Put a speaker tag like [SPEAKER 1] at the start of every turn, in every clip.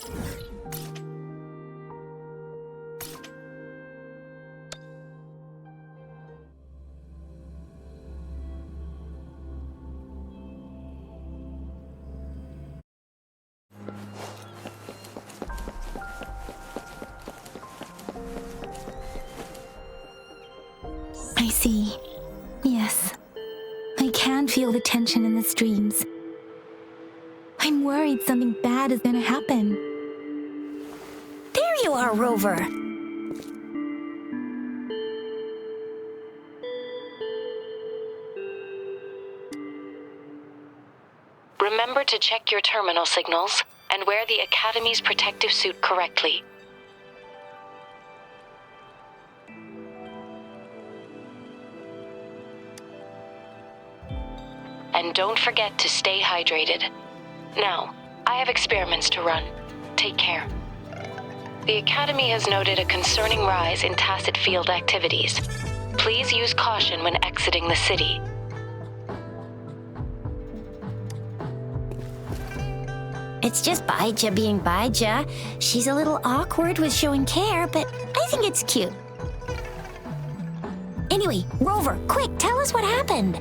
[SPEAKER 1] I see. Yes. I can feel the tension in the streams. I'm worried something bad is gonna happen.
[SPEAKER 2] There you are, Rover!
[SPEAKER 3] Remember to check your terminal signals and wear the Academy's protective suit correctly. And don't forget to stay hydrated. Now, I have experiments to run. Take care. The Academy has noted a concerning rise in tacit field activities. Please use caution when exiting the city.
[SPEAKER 2] It's just Baija being Baija. She's a little awkward with showing care, but I think it's cute. Anyway, Rover, quick, tell us what happened.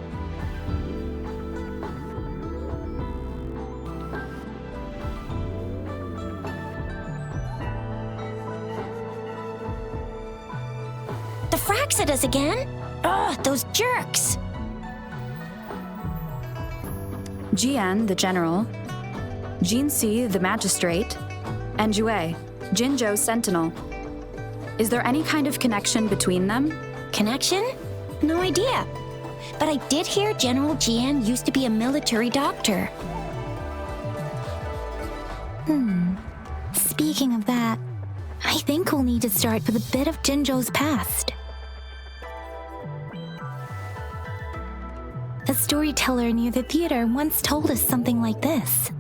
[SPEAKER 2] The fracks at us again? Ugh, those jerks!
[SPEAKER 4] Jian, the general, Jinxi, the magistrate, and Jue, Jinzhou's sentinel. Is there any kind of connection between them?
[SPEAKER 2] Connection? No idea. But I did hear General Jian used to be a military doctor.
[SPEAKER 1] Speaking of that, I think we'll need to start with a bit of Jinzhou's past. A storyteller near the theater once told us something like this.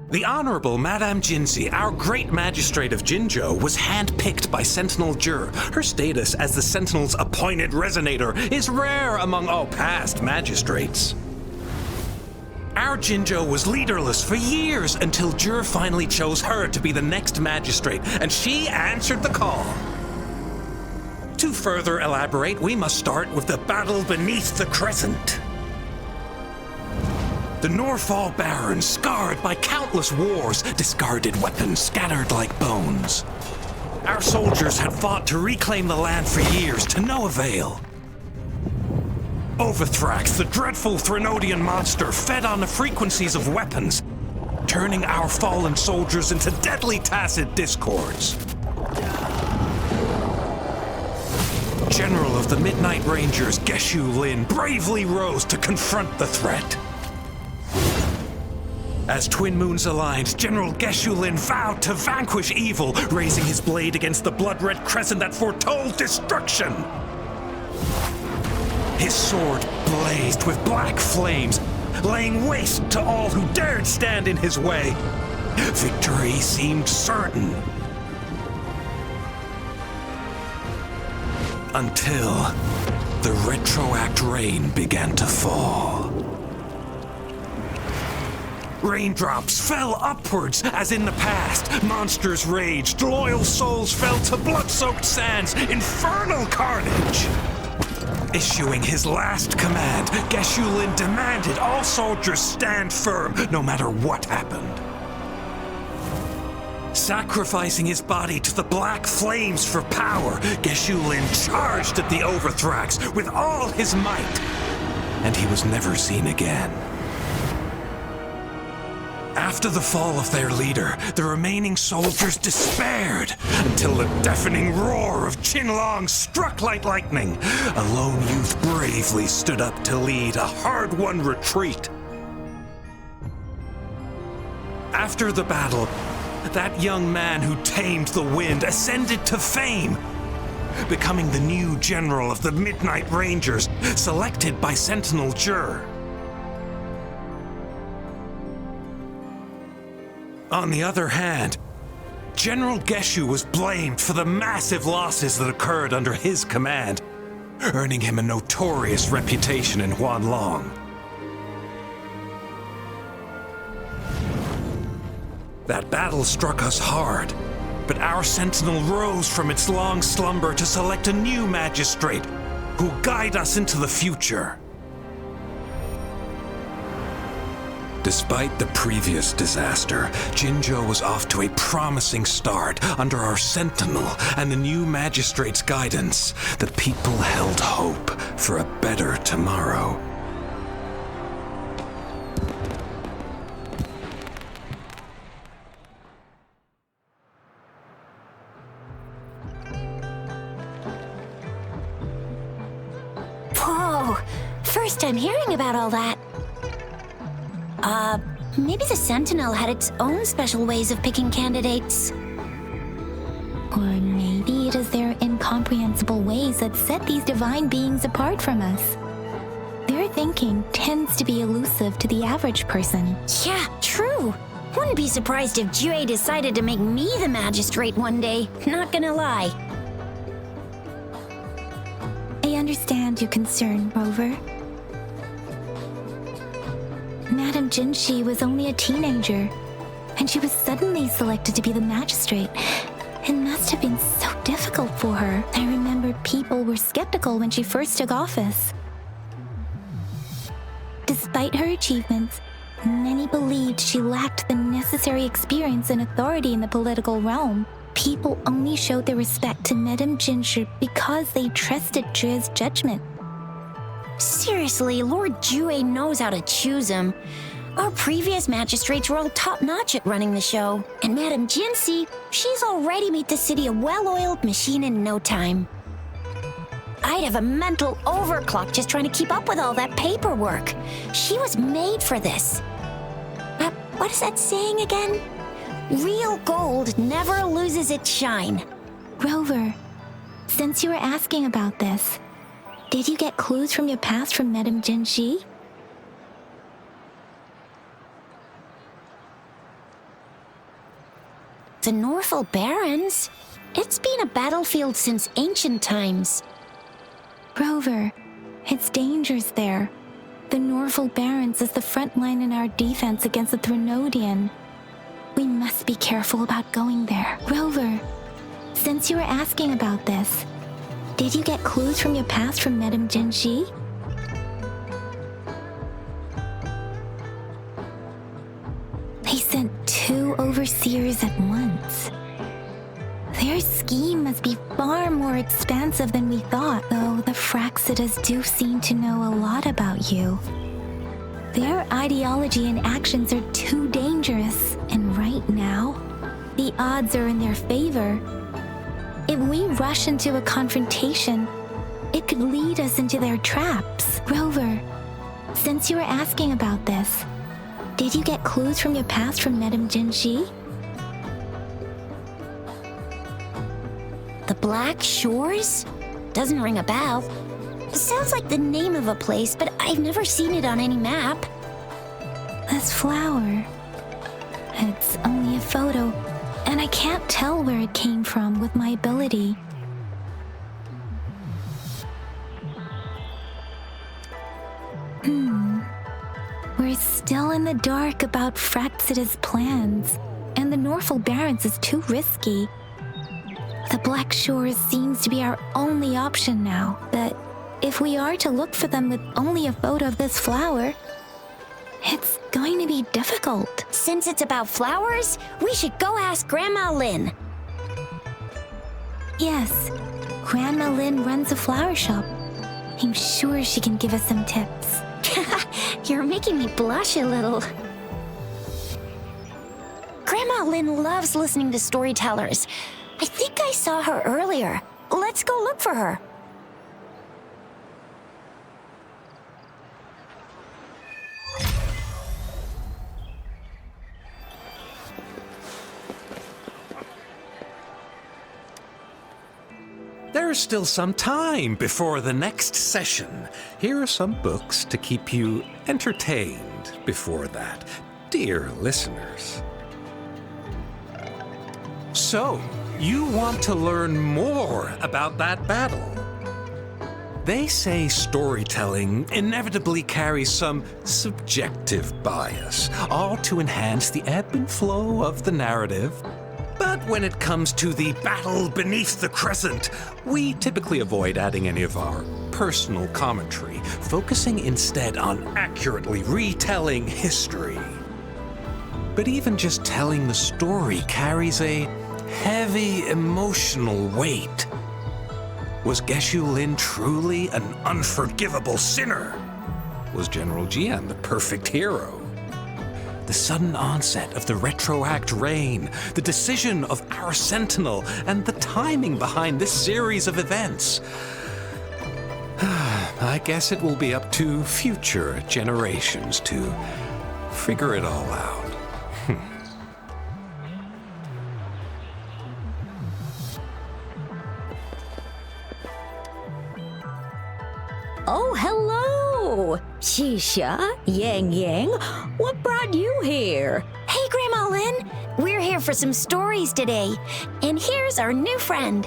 [SPEAKER 5] The Honorable Madame Jinxi, our great magistrate of Jinzhou, was handpicked by Sentinel Jur. Her status as the Sentinel's appointed resonator is rare among all past magistrates. Our Jinzhou was leaderless for years until Jur finally chose her to be the next magistrate, and she answered the call. To further elaborate, we must start with the battle beneath the crescent. The Norfall barons, scarred by countless wars, discarded weapons scattered like bones. Our soldiers had fought to reclaim the land for years, to no avail. Overthrax, the dreadful Threnodian monster, fed on the frequencies of weapons, turning our fallen soldiers into deadly tacit discords. General of the Midnight Rangers, Geshu Lin, bravely rose to confront the threat. As Twin Moons aligned, General Geshu Lin vowed to vanquish evil, raising his blade against the blood-red crescent that foretold destruction. His sword blazed with black flames, laying waste to all who dared stand in his way. Victory seemed certain. Until the retroact rain began to fall. Raindrops fell upwards as in the past. Monsters raged, loyal souls fell to blood-soaked sands, infernal carnage. Issuing his last command, Geshu Lin demanded all soldiers stand firm no matter what happened. Sacrificing his body to the black flames for power, Geshu Lin charged at the Overthrax with all his might, and he was never seen again. After the fall of their leader, the remaining soldiers despaired until the deafening roar of Qinlong struck like lightning. A lone youth bravely stood up to lead a hard-won retreat. After the battle, that young man who tamed the wind ascended to fame, becoming the new general of the Midnight Rangers, selected by Sentinel Jur. On the other hand, General Geshu was blamed for the massive losses that occurred under his command, earning him a notorious reputation in Huanlong. That battle struck us hard, but our sentinel rose from its long slumber to select a new magistrate who'll guide us into the future. Despite the previous disaster, Jinzhou was off to a promising start under our sentinel and the new magistrate's guidance. The people held hope for a better tomorrow.
[SPEAKER 2] Whoa! First time hearing about all that. Maybe the Sentinel had its own special ways of picking candidates.
[SPEAKER 1] Or maybe it is their incomprehensible ways that set these divine beings apart from us. Their thinking tends to be elusive to the average person.
[SPEAKER 2] Yeah, true. Wouldn't be surprised if Jue decided to make me the magistrate one day. Not gonna lie.
[SPEAKER 1] I understand your concern, Rover. Madame Jinshi was only a teenager, and she was suddenly selected to be the magistrate. It must have been so difficult for her. I remember people were skeptical when she first took office. Despite her achievements, many believed she lacked the necessary experience and authority in the political realm. People only showed their respect to Madame Jinshi because they trusted Jue's judgment.
[SPEAKER 2] Seriously, Lord Jue knows how to choose him. Our previous magistrates were all top-notch at running the show. And Madame Jinsi, she's already made the city a well-oiled machine in no time. I'd have a mental overclock just trying to keep up with all that paperwork. She was made for this. What is that saying again? Real gold never loses its shine.
[SPEAKER 1] Rover, since you were asking about this, did you get clues from your past from Madame Jinshi?
[SPEAKER 2] The Norfolk Barrens? It's been a battlefield since ancient times.
[SPEAKER 1] Rover, it's dangerous there. The Norfolk Barrens is the front line in our defense against the Threnodian. We must be careful about going there. Rover, since you were asking about this, did you get clues from your past from Madame Jinshi? They sent 2 overseers at once. Their scheme must be far more expansive than we thought, though the Fraxidas do seem to know a lot about you. Their ideology and actions are too dangerous, and right now, the odds are in their favor. If we rush into a confrontation, it could lead us into their traps. Rover, since you were asking about this, did you get clues from your past from Madame Jinshi?
[SPEAKER 2] The Black Shores? Doesn't ring a bell. Sounds like the name of a place, but I've never seen it on any map.
[SPEAKER 1] This flower. It's only a photo, and I can't tell where it came from with my ability. We're still in the dark about Fraxida's plans, and the Norfolk Barrens is too risky. The Black Shores seems to be our only option now, but if we are to look for them with only a photo of this flower, it's going to be difficult.
[SPEAKER 2] Since it's about flowers, we should go ask Grandma Lynn.
[SPEAKER 1] Yes, Grandma Lynn runs a flower shop. I'm sure she can give us some tips.
[SPEAKER 2] You're making me blush a little. Grandma Lynn loves listening to storytellers. I think I saw her earlier. Let's go look for her.
[SPEAKER 5] There's still some time before the next session. Here are some books to keep you entertained before that, dear listeners. So, you want to learn more about that battle? They say storytelling inevitably carries some subjective bias, all to enhance the ebb and flow of the narrative. But when it comes to the battle beneath the crescent, we typically avoid adding any of our personal commentary, focusing instead on accurately retelling history. But even just telling the story carries a heavy emotional weight. Was Geshu Lin truly an unforgivable sinner? Was General Jian the perfect hero? The sudden onset of the retroact rain, the decision of our sentinel, and the timing behind this series of events. I guess it will be up to future generations to figure it all out.
[SPEAKER 6] Oh, hello! Shisha, Yang Yang, what brought you here?
[SPEAKER 2] Hey, Grandma Lynn. We're here for some stories today. And here's our new friend.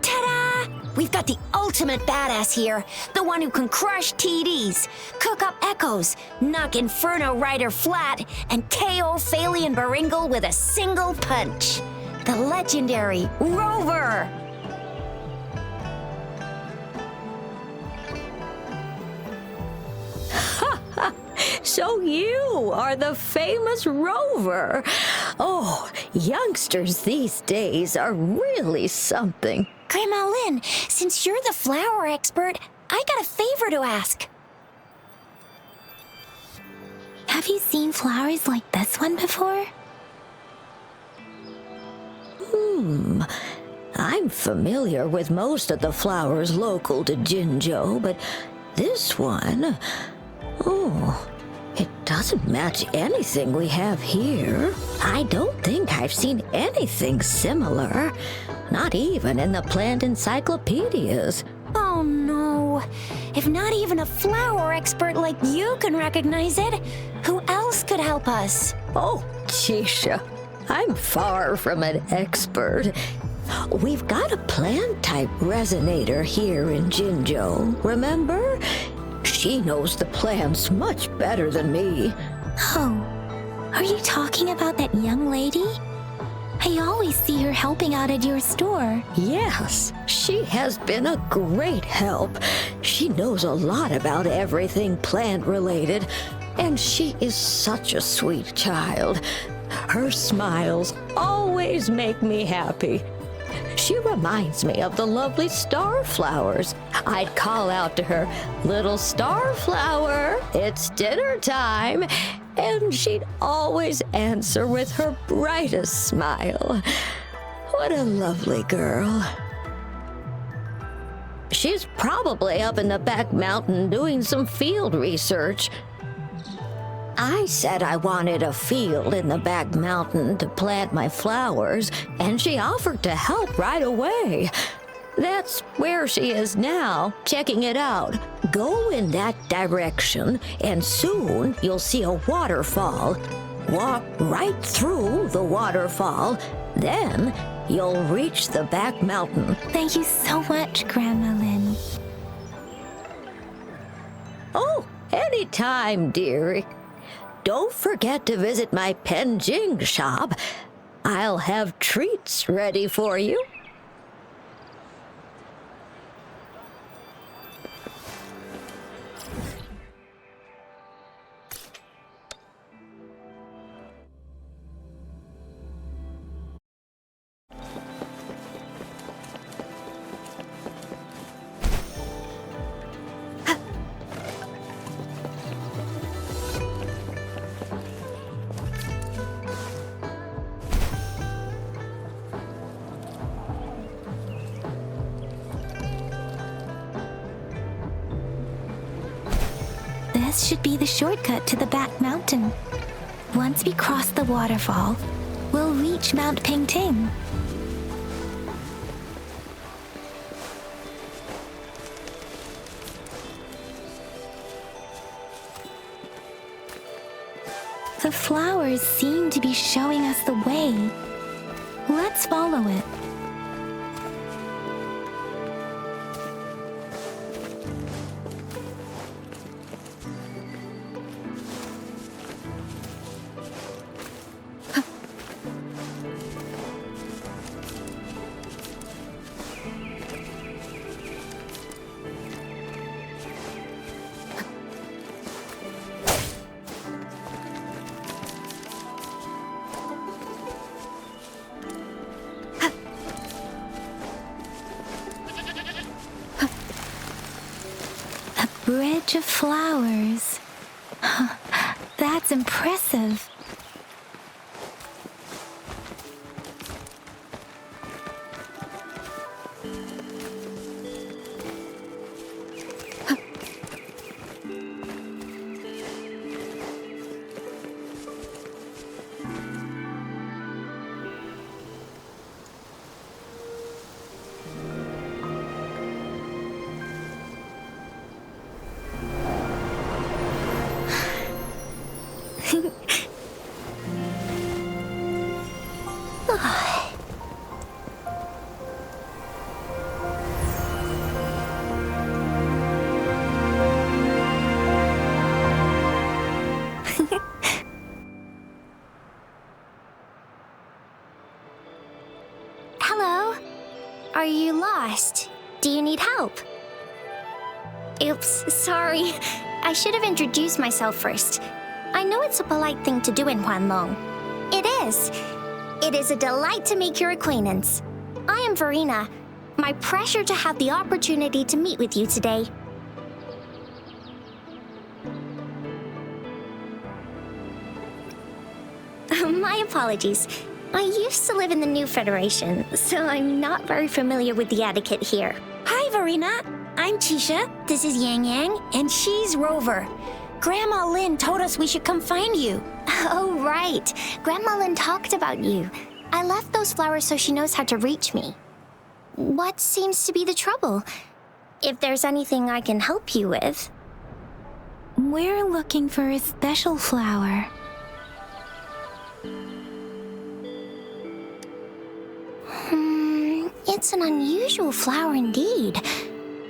[SPEAKER 2] Ta-da! We've got the ultimate badass here. The one who can crush TDs, cook up echoes, knock Inferno Rider flat, and KO Phalian Baringle with a single punch. The legendary Rover.
[SPEAKER 6] So you are the famous Rover. Oh, youngsters these days are really something.
[SPEAKER 2] Grandma Lynn, since you're the flower expert, I got a favor to ask.
[SPEAKER 1] Have you seen flowers like this one before?
[SPEAKER 6] I'm familiar with most of the flowers local to Jinzhou, but this one, it doesn't match anything we have here. I don't think I've seen anything similar, not even in the plant encyclopedias.
[SPEAKER 2] Oh no. If not even a flower expert like you can recognize it, who else could help us?
[SPEAKER 6] Oh, Chisha, I'm far from an expert. We've got a plant-type resonator here in Jinzhou, remember? She knows the plants much better than me.
[SPEAKER 1] Oh, are you talking about that young lady? I always see her helping out at your store.
[SPEAKER 6] Yes, she has been a great help. She knows a lot about everything plant-related, and she is such a sweet child. Her smiles always make me happy. She reminds me of the lovely starflowers. I'd call out to her, "Little starflower, it's dinner time," and she'd always answer with her brightest smile. What a lovely girl. She's probably up in the back mountain doing some field research. I said I wanted a field in the back mountain to plant my flowers, and she offered to help right away. That's where she is now, checking it out. Go in that direction, and soon you'll see a waterfall. Walk right through the waterfall, then you'll reach the back mountain.
[SPEAKER 1] Thank you so much, Grandma Lynn.
[SPEAKER 6] Oh, anytime, dearie. Don't forget to visit my Penjing shop. I'll have treats ready for you.
[SPEAKER 1] This should be the shortcut to the back mountain. Once we cross the waterfall, we'll reach Mount Pingting. The flowers seem to be showing us the way. Let's follow it. bridge of flowers. That's impressive.
[SPEAKER 2] Hello? Are you lost? Do you need help? Oops, sorry. I should have introduced myself first. I know it's a polite thing to do in Huanlong. It is. It is a delight to make your acquaintance. I am Verena. My pleasure to have the opportunity to meet with you today. My apologies. I used to live in the New Federation, so I'm not very familiar with the etiquette here. Hi, Verena. I'm Tisha. This is Yang Yang, and she's Rover. Grandma Lynn told us we should come find you. Oh, right. Grandma Lynn talked about you. I left those flowers so she knows how to reach me. What seems to be the trouble? If there's anything I can help you with.
[SPEAKER 1] We're looking for a special flower.
[SPEAKER 2] It's an unusual flower indeed.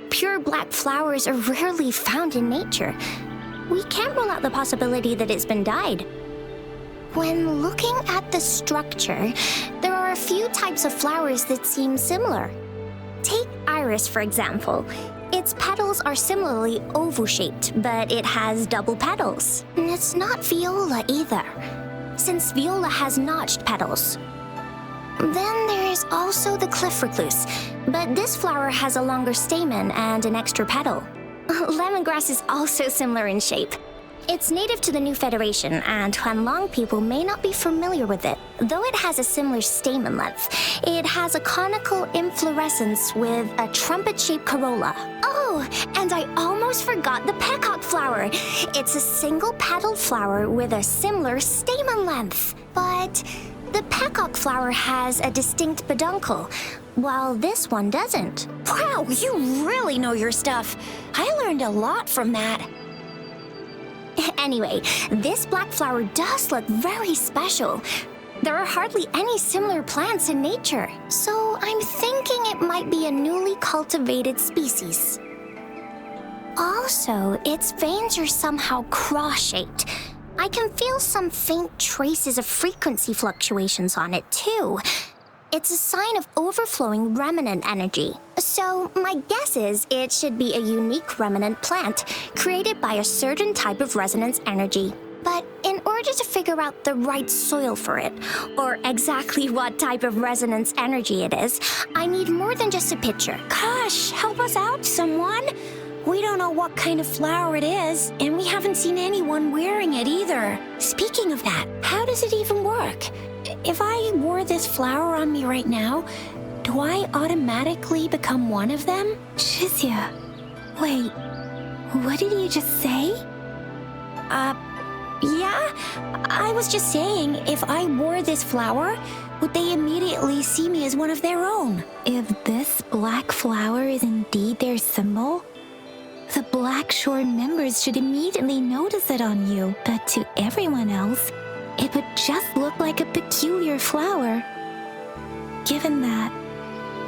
[SPEAKER 2] Pure black flowers are rarely found in nature. We can't rule out the possibility that it's been dyed. When looking at the structure, there are a few types of flowers that seem similar. Take iris, for example. Its petals are similarly oval-shaped, but it has double petals. And it's not viola either, since viola has notched petals. Then there is also the cliff recluse, but this flower has a longer stamen and an extra petal. Lemongrass is also similar in shape. It's native to the New Federation, and Huanlong people may not be familiar with it. Though it has a similar stamen length, it has a conical inflorescence with a trumpet-shaped corolla. Oh, and I almost forgot the peacock flower. It's a single-petaled flower with a similar stamen length. But the peacock flower has a distinct peduncle, while this one doesn't. Wow, you really know your stuff. I learned a lot from that. Anyway, this black flower does look very special. There are hardly any similar plants in nature, so I'm thinking it might be a newly cultivated species. Also, its veins are somehow cross-shaped. I can feel some faint traces of frequency fluctuations on it, too. It's a sign of overflowing remnant energy. So my guess is it should be a unique remnant plant created by a certain type of resonance energy. But in order to figure out the right soil for it, or exactly what type of resonance energy it is, I need more than just a picture. Gosh, help us out, someone. We don't know what kind of flower it is, and we haven't seen anyone wearing it either. Speaking of that, how does it even work? If I wore this flower on me right now, do I automatically become one of them?
[SPEAKER 1] Shizia, wait, what did you just say?
[SPEAKER 2] Yeah? I was just saying, if I wore this flower, would they immediately see me as one of their own?
[SPEAKER 1] If this black flower is indeed their symbol, the Black Shore members should immediately notice it on you, but to everyone else, it would just look like a peculiar flower. Given that,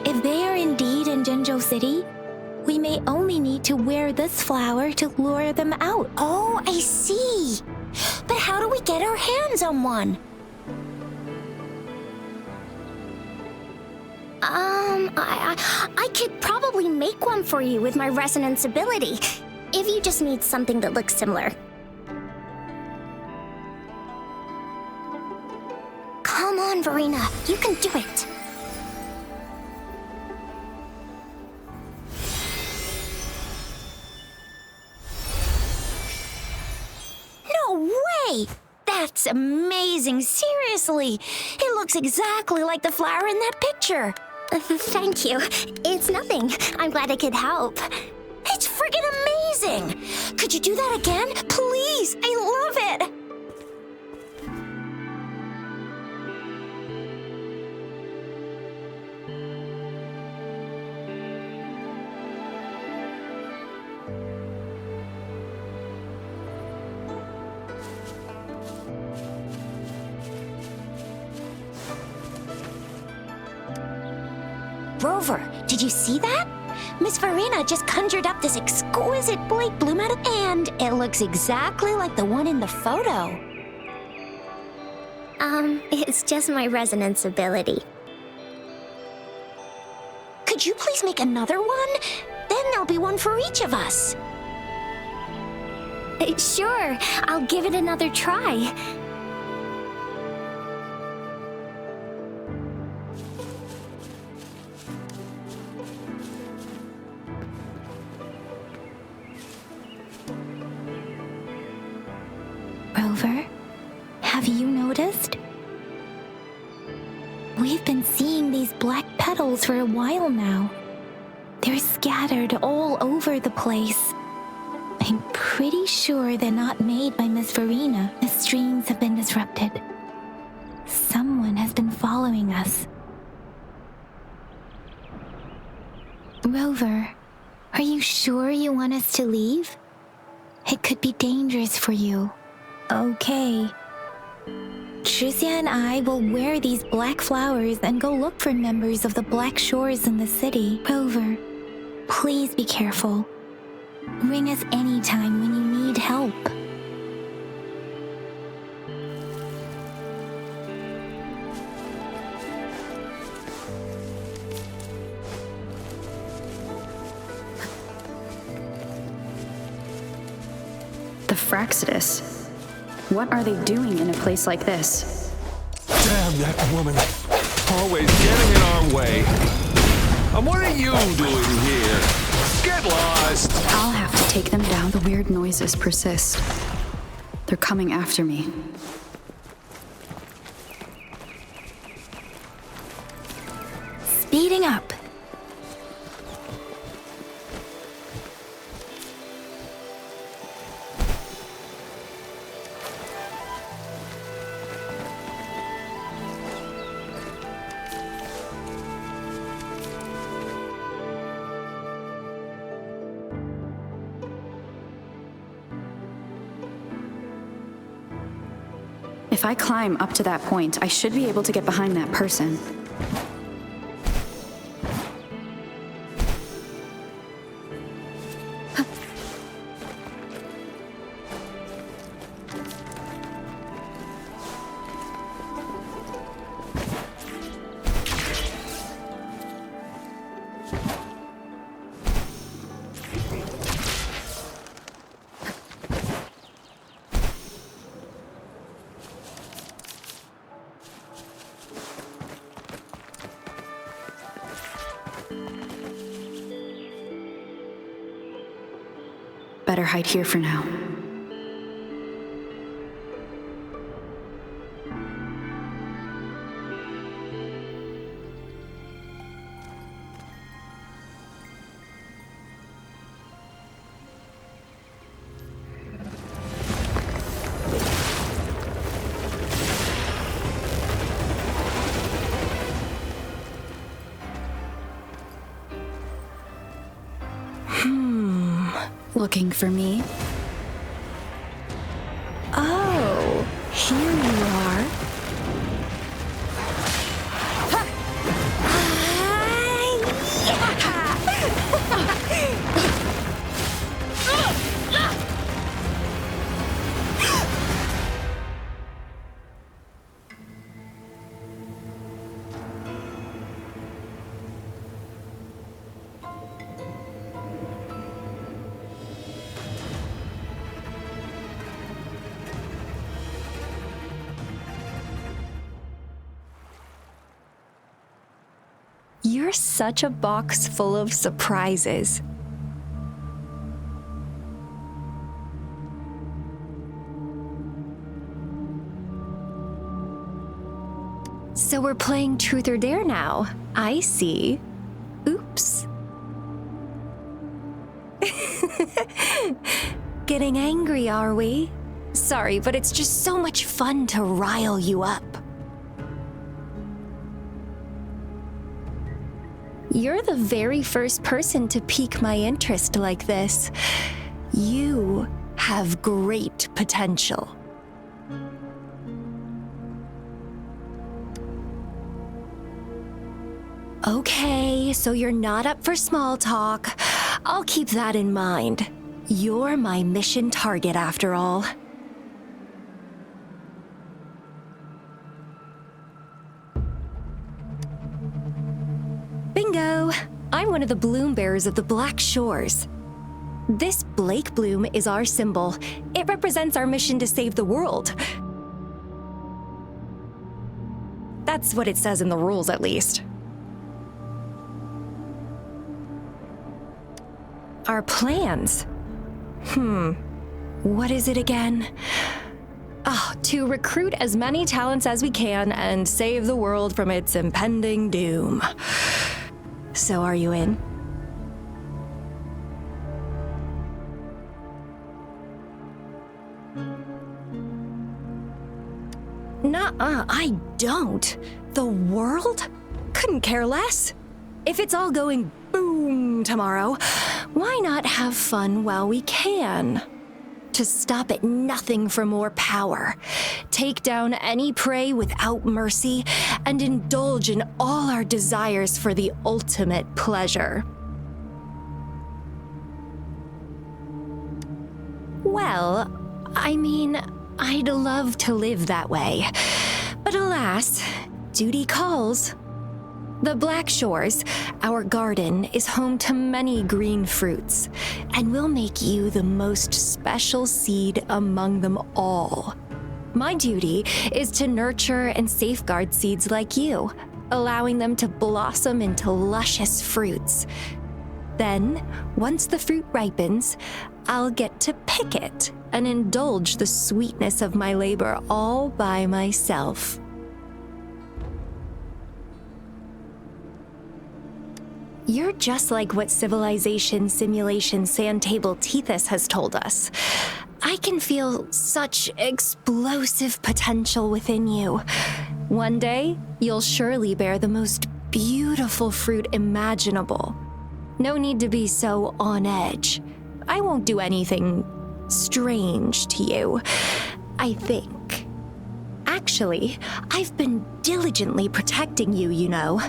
[SPEAKER 1] if they are indeed in Jinzhou City, we may only need to wear this flower to lure them out.
[SPEAKER 2] Oh, I see. But how do we get our hands on one? I could probably make one for you with my resonance ability, if you just need something that looks similar. Come on, Verena, you can do it. That's amazing, seriously. It looks exactly like the flower in that picture.
[SPEAKER 7] Thank you. It's nothing. I'm glad I could help.
[SPEAKER 2] It's friggin' amazing! Could you do that again? Please! I love it! Rover, did you see that? Miss Verena just conjured up this exquisite Blake bloom out of, and it looks exactly like the one in the photo.
[SPEAKER 7] It's just my resonance ability.
[SPEAKER 2] Could you please make another one? Then there'll be one for each of us.
[SPEAKER 7] Sure, I'll give it another try.
[SPEAKER 1] Rover, have you noticed? We've been seeing these black petals for a while now. They're scattered all over the place. I'm pretty sure they're not made by Miss Verena. The streams have been disrupted. Someone has been following us. Rover, are you sure you want us to leave? It could be dangerous for you. Okay. Tricia and I will wear these black flowers and go look for members of the Black Shores in the city. Rover, please be careful. Ring us anytime when you need help.
[SPEAKER 4] The Fraxidus. What are they doing in a place like this?
[SPEAKER 8] Damn that woman. Always getting in our way. And what are you doing here? Get lost!
[SPEAKER 4] I'll have to take them down. The weird noises persist. They're coming after me.
[SPEAKER 1] Speeding up.
[SPEAKER 4] If I climb up to that point, I should be able to get behind that person. Better hide here for now. Looking for me?
[SPEAKER 1] Oh, here you are.
[SPEAKER 9] You're such a box full of surprises. So we're playing Truth or Dare now. I see. Oops. Getting angry, are we? Sorry, but it's just so much fun to rile you up. You're the very first person to pique my interest like this. You have great potential. Okay, so you're not up for small talk. I'll keep that in mind. You're my mission target after all. Bingo! I'm one of the bloom bearers of the Black Shores. This Blake bloom is our symbol. It represents our mission to save the world. That's what it says in the rules, at least. Our plans? What is it again? To recruit as many talents as we can and save the world from its impending doom. So are you in? Nuh-uh, I don't. The world? Couldn't care less. If it's all going boom tomorrow, why not have fun while we can? To stop at nothing for more power, take down any prey without mercy, and indulge in all our desires for the ultimate pleasure. Well, I mean, I'd love to live that way, but alas, duty calls. The Black Shores, our garden, is home to many green fruits, and will make you the most special seed among them all. My duty is to nurture and safeguard seeds like you, allowing them to blossom into luscious fruits. Then, once the fruit ripens, I'll get to pick it and indulge the sweetness of my labor all by myself. You're just like what Civilization Simulation Sandtable Tethys has told us. I can feel such explosive potential within you. One day, you'll surely bear the most beautiful fruit imaginable. No need to be so on edge. I won't do anything strange to you, I think. Actually, I've been diligently protecting you, you know.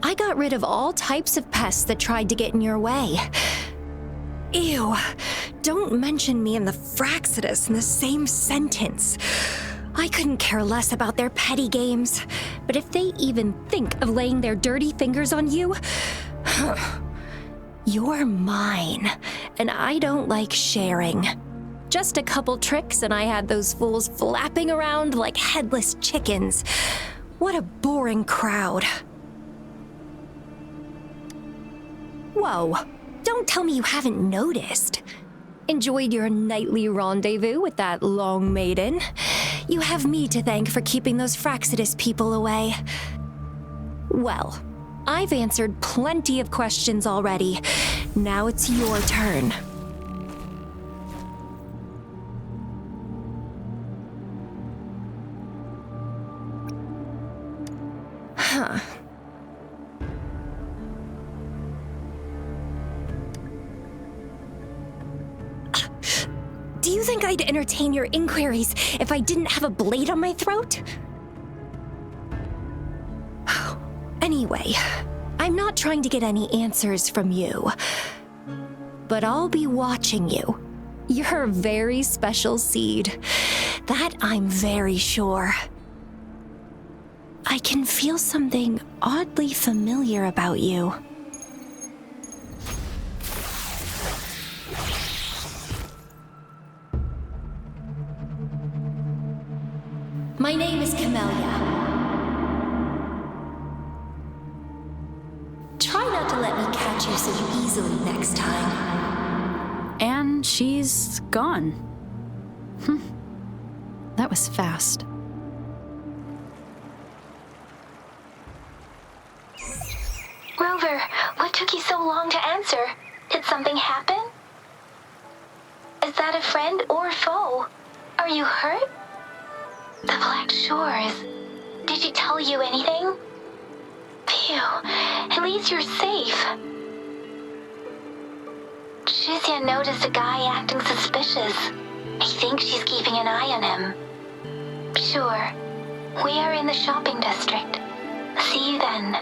[SPEAKER 9] I got rid of all types of pests that tried to get in your way. Ew, don't mention me and the Fraxidus in the same sentence. I couldn't care less about their petty games, but if they even think of laying their dirty fingers on you, you're mine, and I don't like sharing. Just a couple tricks and I had those fools flapping around like headless chickens. What a boring crowd. Whoa, don't tell me you haven't noticed. Enjoyed your nightly rendezvous with that long maiden? You have me to thank for keeping those Fraxidus people away. Well, I've answered plenty of questions already. Now it's your turn. Huh. Do you think I'd entertain your inquiries if I didn't have a blade on my throat? Anyway, I'm not trying to get any answers from you, but I'll be watching you. You're a very special seed. That I'm very sure. I can feel something oddly familiar about you. My name is Camellia. Try not to let me catch you so easily next time.
[SPEAKER 4] And she's gone. That was fast.
[SPEAKER 1] Rover, what took you so long to answer? Did something happen? Is that a friend or foe? Are you hurt? The Black Shores. Did she tell you anything? Phew, at least you're safe. Shizia noticed a guy acting suspicious. I think she's keeping an eye on him. Sure, we are in the shopping district. See you then.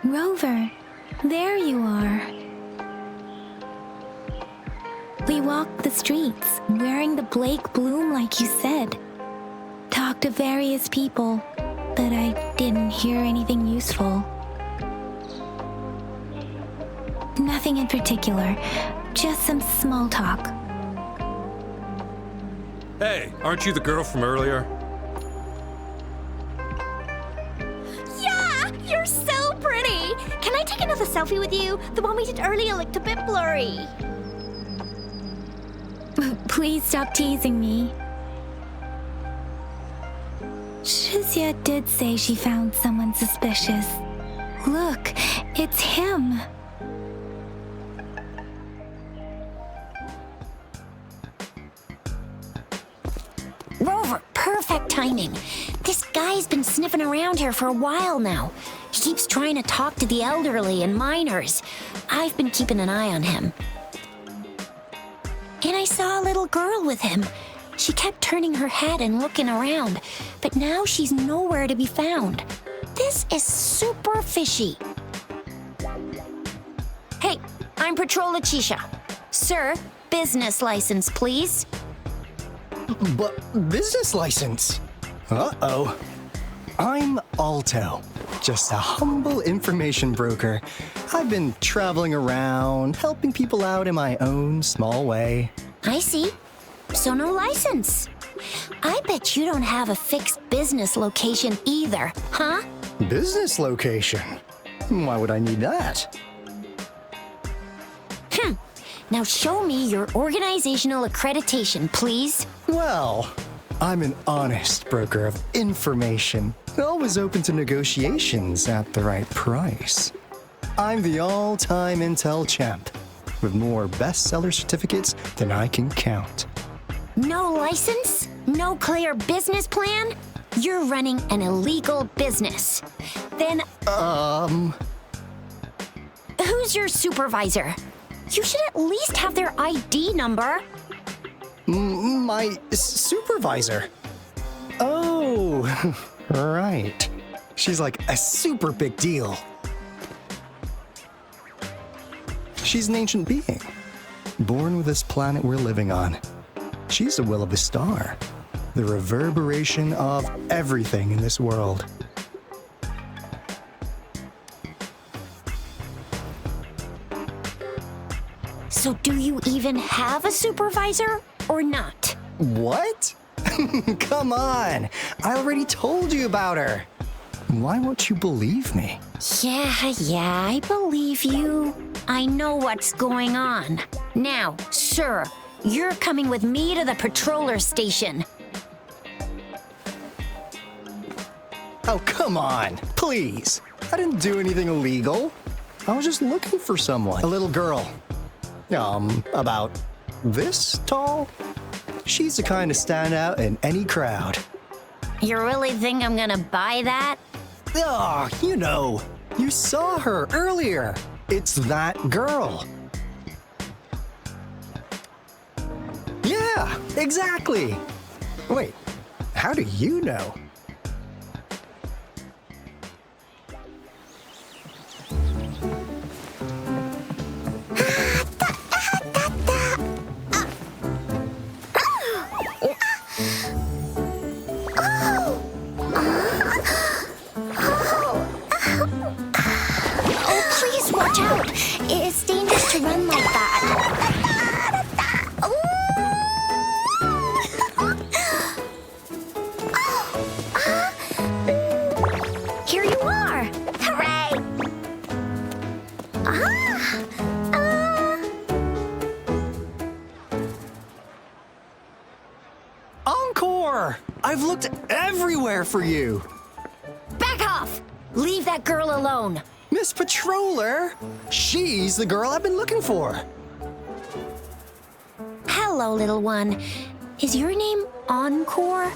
[SPEAKER 1] Rover, there you are. We walked the streets, wearing the Blake bloom like you said. Talked to various people, but I didn't hear anything useful. Nothing in particular, just some small talk.
[SPEAKER 5] Hey, aren't you the girl from earlier?
[SPEAKER 7] You're so pretty! Can I take another selfie with you? The one we did earlier looked a bit blurry.
[SPEAKER 1] Please stop teasing me. Shizia did say she found someone suspicious. Look, it's him.
[SPEAKER 2] Rover, perfect timing. This guy's been sniffing around here for a while now. He keeps trying to talk to the elderly and minors. I've been keeping an eye on him. And I saw a little girl with him. She kept turning her head and looking around, but now she's nowhere to be found. This is super fishy. Hey, I'm Patrol Letitia. Sir, business license, please.
[SPEAKER 10] But business license? Uh-oh. I'm Alto, just a humble information broker. I've been traveling around, helping people out in my own small way.
[SPEAKER 2] I see. So no license. I bet you don't have a fixed business location either, huh?
[SPEAKER 10] Business location? Why would I need that?
[SPEAKER 2] Now show me your organizational accreditation, please.
[SPEAKER 10] Well, I'm an honest broker of information, always open to negotiations at the right price. I'm the all-time Intel champ, with more bestseller certificates than I can count.
[SPEAKER 2] No license? No clear business plan? You're running an illegal business. Then, who's your supervisor? You should at least have their ID number.
[SPEAKER 10] My supervisor? Oh, right. She's like a super big deal. She's an ancient being, born with this planet we're living on. She's the will of the star, the reverberation of everything in this world.
[SPEAKER 2] So do you even have a supervisor or not?
[SPEAKER 10] What? Come on! I already told you about her. Why won't you believe me?
[SPEAKER 2] Yeah, I believe you. I know what's going on. Now, sir, you're coming with me to the patroller station.
[SPEAKER 10] Oh, come on, please. I didn't do anything illegal. I was just looking for someone. A little girl. About this tall? She's the kind to stand out in any crowd.
[SPEAKER 2] You really think I'm gonna buy that?
[SPEAKER 10] Oh, you know, you saw her earlier. It's that girl. Yeah, exactly. Wait, how do you know? Encore! I've looked everywhere for you!
[SPEAKER 2] Back off! Leave that girl alone.
[SPEAKER 10] Miss Patroller! She's the girl I've been looking for.
[SPEAKER 2] Hello, little one. Is your name Encore?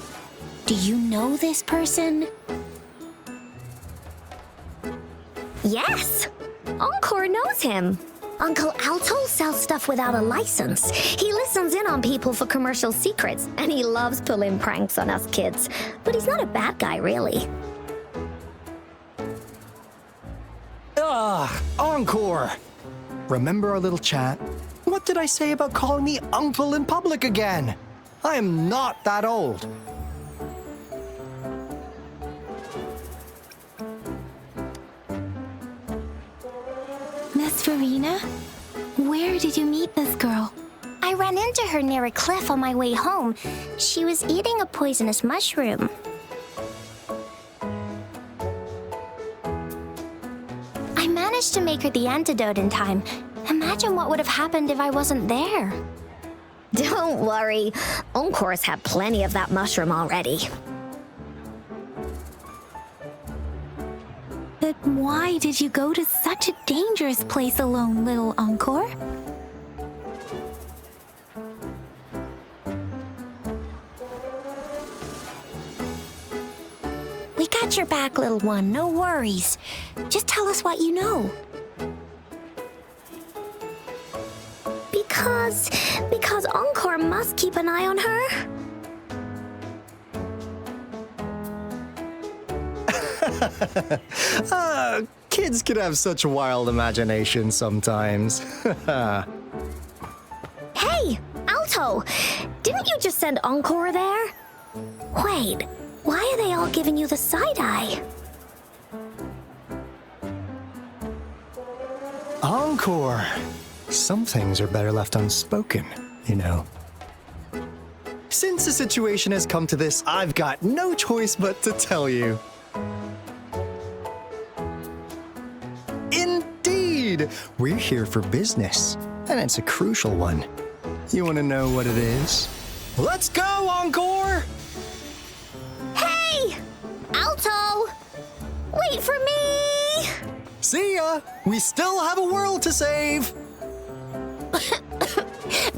[SPEAKER 2] Do you know this person?
[SPEAKER 7] Yes! Encore knows him. Uncle Alto sells stuff without a license. He listens in on people for commercial secrets, and he loves pulling pranks on us kids. But he's not a bad guy, really.
[SPEAKER 10] Encore! Remember our little chat? What did I say about calling me uncle in public again? I am not that old.
[SPEAKER 1] Miss Verena? Where did you meet this girl?
[SPEAKER 7] I ran into her near a cliff on my way home. She was eating a poisonous mushroom. I managed to make her the antidote in time. Imagine what would have happened if I wasn't there. Don't worry. Encore's had plenty of that mushroom already.
[SPEAKER 1] But why did you go to such a dangerous place alone, little Encore?
[SPEAKER 2] We got your back, little one. No worries. Just tell us what you know.
[SPEAKER 7] Because Encore must keep an eye on her.
[SPEAKER 10] Kids can have such wild imaginations sometimes.
[SPEAKER 7] Hey, Alto! Didn't you just send Encore there? Wait, why are they all giving you the side eye?
[SPEAKER 10] Encore! Some things are better left unspoken, you know. Since the situation has come to this, I've got no choice but to tell you. Indeed! We're here for business, and it's a crucial one. You want to know what it is? Let's go, Encore!
[SPEAKER 7] Hey! Alto! Wait for me!
[SPEAKER 10] See ya! We still have a world to save!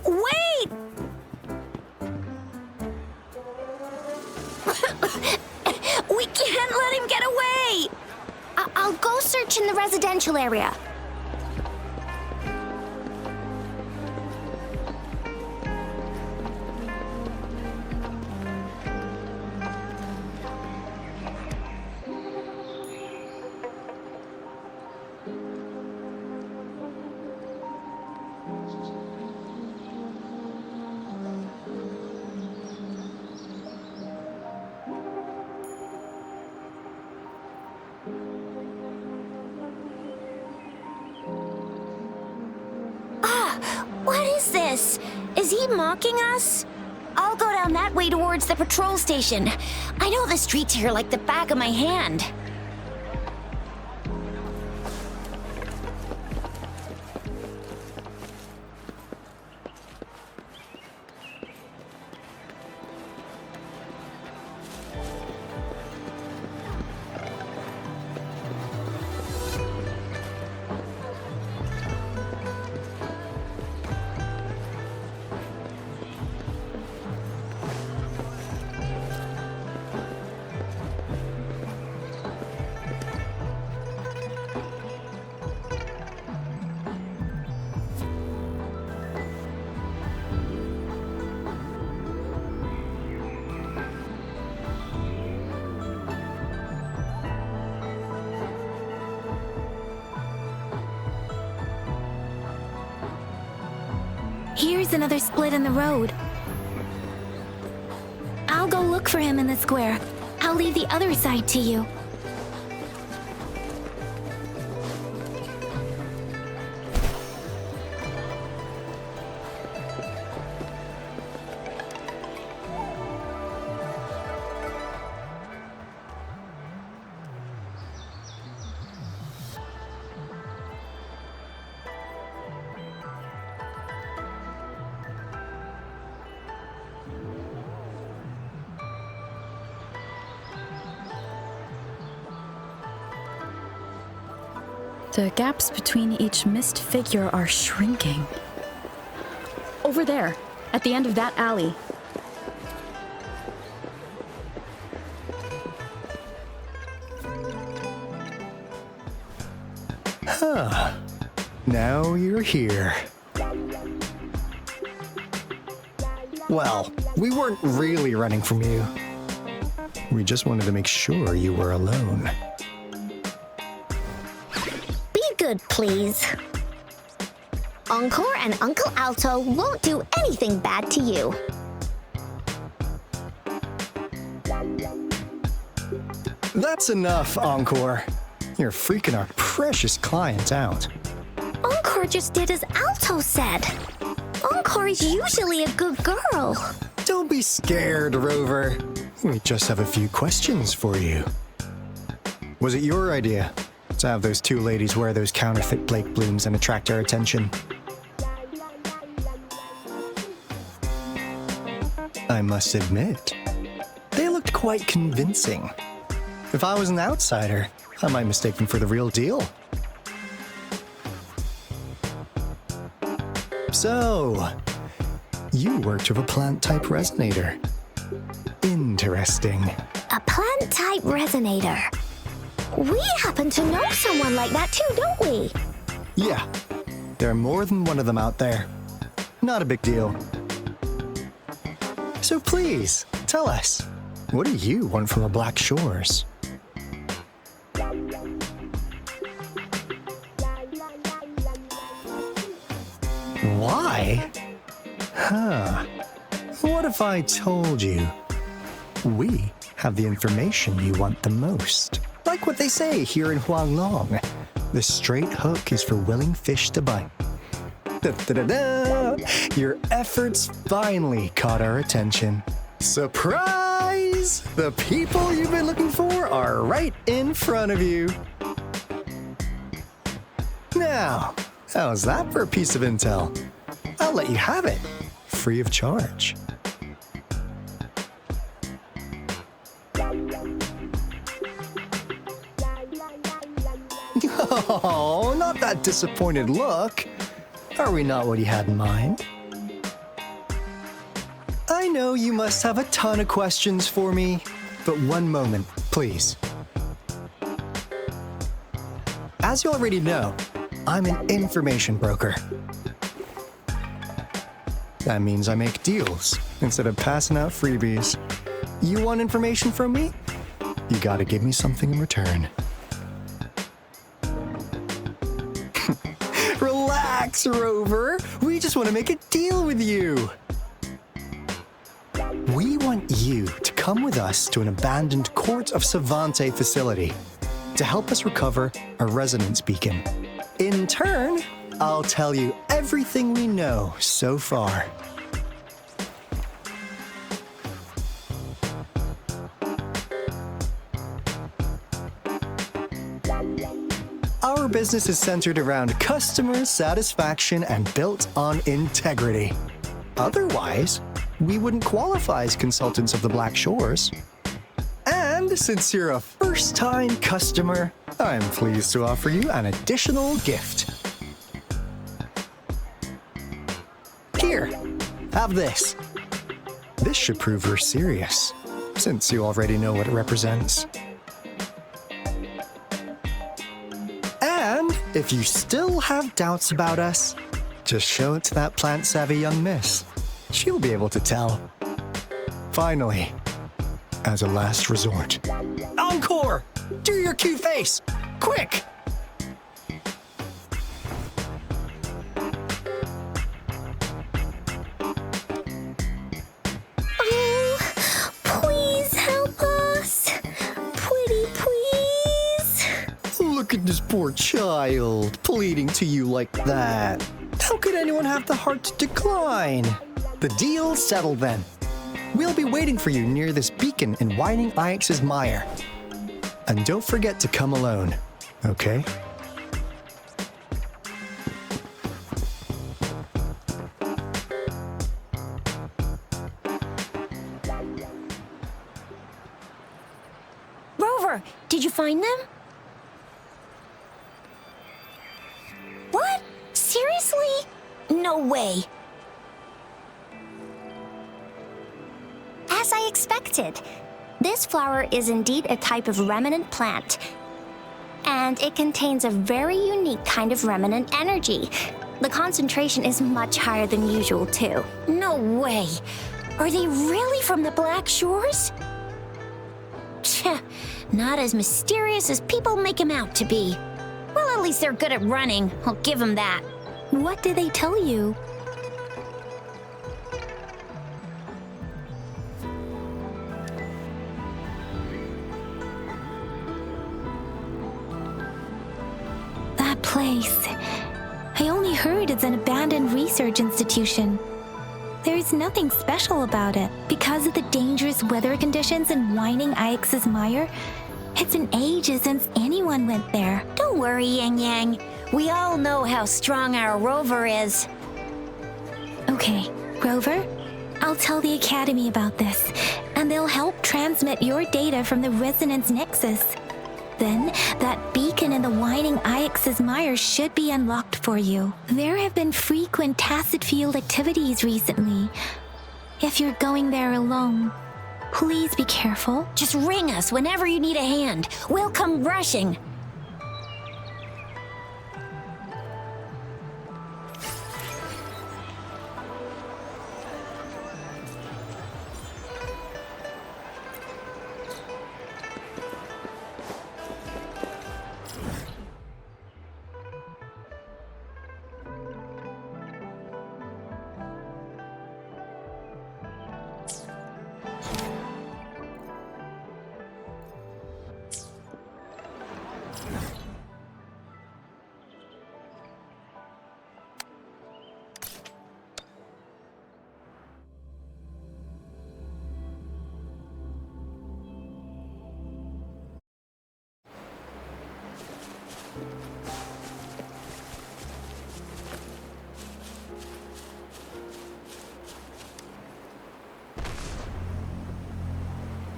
[SPEAKER 2] Wait! We can't let him get away!
[SPEAKER 7] I'll go search in the residential area.
[SPEAKER 2] What is this? Is he mocking us? I'll go down that way towards the patrol station. I know the streets here like the back of my hand.
[SPEAKER 1] Here's another split in the road. I'll go look for him in the square. I'll leave the other side to you.
[SPEAKER 4] The gaps between each missed figure are shrinking. Over there, at the end of that alley.
[SPEAKER 10] Now you're here. Well, we weren't really running from you. We just wanted to make sure you were alone.
[SPEAKER 7] Be good, please. Encore and Uncle Alto won't do anything bad to you.
[SPEAKER 10] That's enough, Encore. You're freaking our precious client out.
[SPEAKER 7] Encore just did as Alto said. Encore is usually a good girl.
[SPEAKER 10] Don't be scared, Rover. We just have a few questions for you. Was it your idea to have those two ladies wear those counterfeit Blake blooms and attract our attention? I must admit, they looked quite convincing. If I was an outsider, I might mistake them for the real deal. So, you worked with a plant-type resonator. Interesting.
[SPEAKER 7] A plant-type resonator. We happen to know someone like that too, don't we?
[SPEAKER 10] Yeah, there are more than one of them out there. Not a big deal. So please, tell us, what do you want from the Black Shores? Why? Huh. What if I told you we have the information you want the most? Like what they say here in Huanglong, the straight hook is for willing fish to bite. Da-da-da-da! Your efforts finally caught our attention. Surprise! The people you've been looking for are right in front of you. Now, how's that for a piece of intel? I'll let you have it, free of charge. Oh, not that disappointed look. Are we not what you had in mind? I know you must have a ton of questions for me, but one moment, please. As you already know, I'm an information broker. That means I make deals instead of passing out freebies. You want information from me? You gotta give me something in return. Relax, Rover. We just want to make a deal with you. We want you to come with us to an abandoned Court of Savante facility to help us recover a resonance beacon. In turn, I'll tell you everything we know so far. Our business is centered around customer satisfaction and built on integrity. Otherwise, we wouldn't qualify as consultants of the Black Shores. And since you're a first-time customer, I'm pleased to offer you an additional gift. Here, have this. This should prove you're serious, since you already know what it represents. And if you still have doubts about us, just show it to that plant-savvy young miss. She'll be able to tell. Finally, as a last resort, Encore! Do your cute face! Quick!
[SPEAKER 7] Oh, please help us. Pretty please.
[SPEAKER 10] Look at this poor child, pleading to you like that. How could anyone have the heart to decline? The deal's settled then. We'll be waiting for you near this beacon in Whining Ix's mire. And don't forget to come alone, okay?
[SPEAKER 2] Rover, did you find them? way!
[SPEAKER 7] As I expected, this flower is indeed a type of remnant plant, and it contains a very unique kind of remnant energy. The concentration is much higher than usual, too.
[SPEAKER 2] No way! Are they really from the Black Shores? Tch, not as mysterious as people make them out to be. Well, at least they're good at running. I'll give them that.
[SPEAKER 1] What did they tell you? That place. I only heard it's an abandoned research institution. There is nothing special about it. Because of the dangerous weather conditions in Whining Ix's Mire, it's been ages since anyone went there.
[SPEAKER 2] Don't worry, Yang Yang. We all know how strong our rover is.
[SPEAKER 1] Okay, Rover, I'll tell the Academy about this, and they'll help transmit your data from the Resonance Nexus. Then, that beacon in the Whining Ix's Mire should be unlocked for you. There have been frequent tacit field activities recently. If you're going there alone, please be careful.
[SPEAKER 2] Just ring us whenever you need a hand. We'll come rushing.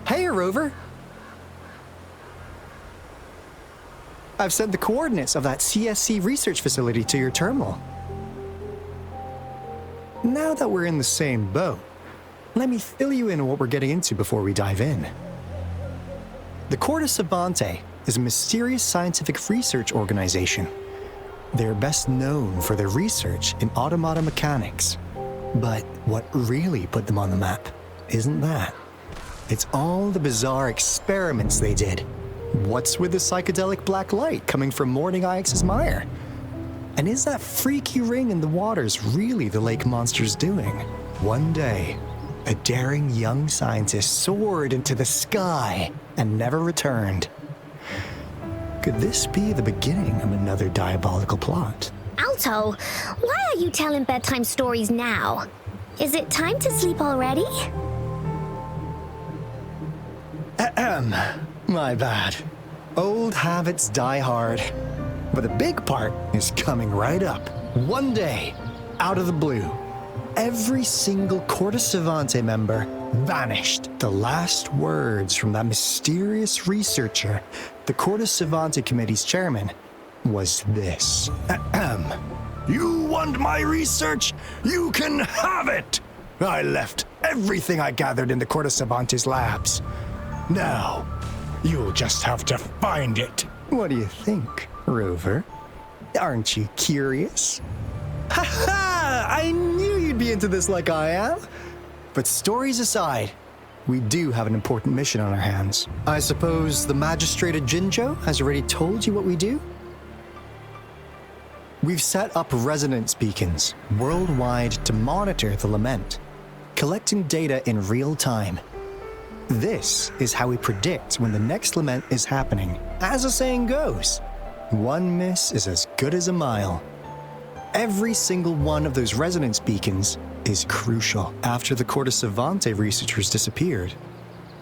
[SPEAKER 10] Hey, Rover! I've sent the coordinates of that CSC research facility to your terminal. Now that we're in the same boat, let me fill you in on what we're getting into before we dive in. The Corda Savante is a mysterious scientific research organization. They're best known for their research in automata mechanics. But what really put them on the map isn't that. It's all the bizarre experiments they did. What's with the psychedelic black light coming from Morning Ix's Mire? And is that freaky ring in the waters really the lake monster's doing? One day, a daring young scientist soared into the sky and never returned. Could this be the beginning of another diabolical plot?
[SPEAKER 7] Alto, why are you telling bedtime stories now? Is it time to sleep already?
[SPEAKER 10] My bad. Old habits die hard. But the big part is coming right up. One day, out of the blue, every single Corda Savante member vanished. The last words from that mysterious researcher, the Corda Savante Committee's chairman, was this. You want my research? You can have it! I left everything I gathered in the Corda Savante's labs. Now, you'll just have to find it. What do you think, Rover? Aren't you curious? Ha ha! I knew you'd be into this like I am. But stories aside, we do have an important mission on our hands. I suppose the magistrate at Jinzhou has already told you what we do? We've set up resonance beacons worldwide to monitor the lament, collecting data in real time. This is how we predict when the next lament is happening. As the saying goes, one miss is as good as a mile. Every single one of those resonance beacons is crucial. After the Corda Savante researchers disappeared,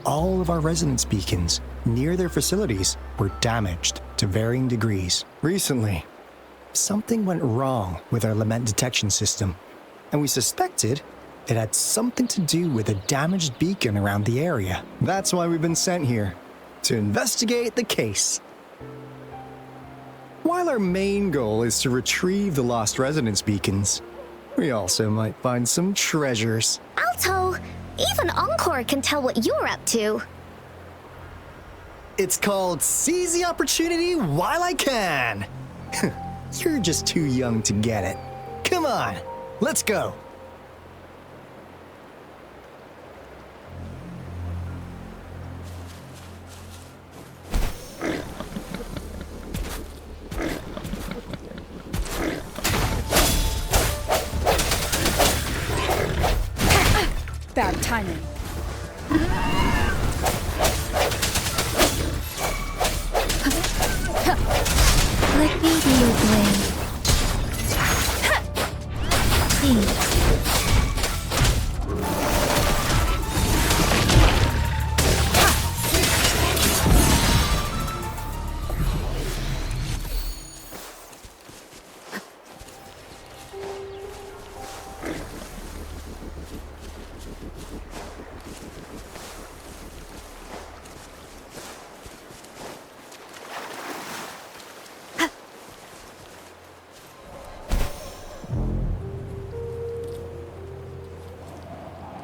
[SPEAKER 10] all of our resonance beacons near their facilities were damaged to varying degrees. Recently, something went wrong with our lament detection system, and we suspected it had something to do with a damaged beacon around the area. That's why we've been sent here, to investigate the case. While our main goal is to retrieve the lost resonance beacons, We also might find some treasures.
[SPEAKER 7] Alto, even Encore can tell what you're up to.
[SPEAKER 10] It's called Seize the Opportunity While I Can. You're just too young to get it. Come on, let's go.
[SPEAKER 4] Bad timing.
[SPEAKER 1] Let me be your blade. Please.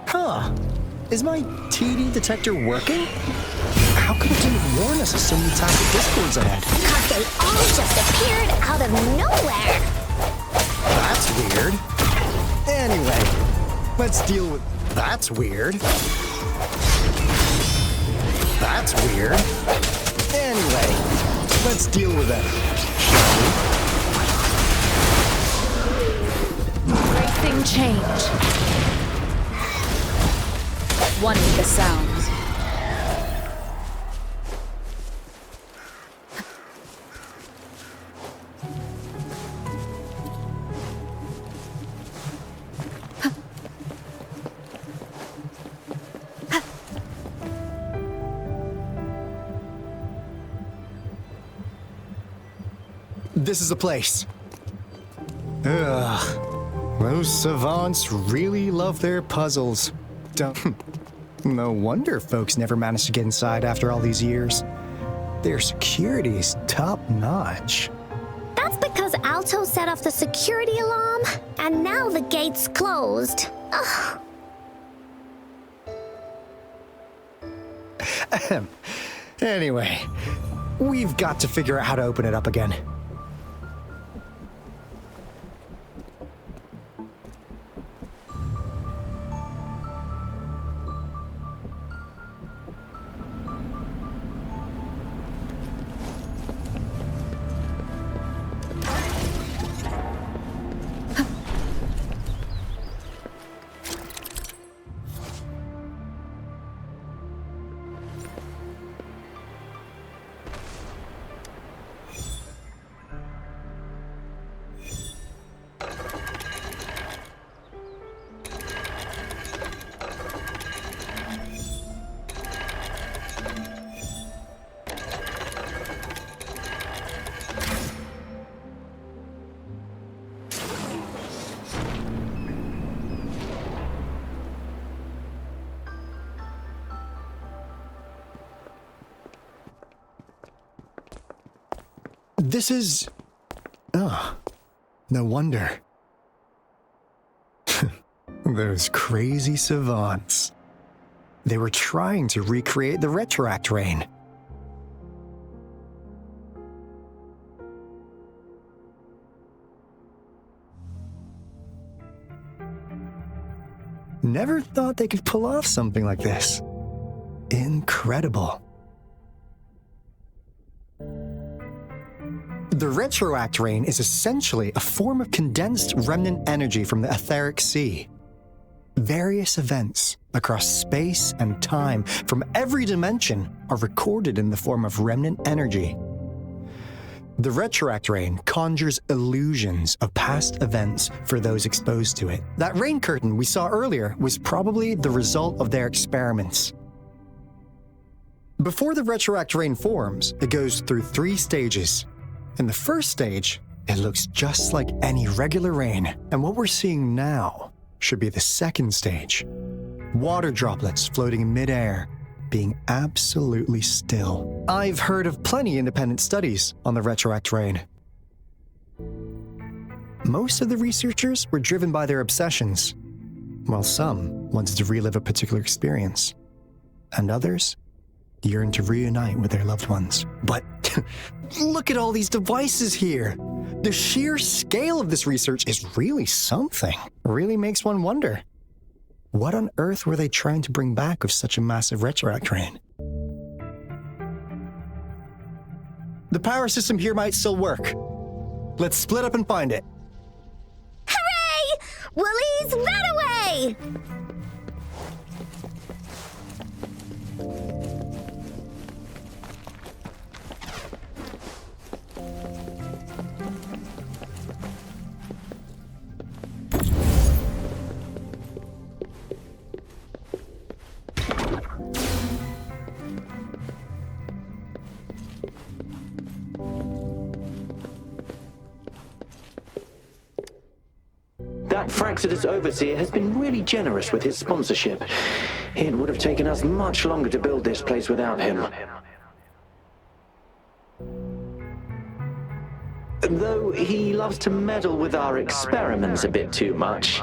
[SPEAKER 10] Huh. Is my TD detector working? How come it didn't warn us of so many toxic discords ahead?
[SPEAKER 7] Because they all just appeared out of nowhere.
[SPEAKER 10] That's weird. Anyway, let's deal with... That's weird. That's weird. Anyway, let's deal with them.
[SPEAKER 4] Racing change. One with the sounds.
[SPEAKER 10] This is the place. Ugh. Those savants really love their puzzles. Don't... No wonder folks never managed to get inside after all these years. Their security is top-notch.
[SPEAKER 7] That's because Alto set off the security alarm, and now the gate's closed. Ugh.
[SPEAKER 10] Anyway, we've got to figure out how to open it up again. This is... Oh, no wonder. Those crazy savants. They were trying to recreate the retroact rain. Never thought they could pull off something like this. Incredible. The retroact rain is essentially a form of condensed remnant energy from the etheric sea. Various events across space and time from every dimension are recorded in the form of remnant energy. The retroact rain conjures illusions of past events for those exposed to it. That rain curtain we saw earlier was probably the result of their experiments. Before the retroact rain forms, it goes through 3 stages. In the first stage, it looks just like any regular rain, and what we're seeing now should be the second stage. Water droplets floating in midair, being absolutely still. I've heard of plenty independent studies on the retroact rain. Most of the researchers were driven by their obsessions, while some wanted to relive a particular experience, and others yearned to reunite with their loved ones. But look at all these devices here. The sheer scale of this research is really something. Really makes one wonder. What on earth were they trying to bring back with such a massive retroact rain? The power system here might still work. Let's split up and find it.
[SPEAKER 7] Hooray! Woolies, run away!
[SPEAKER 11] That Fraxidus overseer has been really generous with his sponsorship. It would have taken us much longer to build this place without him. Though he loves to meddle with our experiments a bit too much.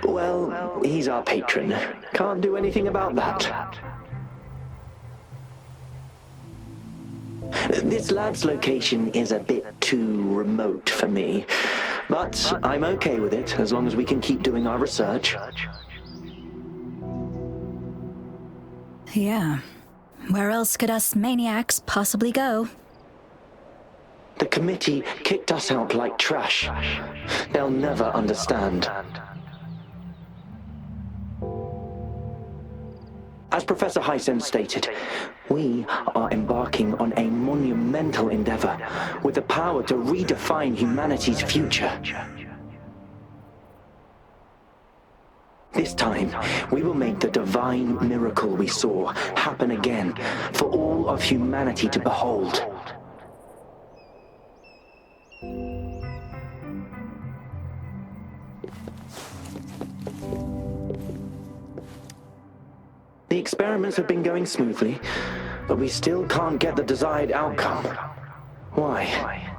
[SPEAKER 11] Well, he's our patron. Can't do anything about that. This lab's location is a bit too remote for me, but I'm okay with it as long as we can keep doing our research.
[SPEAKER 4] Yeah. Where else could us maniacs possibly go?
[SPEAKER 11] The committee kicked us out like trash. They'll never understand. As Professor Hysen stated, we are embarking on a monumental endeavor with the power to redefine humanity's future. This time, we will make the divine miracle we saw happen again for all of humanity to behold. The experiments have been going smoothly, but we still can't get the desired outcome. Why?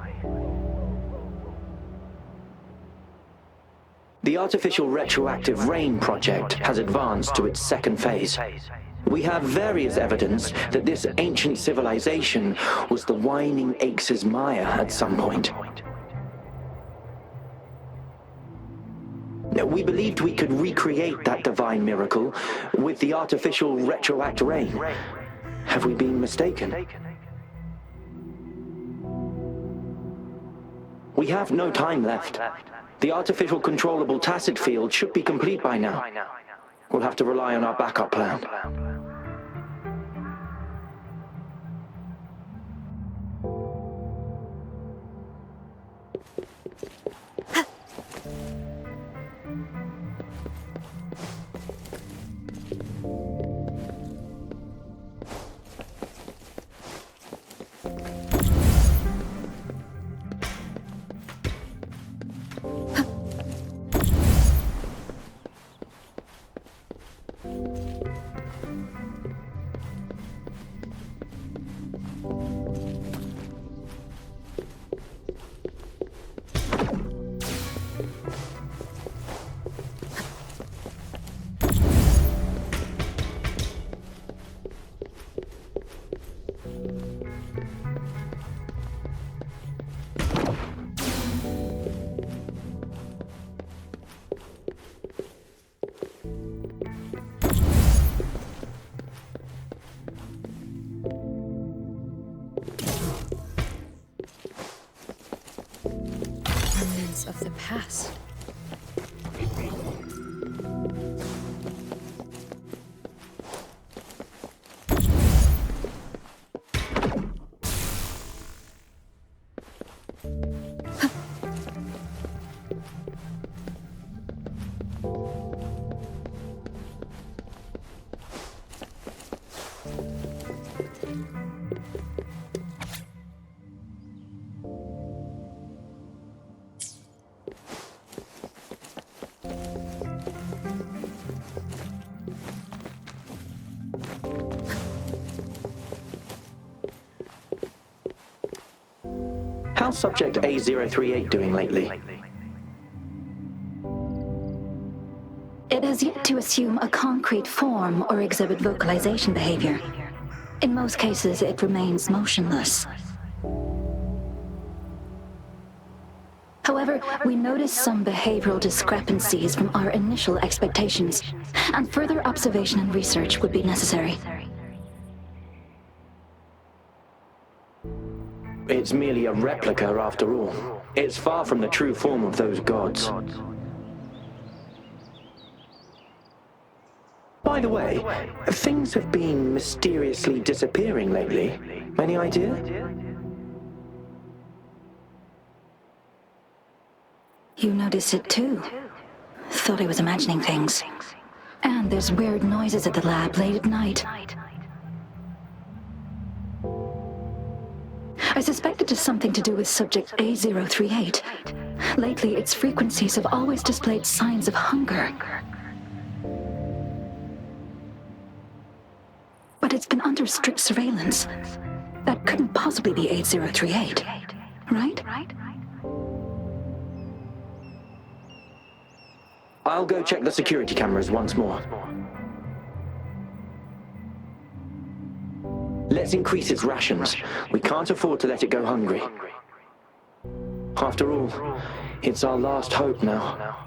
[SPEAKER 11] The artificial retroactive rain project has advanced to its second phase. We have various evidence that this ancient civilization was the Whining Aches' Maya at some point. We believed we could recreate that divine miracle with the artificial retroact rain. Have we been mistaken? We have no time left. The artificial controllable tacit field should be complete by now. We'll have to rely on our backup plan.
[SPEAKER 4] Of the past.
[SPEAKER 11] How's Subject A038 doing lately?
[SPEAKER 12] assume a concrete form or exhibit vocalization behavior. In most cases, it remains motionless. However, we noticed some behavioral discrepancies from our initial expectations, and further observation and research would be necessary.
[SPEAKER 11] It's merely a replica after all. It's far from the true form of those gods. By the way, things have been mysteriously disappearing lately. Any idea?
[SPEAKER 12] You noticed it too. Thought I was imagining things. And there's weird noises at the lab late at night. I suspect it is something to do with subject A038. Lately, its frequencies have always displayed signs of hunger. But it's been under strict surveillance. That couldn't possibly be 8038, right?
[SPEAKER 11] I'll go check the security cameras once more. Let's increase its rations. We can't afford to let it go hungry. After all, it's our last hope now.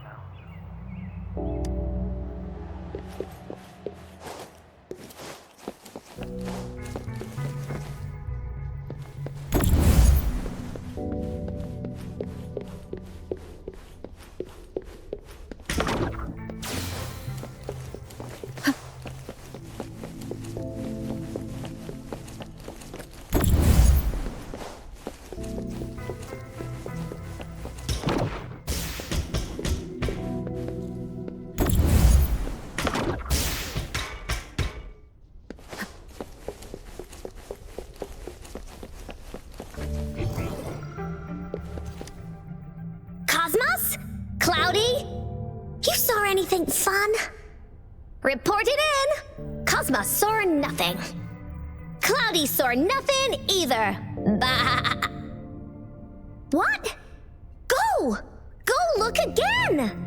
[SPEAKER 7] Cosmos? Cloudy? You saw anything fun? Report it in! Cosmos saw nothing. Cloudy saw nothing either. Bah! What? Go! Go look again!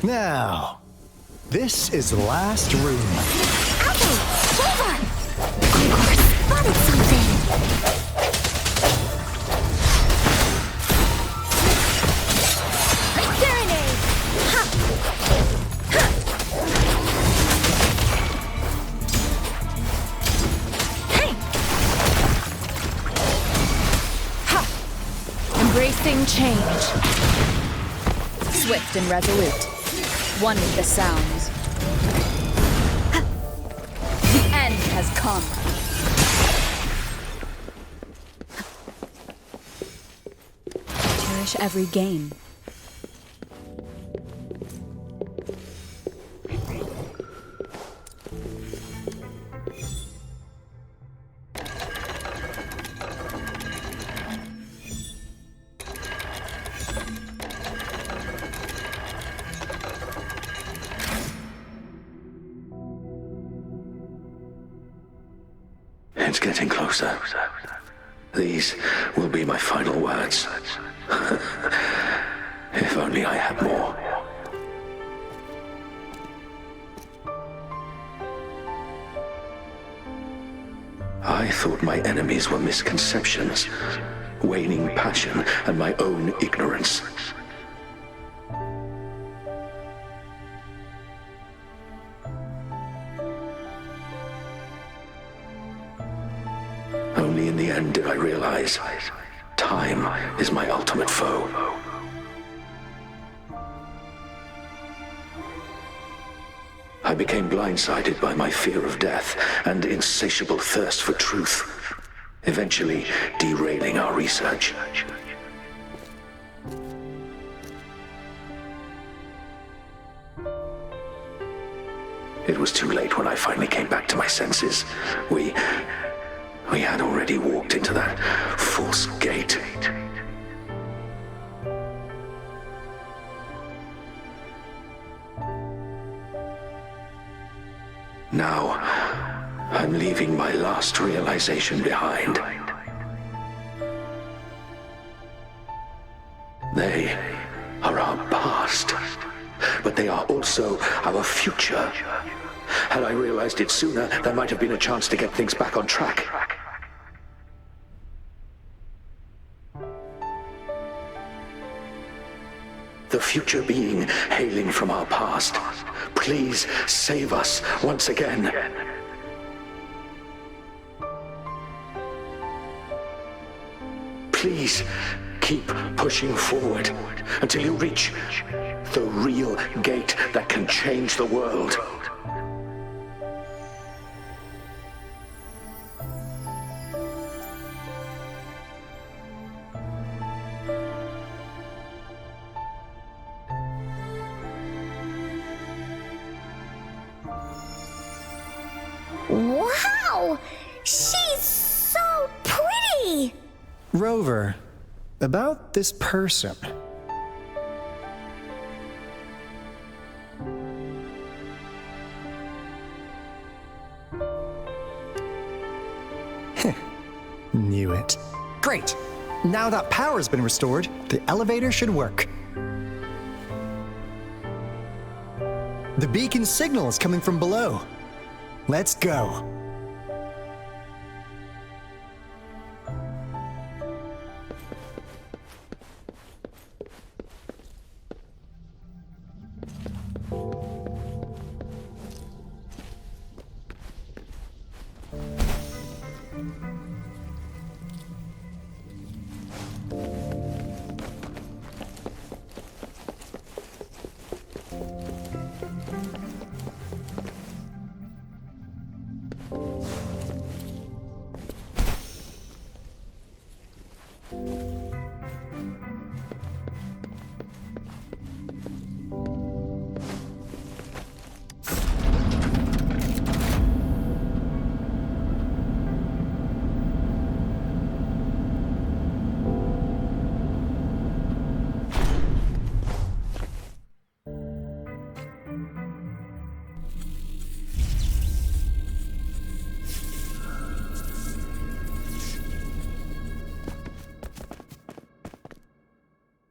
[SPEAKER 10] Now, this is the last room.
[SPEAKER 7] Apple! Clover! Encore spotted something! Serenade! Ha! Ha! Hey!
[SPEAKER 4] Ha! Embracing change. Swift and resolute. One with the sounds. The end has come. Cherish every gain.
[SPEAKER 11] It's getting closer. These will be my final words. If only I had more. I thought my enemies were misconceptions, waning passion, and my own ignorance. Only in the end did I realize time is my ultimate foe. I became blindsided by my fear of death and insatiable thirst for truth, eventually derailing our research. It was too late when I finally came back to my senses. We had already walked into that false gate. Now, I'm leaving my last realization behind. They are our past, but they are also our future. Had I realized it sooner, there might have been a chance to get things back on track. The future being hailing from our past, please save us once again. Please keep pushing forward until you reach the real gate that can change the world.
[SPEAKER 7] Wow! She's so pretty!
[SPEAKER 10] Rover, about this person. Knew it. Great! Now that power's been restored, the elevator should work. The beacon signal is coming from below. Let's go.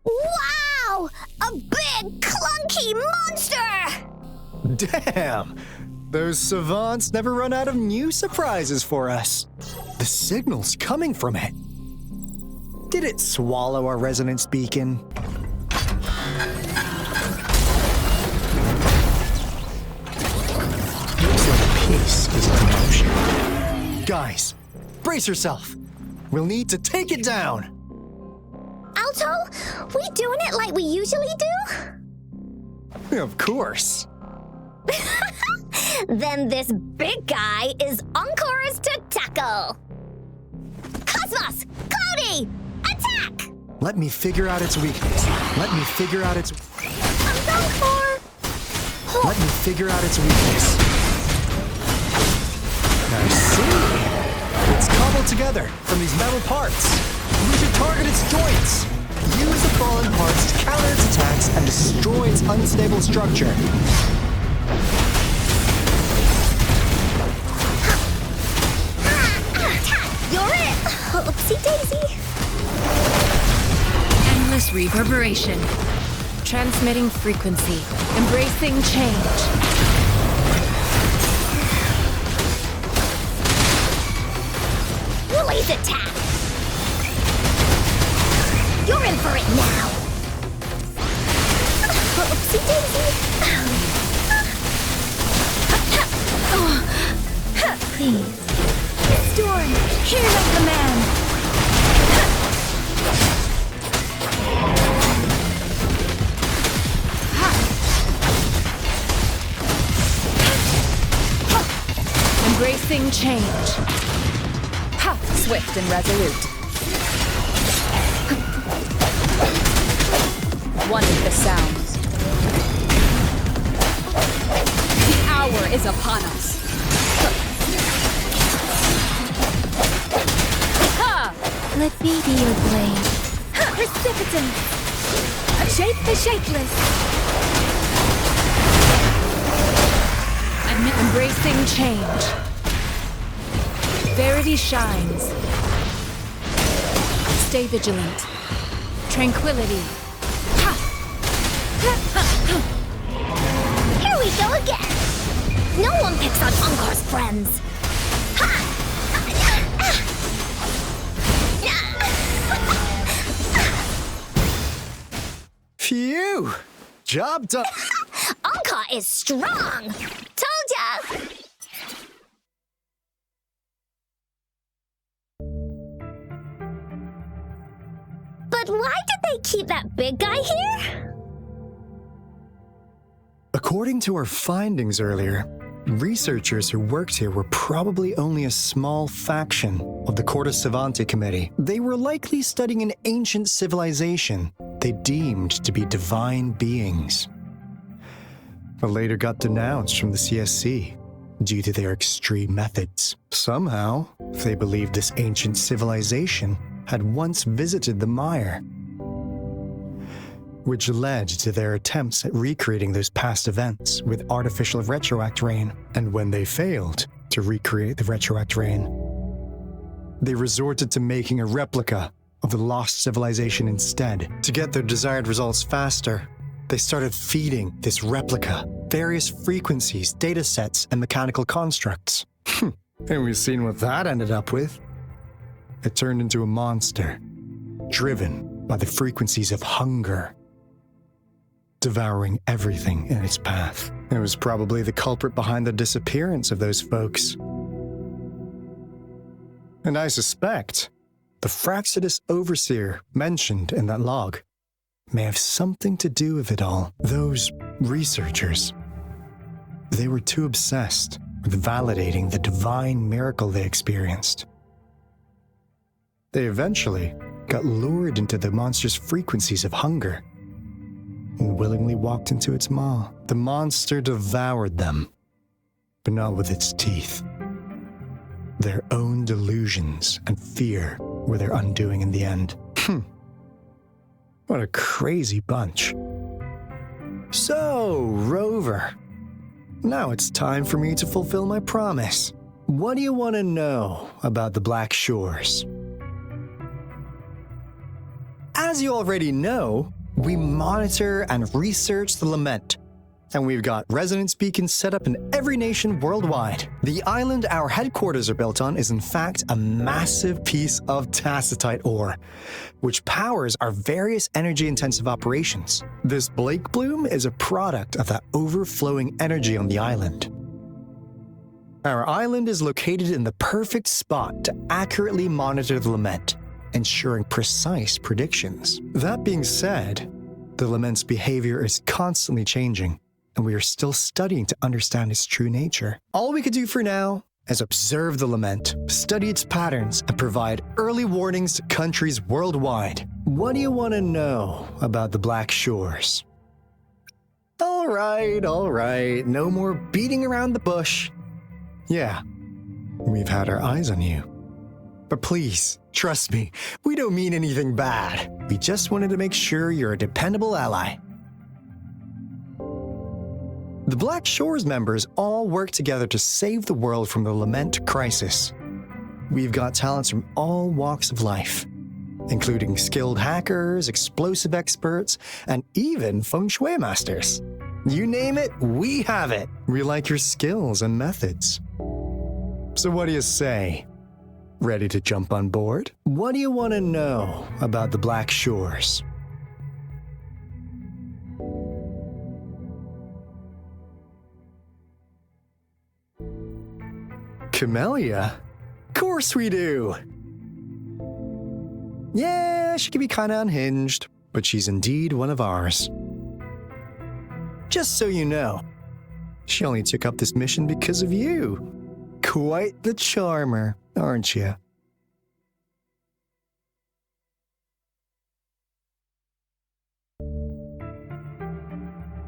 [SPEAKER 7] Wow! A big, clunky monster!
[SPEAKER 10] Damn! Those savants never run out of new surprises for us. The signal's coming from it. Did it swallow our resonance beacon? Looks like a piece is in motion. Guys, brace yourself. We'll need to take it down.
[SPEAKER 7] Alto, we doing it like we usually do?
[SPEAKER 10] Of course.
[SPEAKER 7] Then this big guy is Encore's to tackle. Cosmos! Cloudy! Attack!
[SPEAKER 10] Let me figure out its weakness. Let me figure out its...
[SPEAKER 7] Encore!
[SPEAKER 10] Let me figure out its weakness. I see. It's cobbled together from these metal parts. We should target its joints. Use the fallen parts to counter its attacks and destroy its unstable structure.
[SPEAKER 13] Reverberation. Transmitting frequency. Embracing change.
[SPEAKER 7] Woolies attack! You're in for it now! Oopsie daisy! Please.
[SPEAKER 9] Storm, hear my command!
[SPEAKER 13] Embracing change. Ha! Swift and resolute. One with the sounds. The hour is upon us. Ha!
[SPEAKER 9] Let me be your blade. Precipitant! Shape the shapeless!
[SPEAKER 13] Embracing change. Verity shines. Stay vigilant. Tranquility.
[SPEAKER 7] Here we go again! No one picks on Encore's friends!
[SPEAKER 10] Phew! Job done.
[SPEAKER 7] Encore is strong! Told ya! But why did they keep that big guy here?
[SPEAKER 10] According to our findings earlier, researchers who worked here were probably only a small faction of the Corte Savante Committee. They were likely studying an ancient civilization they deemed to be divine beings, but later got denounced from the CSC due to their extreme methods. Somehow, they believed this ancient civilization had once visited the mire, which led to their attempts at recreating those past events with artificial retroact rain. And when they failed to recreate the retroact rain, they resorted to making a replica of the lost civilization instead. To get their desired results faster, they started feeding this replica various frequencies, data sets, and mechanical constructs. And we've seen what that ended up with. It turned into a monster, driven by the frequencies of hunger, devouring everything in its path. It was probably the culprit behind the disappearance of those folks. And I suspect the Fraxidus Overseer mentioned in that log may have something to do with it all. Those researchers, they were too obsessed with validating the divine miracle they experienced. They eventually got lured into the monster's frequencies of hunger and willingly walked into its maw. The monster devoured them, but not with its teeth. Their own delusions and fear were their undoing in the end. What a crazy bunch. So, Rover, now it's time for me to fulfill my promise. What do you want to know about the Black Shores? As you already know, we monitor and research the Lament, and we've got resonance beacons set up in every nation worldwide. The island our headquarters are built on is in fact a massive piece of tacitite ore, which powers our various energy-intensive operations. This Blake Bloom is a product of that overflowing energy on the island. Our island is located in the perfect spot to accurately monitor the Lament, ensuring precise predictions. That being said, the Lament's behavior is constantly changing, and we are still studying to understand its true nature. All we could do for now is observe the Lament, study its patterns, and provide early warnings to countries worldwide. What do you want to know about the Black Shores? All right, no more beating around the bush. Yeah, we've had our eyes on you. But please, trust me, we don't mean anything bad. We just wanted to make sure you're a dependable ally. The Black Shores members all work together to save the world from the Lament crisis. We've got talents from all walks of life, including skilled hackers, explosive experts, and even feng shui masters. You name it, we have it. We like your skills and methods. So what do you say? Ready to jump on board? What do you want to know about the Black Shores? Camellia? Of course we do! Yeah, she can be kinda unhinged, but she's indeed one of ours. Just so you know, she only took up this mission because of you. Quite the charmer, aren't you?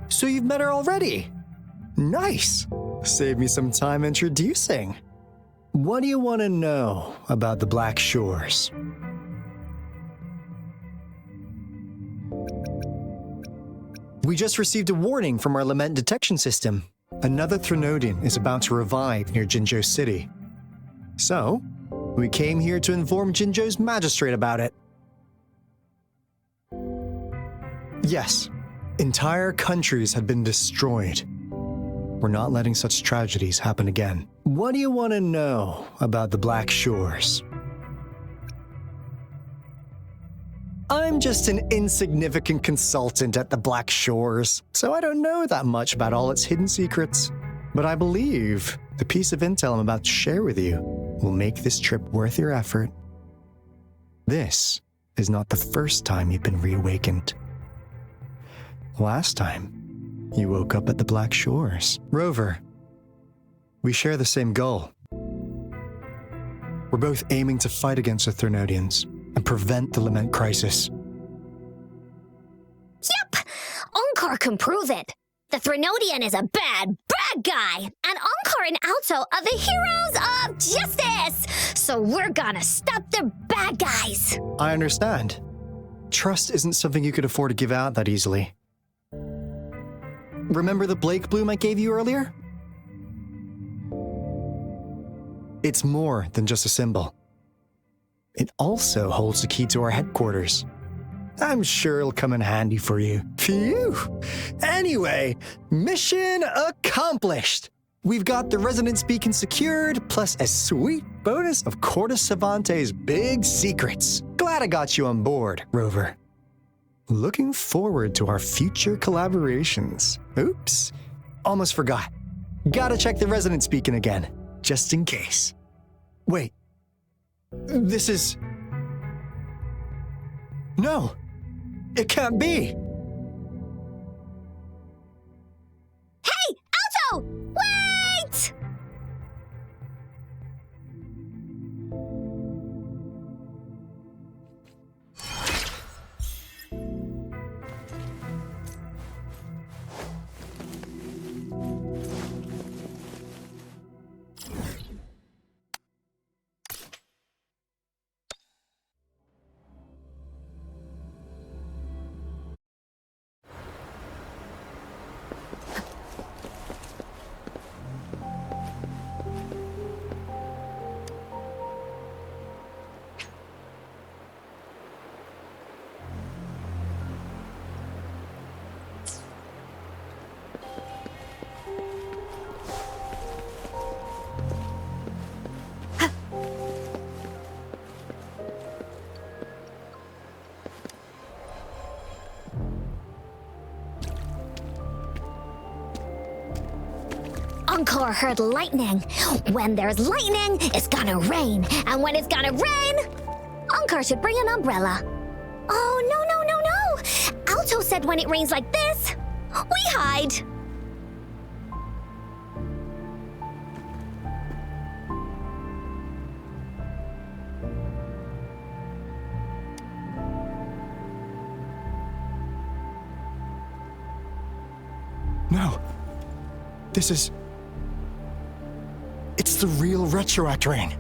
[SPEAKER 10] So you've met her already? Nice! Save me some time introducing. What do you want to know about the Black Shores? We just received a warning from our lament detection system. Another Threnodian is about to revive near Jinzhou City. So, we came here to inform Jinzhou's magistrate about it. Yes, entire countries have been destroyed. We're not letting such tragedies happen again. What do you want to know about the Black Shores? I'm just an insignificant consultant at the Black Shores, so I don't know that much about all its hidden secrets. But I believe the piece of intel I'm about to share with you will make this trip worth your effort. This is not the first time you've been reawakened. Last time, you woke up at the Black Shores. Rover, we share the same goal. We're both aiming to fight against the Threnodians and prevent the Lament crisis.
[SPEAKER 7] Yep! Onkar can prove it. The Threnodian is a bad guy, and Onkar and Alto are the heroes of justice! So we're gonna stop the bad guys!
[SPEAKER 10] I understand. Trust isn't something you could afford to give out that easily. Remember the Blake bloom I gave you earlier? It's more than just a symbol. It also holds the key to our headquarters. I'm sure it'll come in handy for you. Phew! Anyway, mission accomplished! We've got the resonance beacon secured, plus a sweet bonus of Cortus Savante's big secrets. Glad I got you on board, Rover. Looking forward to our future collaborations. Oops, almost forgot. Gotta check the resonance beacon again, just in case. Wait. This is... No! It can't be!
[SPEAKER 7] Hey! Alto! Wait! Onkar heard lightning. When there's lightning, it's gonna rain. And when it's gonna rain, Onkar should bring an umbrella. Oh, no. Alto said when it rains like this, we hide.
[SPEAKER 10] No. This is... It's the real Retroact Ring.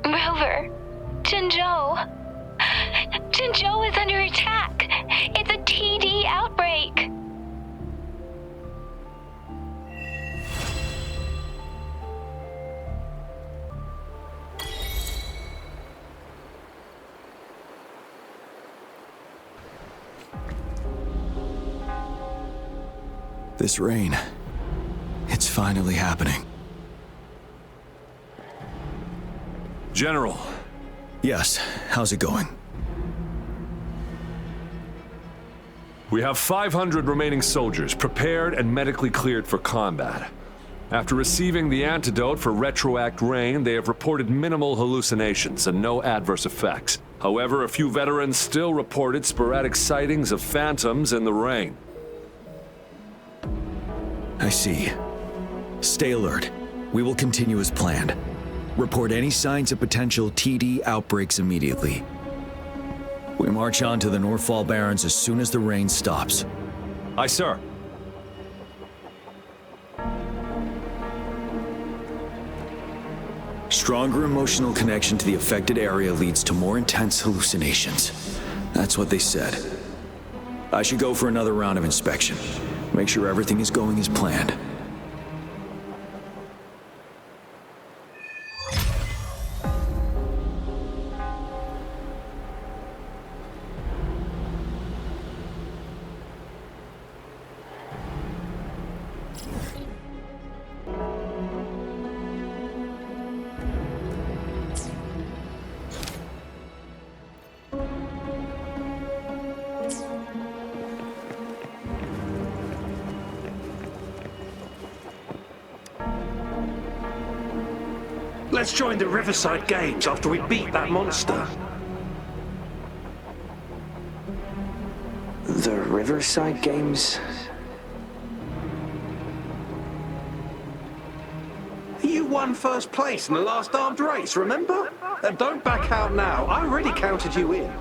[SPEAKER 3] Rover, Jinzhou. Jinzhou is under attack. It's a TD outbreak.
[SPEAKER 14] This rain, it's finally happening.
[SPEAKER 8] General.
[SPEAKER 14] Yes, how's it going?
[SPEAKER 8] We have 500 remaining soldiers prepared and medically cleared for combat. After receiving the antidote for retroact rain, they have reported minimal hallucinations and no adverse effects. However, a few veterans still reported sporadic sightings of phantoms in the rain.
[SPEAKER 14] I see. Stay alert. We will continue as planned. Report any signs of potential TD outbreaks immediately. We march on to the Northfall Barrens as soon as the rain stops.
[SPEAKER 8] Aye, sir.
[SPEAKER 14] Stronger emotional connection to the affected area leads to more intense hallucinations. That's what they said. I should go for another round of inspection. Make sure everything is going as planned.
[SPEAKER 5] Let's join the Riverside Games after we beat that monster.
[SPEAKER 11] The Riverside Games?
[SPEAKER 5] You won first place in the last armed race, remember? Don't back out now. I already counted you in.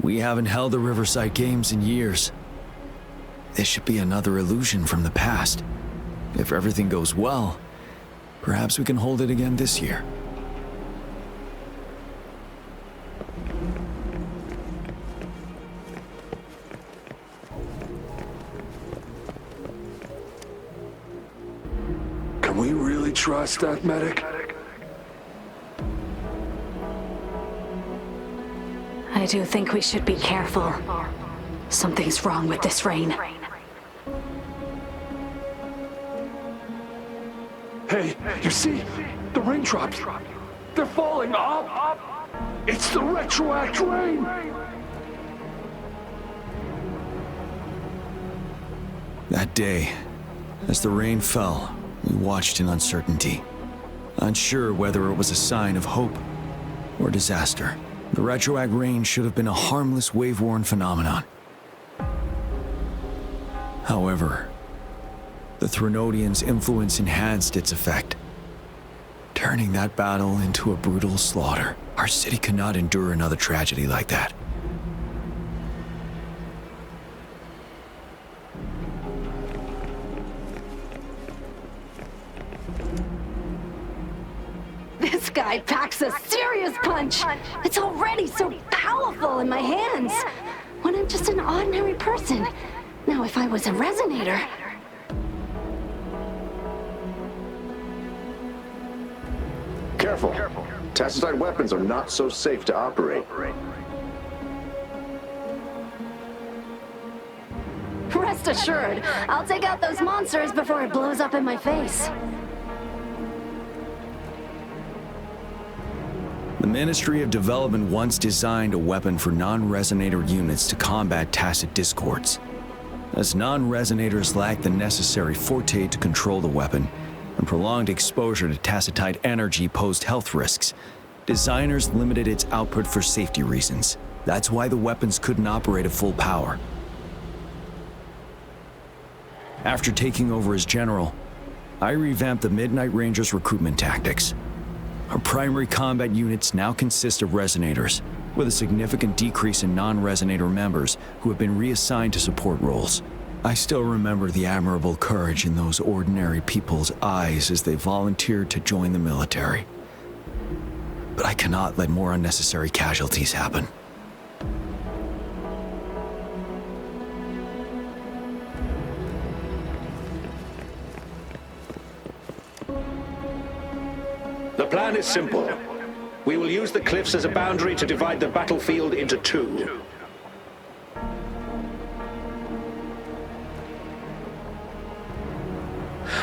[SPEAKER 14] We haven't held the Riverside Games in years. This should be another illusion from the past. If everything goes well, perhaps we can hold it again this year.
[SPEAKER 8] Can we really trust that medic?
[SPEAKER 12] I do think we should be careful. Something's wrong with this rain.
[SPEAKER 8] Hey, you see? The raindrops. They're falling up. It's the retroact rain.
[SPEAKER 14] That day, as the rain fell, we watched in uncertainty, unsure whether it was a sign of hope or disaster. The retroact rain should have been a harmless wave-worn phenomenon. However, the Threnodians' influence enhanced its effect, turning that battle into a brutal slaughter. Our city cannot endure another tragedy like that.
[SPEAKER 12] This guy packs a serious punch. It's already so powerful in my hands. When I'm just an ordinary person. Now, if I was a resonator...
[SPEAKER 15] Careful. Tacitite weapons are not so safe to operate.
[SPEAKER 12] Rest assured, I'll take out those monsters before it blows up in my face.
[SPEAKER 14] The Ministry of Development once designed a weapon for non-resonator units to combat tacit discords. As non-resonators lack the necessary forte to control the weapon, and prolonged exposure to tacitite energy posed health risks, designers limited its output for safety reasons. That's why the weapons couldn't operate at full power. After taking over as general, I revamped the Midnight Rangers' recruitment tactics. Our primary combat units now consist of resonators, with a significant decrease in non-resonator members who have been reassigned to support roles. I still remember the admirable courage in those ordinary people's eyes as they volunteered to join the military. But I cannot let more unnecessary casualties happen.
[SPEAKER 16] The plan is simple. We will use the cliffs as a boundary to divide the battlefield into two.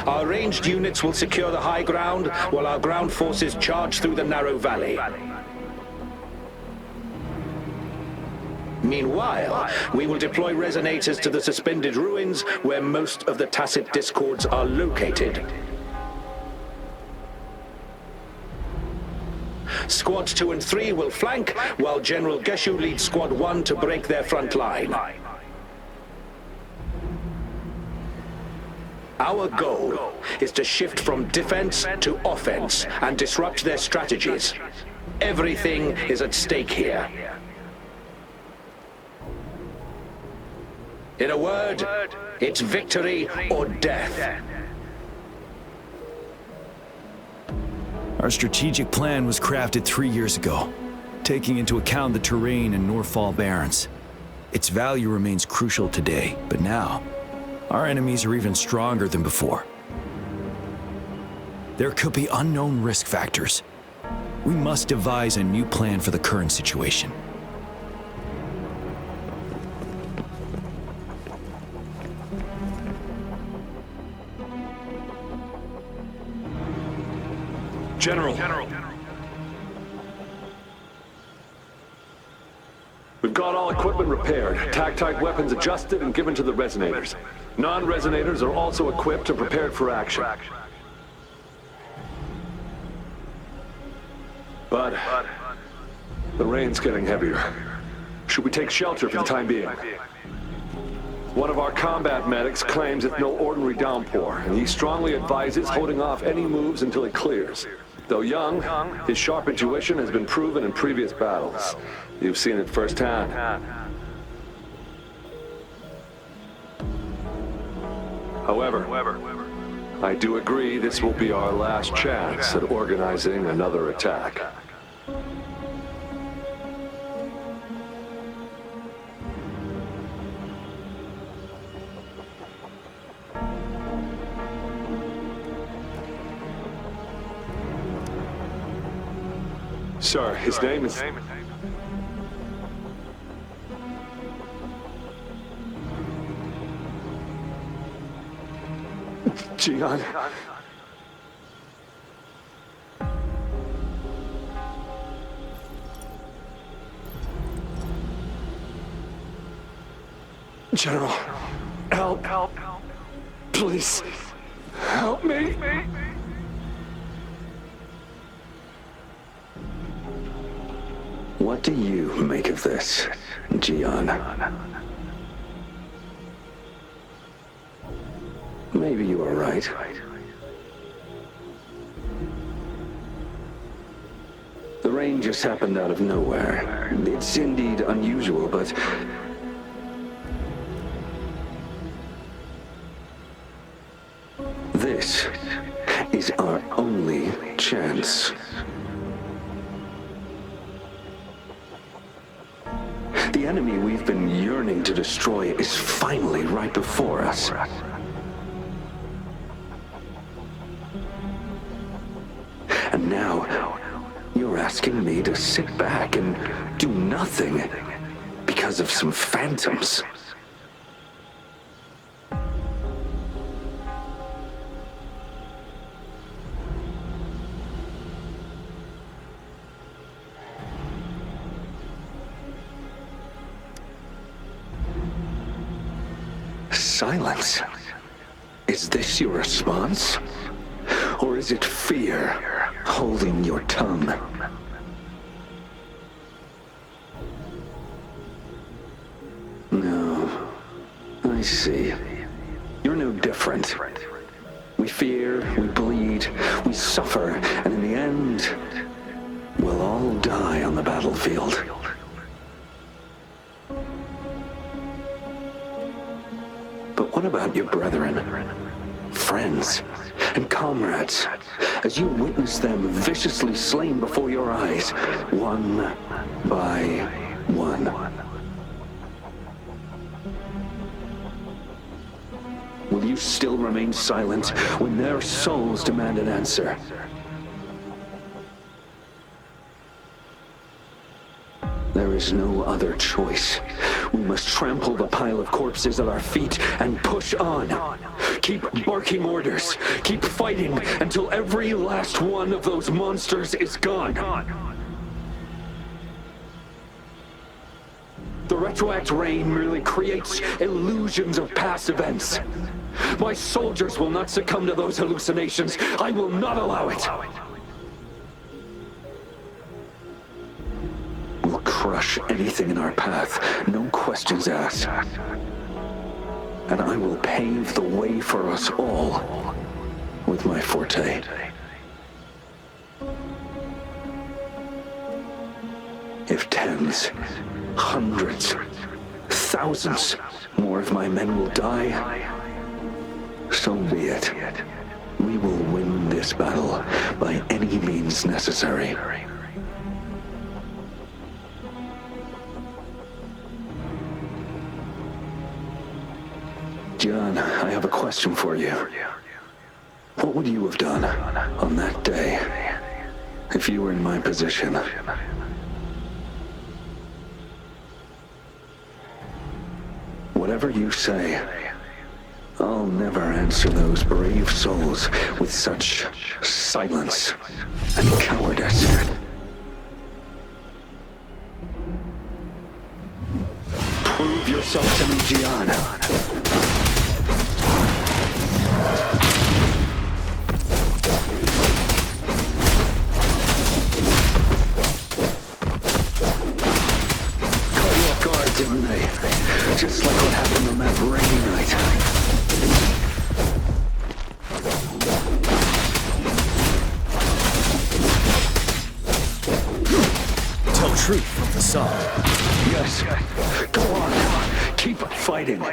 [SPEAKER 16] Our ranged units will secure the high ground while our ground forces charge through the narrow valley. Meanwhile, we will deploy resonators to the suspended ruins where most of the Tacit discords are located. Squads 2 and 3 will flank, while General Geshu leads Squad 1 to break their front line. Our goal is to shift from defense to offense and disrupt their strategies. Everything is at stake here. In a word, it's victory or death.
[SPEAKER 14] Our strategic plan was crafted 3 years ago, taking into account the terrain in Norfall Barrens. Its value remains crucial today, but now, our enemies are even stronger than before. There could be unknown risk factors. We must devise a new plan for the current situation.
[SPEAKER 8] General. We've got all equipment repaired, tac-type weapons adjusted and given to the resonators. Non-resonators are also equipped and prepared for action. But the rain's getting heavier. Should we take shelter for the time being? One of our combat medics claims it's no ordinary downpour, and he strongly advises holding off any moves until it clears. Though young, his sharp intuition has been proven in previous battles. You've seen it firsthand. However, I do agree this will be our last chance at organizing another attack. Sir, his name is... Jian. General, help. Please, help me.
[SPEAKER 11] What do you make of this, Jian? Maybe you are right. The rain just happened out of nowhere. It's indeed unusual, but... this is our only chance. The enemy we've been yearning to destroy is finally right before us. And now, you're asking me to sit back and do nothing because of some phantoms. Silence. Is this your response? Or is it fear holding your tongue? No. I see. You're no different. We fear, we bleed, we suffer, and in the end, we'll all die on the battlefield. But what about your brethren, friends, and comrades, as you witness them viciously slain before your eyes, one by one? Will you still remain silent when their souls demand an answer? There is no other choice. We must trample the pile of corpses at our feet and push on
[SPEAKER 16] Keep barking orders. Keep fighting until every last one of those monsters is gone. The retroact rain merely creates illusions of past events. My soldiers will not succumb to those hallucinations. I will not allow it. We'll crush anything in our path, no questions asked. And I will pave the way for us all with my forte. If tens, hundreds, thousands more of my men will die, so be it. We will win this battle by any means necessary. John, I have a question for you. What would you have done on that day if you were in my position? Whatever you say, I'll never answer those brave souls with such silence and cowardice. Prove yourself to me, Gian. Didn't they? Just like what happened on that rainy night.
[SPEAKER 14] Tell truth from the side.
[SPEAKER 16] Yes. Go on. Keep fighting.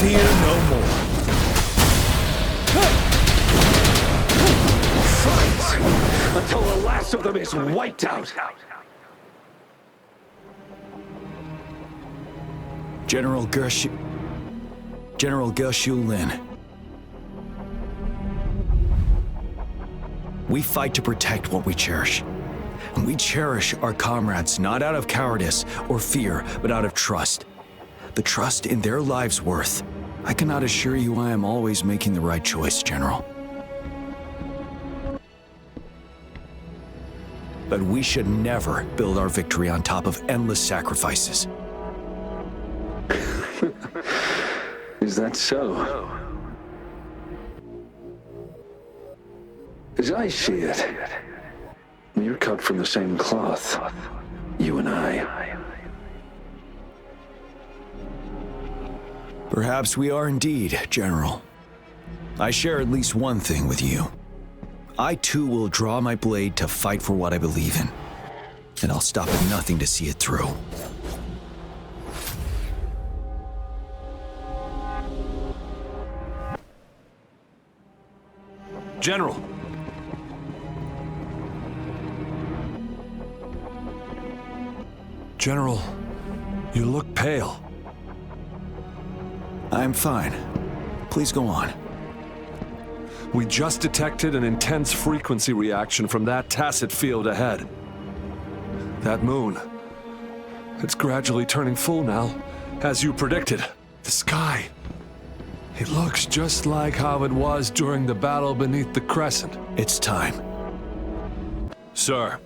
[SPEAKER 14] Fear no more.
[SPEAKER 16] Fight until the last of them is wiped out.
[SPEAKER 14] General Gershu Lin. We fight to protect what we cherish. And we cherish our comrades not out of cowardice or fear, but out of trust. The trust in their lives' worth. I cannot assure you I am always making the right choice, General. But we should never build our victory on top of endless sacrifices.
[SPEAKER 16] Is that so? As I see it, you're cut from the same cloth, you and I.
[SPEAKER 14] Perhaps we are indeed, General. I share at least one thing with you. I too will draw my blade to fight for what I believe in. And I'll stop at nothing to see it through.
[SPEAKER 8] General! General, you look pale.
[SPEAKER 14] I'm fine. Please go on.
[SPEAKER 8] We just detected an intense frequency reaction from that tacit field ahead. That moon. It's gradually turning full now, as you predicted. The sky. It looks just like how it was during the battle beneath the crescent.
[SPEAKER 14] It's time.
[SPEAKER 8] Sir,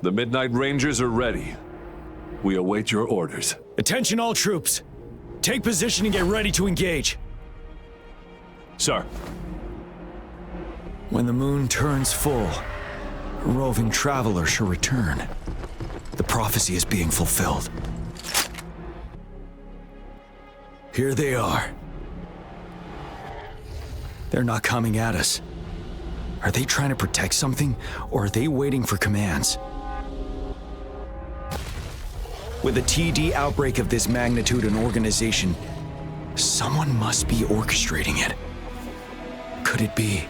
[SPEAKER 8] the Midnight Rangers are ready. We await your orders.
[SPEAKER 14] Attention all troops! Take position and get ready to engage.
[SPEAKER 8] Sir.
[SPEAKER 14] When the moon turns full, a roving traveler shall return. The prophecy is being fulfilled. Here they are. They're not coming at us. Are they trying to protect something, or are they waiting for commands? With a TD outbreak of this magnitude and organization, someone must be orchestrating it. Could it be?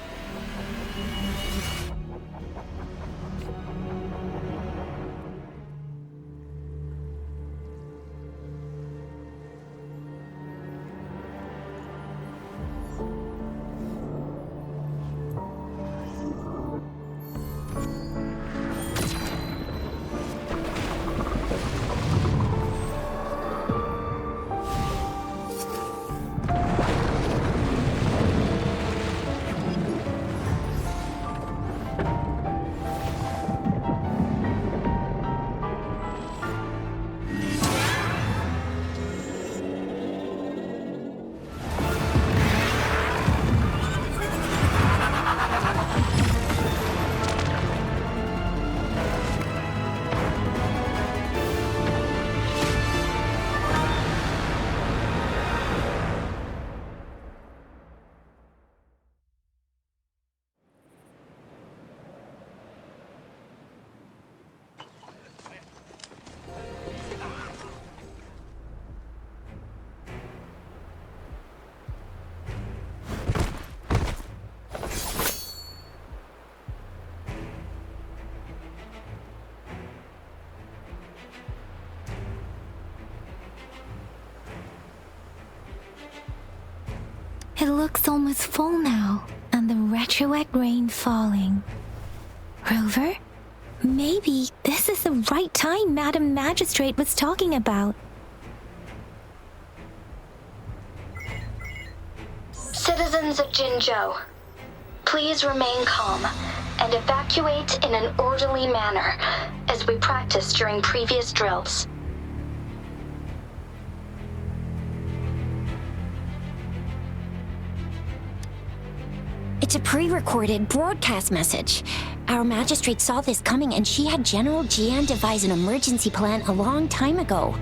[SPEAKER 1] It looks almost full now, and the retroact rain falling. Rover, maybe this is the right time Madam Magistrate was talking about.
[SPEAKER 17] Citizens of Jinzhou, please remain calm and evacuate in an orderly manner, as we practiced during previous drills.
[SPEAKER 2] It's a pre-recorded broadcast message. Our magistrate saw this coming and she had General Jian devise an emergency plan a long time ago.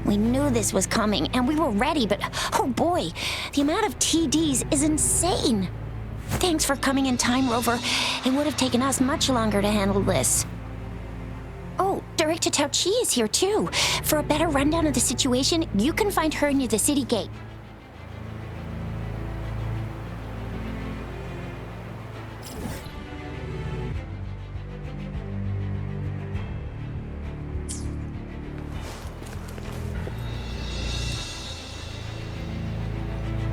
[SPEAKER 2] We knew this was coming and we were ready, but oh boy, the amount of TDs is insane. Thanks for coming in time, Rover. It would have taken us much longer to handle this. Oh, Director Tao Chi is here too. For a better rundown of the situation, you can find her near the city gate.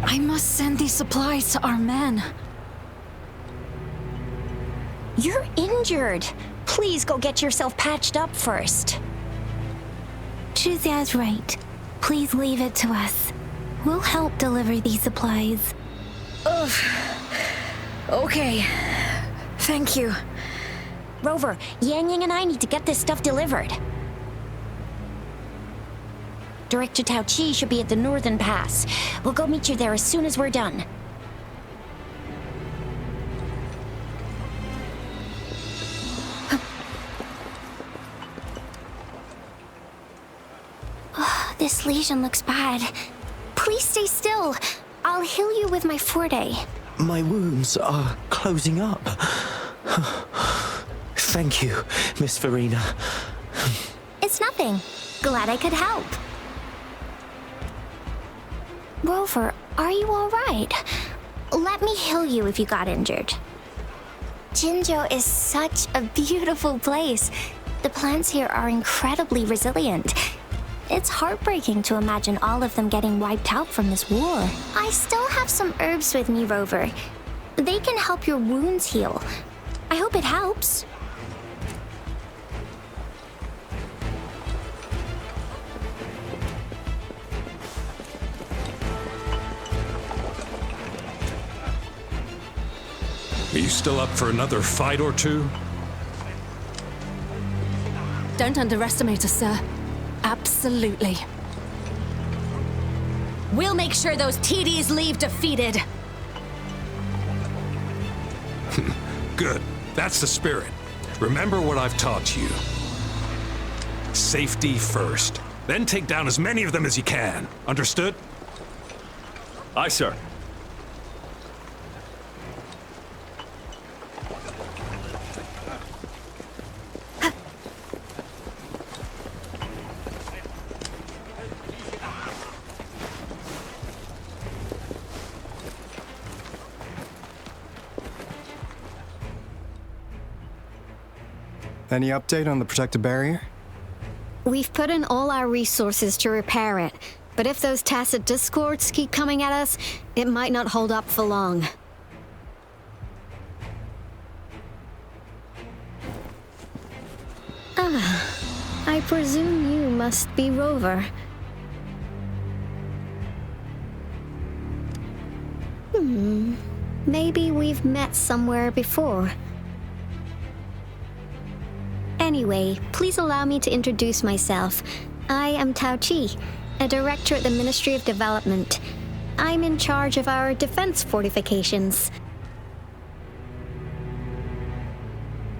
[SPEAKER 4] I must send these supplies to our men.
[SPEAKER 2] You're injured. Please go get yourself patched up first.
[SPEAKER 1] Zhuxia's right. Please leave it to us. We'll help deliver these supplies.
[SPEAKER 4] Ugh. Okay. Thank you.
[SPEAKER 2] Rover, Yang Yang and I need to get this stuff delivered. Director Tao Chi should be at the Northern Pass. We'll go meet you there as soon as we're done.
[SPEAKER 7] This lesion looks bad. Please stay still. I'll heal you with my forte.
[SPEAKER 11] My wounds are closing up. Thank you, Miss Verena.
[SPEAKER 7] It's nothing. Glad I could help. Rover, are you all right? Let me heal you if you got injured. Jinzhou is such a beautiful place. The plants here are incredibly resilient. It's heartbreaking to imagine all of them getting wiped out from this war. I still have some herbs with me, Rover. They can help your wounds heal. I hope it helps.
[SPEAKER 5] Are you still up for another fight or two?
[SPEAKER 13] Don't underestimate us, sir. Absolutely. We'll make sure those TDs leave defeated.
[SPEAKER 5] Good. That's the spirit. Remember what I've taught you. Safety first. Then take down as many of them as you can. Understood?
[SPEAKER 8] Aye, sir.
[SPEAKER 10] Any update on the protective barrier?
[SPEAKER 6] We've put in all our resources to repair it, but if those tacit discords keep coming at us, it might not hold up for long. I presume you must be Rover. Maybe we've met somewhere before. Anyway, please allow me to introduce myself. I am Tao Chi, a director at the Ministry of Development. I'm in charge of our defense fortifications.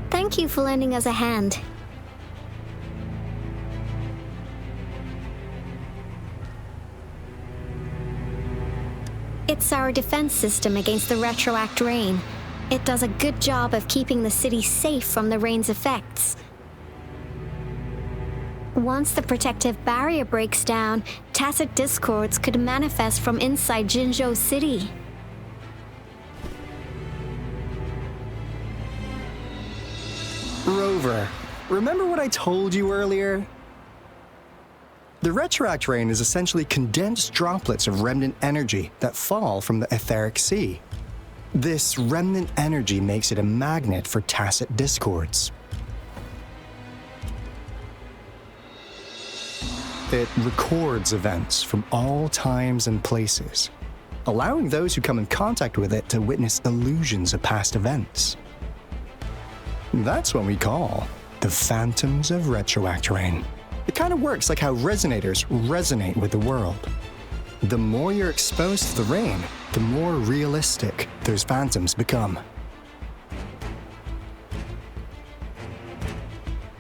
[SPEAKER 6] Thank you for lending us a hand. It's our defense system against the retroact rain. It does a good job of keeping the city safe from the rain's effects. Once the protective barrier breaks down, tacit discords could manifest from inside Jinzhou City.
[SPEAKER 10] Rover, remember what I told you earlier? The retroact rain is essentially condensed droplets of remnant energy that fall from the etheric sea. This remnant energy makes it a magnet for tacit discords. It records events from all times and places, allowing those who come in contact with it to witness illusions of past events. That's what we call the phantoms of retroact rain. It kind of works like how resonators resonate with the world. The more you're exposed to the rain, the more realistic those phantoms become.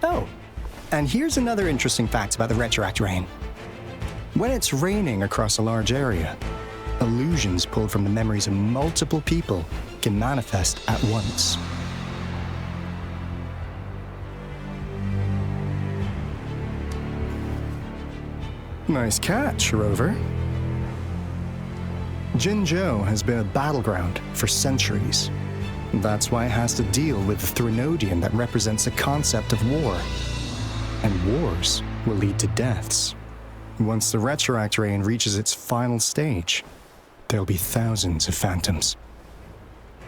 [SPEAKER 10] Oh, and here's another interesting fact about the retroact rain. When it's raining across a large area, illusions pulled from the memories of multiple people can manifest at once. Nice catch, Rover. Jinzhou has been a battleground for centuries. That's why it has to deal with the Threnodian that represents the concept of war. And wars will lead to deaths. Once the retroact rain reaches its final stage, there'll be thousands of phantoms.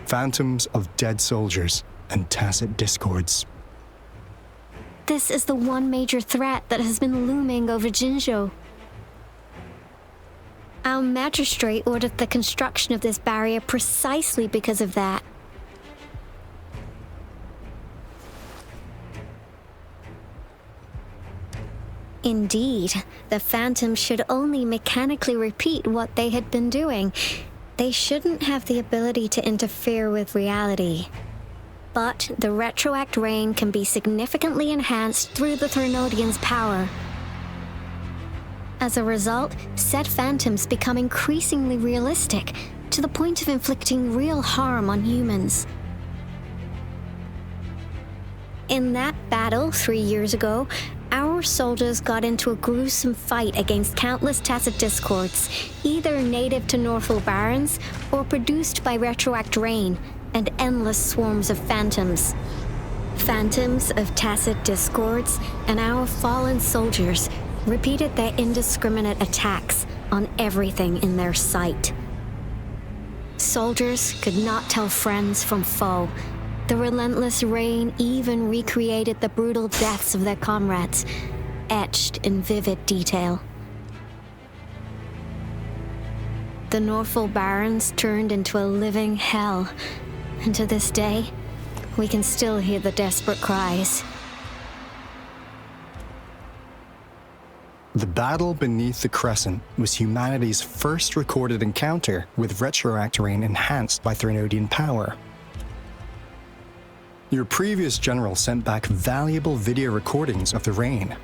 [SPEAKER 10] Phantoms of dead soldiers and tacit discords.
[SPEAKER 7] This is the one major threat that has been looming over Jinzhou. Our magistrate ordered the construction of this barrier precisely because of that. Indeed, the phantoms should only mechanically repeat what they had been doing. They shouldn't have the ability to interfere with reality. But the retroact rain can be significantly enhanced through the Threnodian's power. As a result, said phantoms become increasingly realistic, to the point of inflicting real harm on humans. In that battle 3 years ago, our soldiers got into a gruesome fight against countless tacit discords, either native to Northwell Barrens or produced by retroact rain and endless swarms of phantoms. Phantoms of tacit discords and our fallen soldiers repeated their indiscriminate attacks on everything in their sight. Soldiers could not tell friends from foe. The relentless rain even recreated the brutal deaths of their comrades, etched in vivid detail. The Northwell Barrens turned into a living hell, and to this day, we can still hear the desperate cries.
[SPEAKER 10] The battle beneath the Crescent was humanity's first recorded encounter with retroact rain enhanced by Threnodian power. Your previous general sent back valuable video recordings of the rain.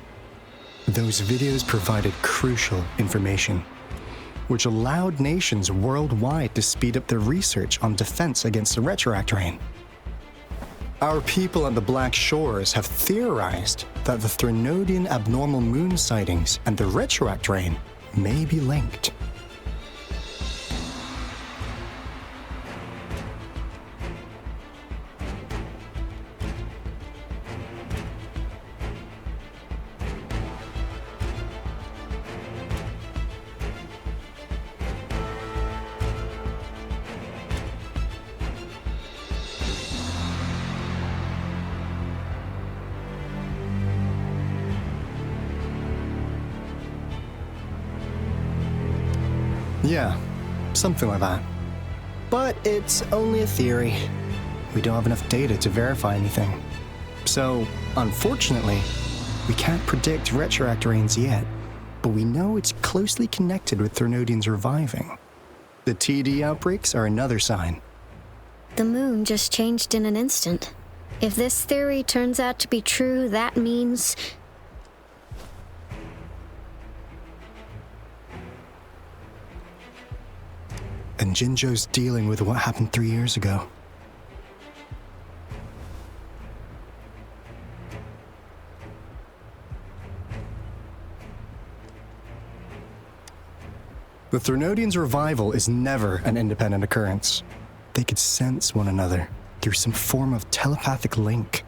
[SPEAKER 10] Those videos provided crucial information, which allowed nations worldwide to speed up their research on defense against the retroact rain. Our people at the Black Shores have theorized that the Threnodian abnormal moon sightings and the retroact rain may be linked. Yeah, something like that. But it's only a theory. We don't have enough data to verify anything. So, unfortunately, we can't predict retroact rains yet, but we know it's closely connected with Threnodians reviving. The TD outbreaks are another sign.
[SPEAKER 7] The moon just changed in an instant. If this theory turns out to be true, that means...
[SPEAKER 10] And Jinzhou's dealing with what happened 3 years ago. The Threnodians' revival is never an independent occurrence. They could sense one another through some form of telepathic link.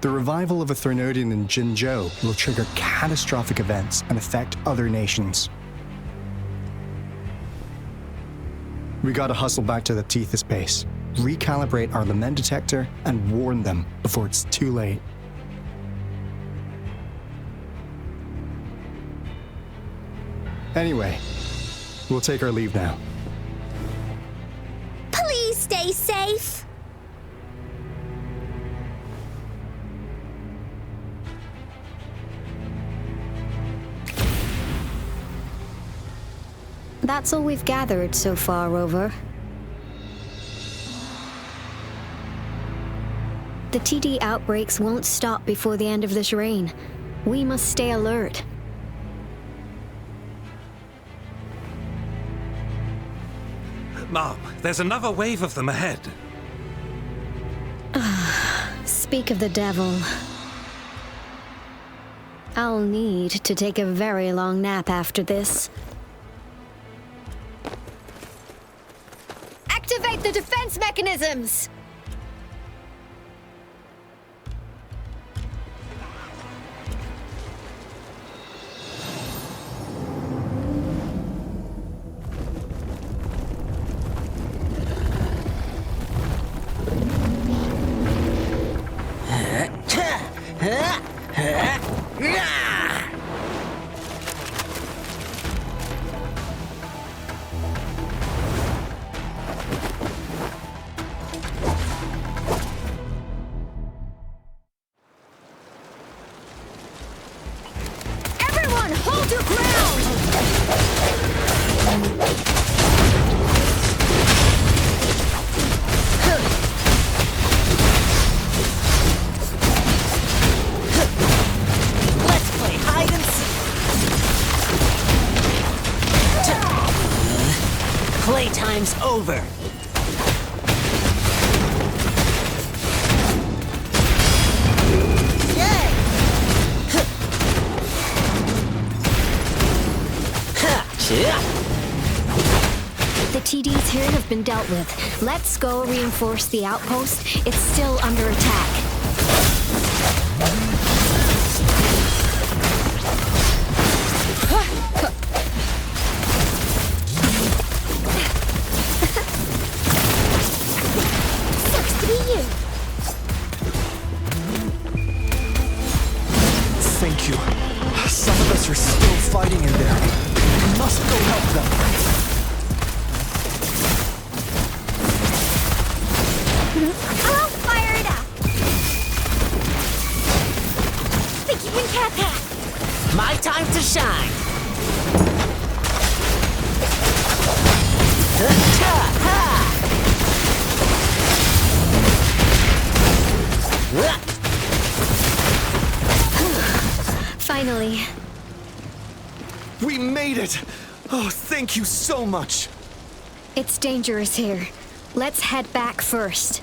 [SPEAKER 10] The revival of a Threnodian in Jinzhou will trigger catastrophic events and affect other nations. We gotta hustle back to the Tethys base, recalibrate our lament detector, and warn them before it's too late. Anyway, we'll take our leave now.
[SPEAKER 7] Please stay safe. That's all we've gathered so far, Rover. The TD outbreaks won't stop before the end of this reign. We must stay alert.
[SPEAKER 5] Mom, there's another wave of them ahead.
[SPEAKER 7] Speak of the devil. I'll need to take a very long nap after this.
[SPEAKER 18] Activate the defense mechanisms! Everyone, hold your
[SPEAKER 19] Let's play hide and seek. Playtime's over.
[SPEAKER 7] The TDs here have been dealt with. Let's go reinforce the outpost. It's still under attack.
[SPEAKER 18] Sucks to be you.
[SPEAKER 20] Thank you. Some of us are still fighting in there. We must go help them.
[SPEAKER 18] I'll fire it up. Think you can catch that?
[SPEAKER 19] My time to shine.
[SPEAKER 7] Finally.
[SPEAKER 20] We made it! Oh, thank you so much!
[SPEAKER 7] It's dangerous here. Let's head back first.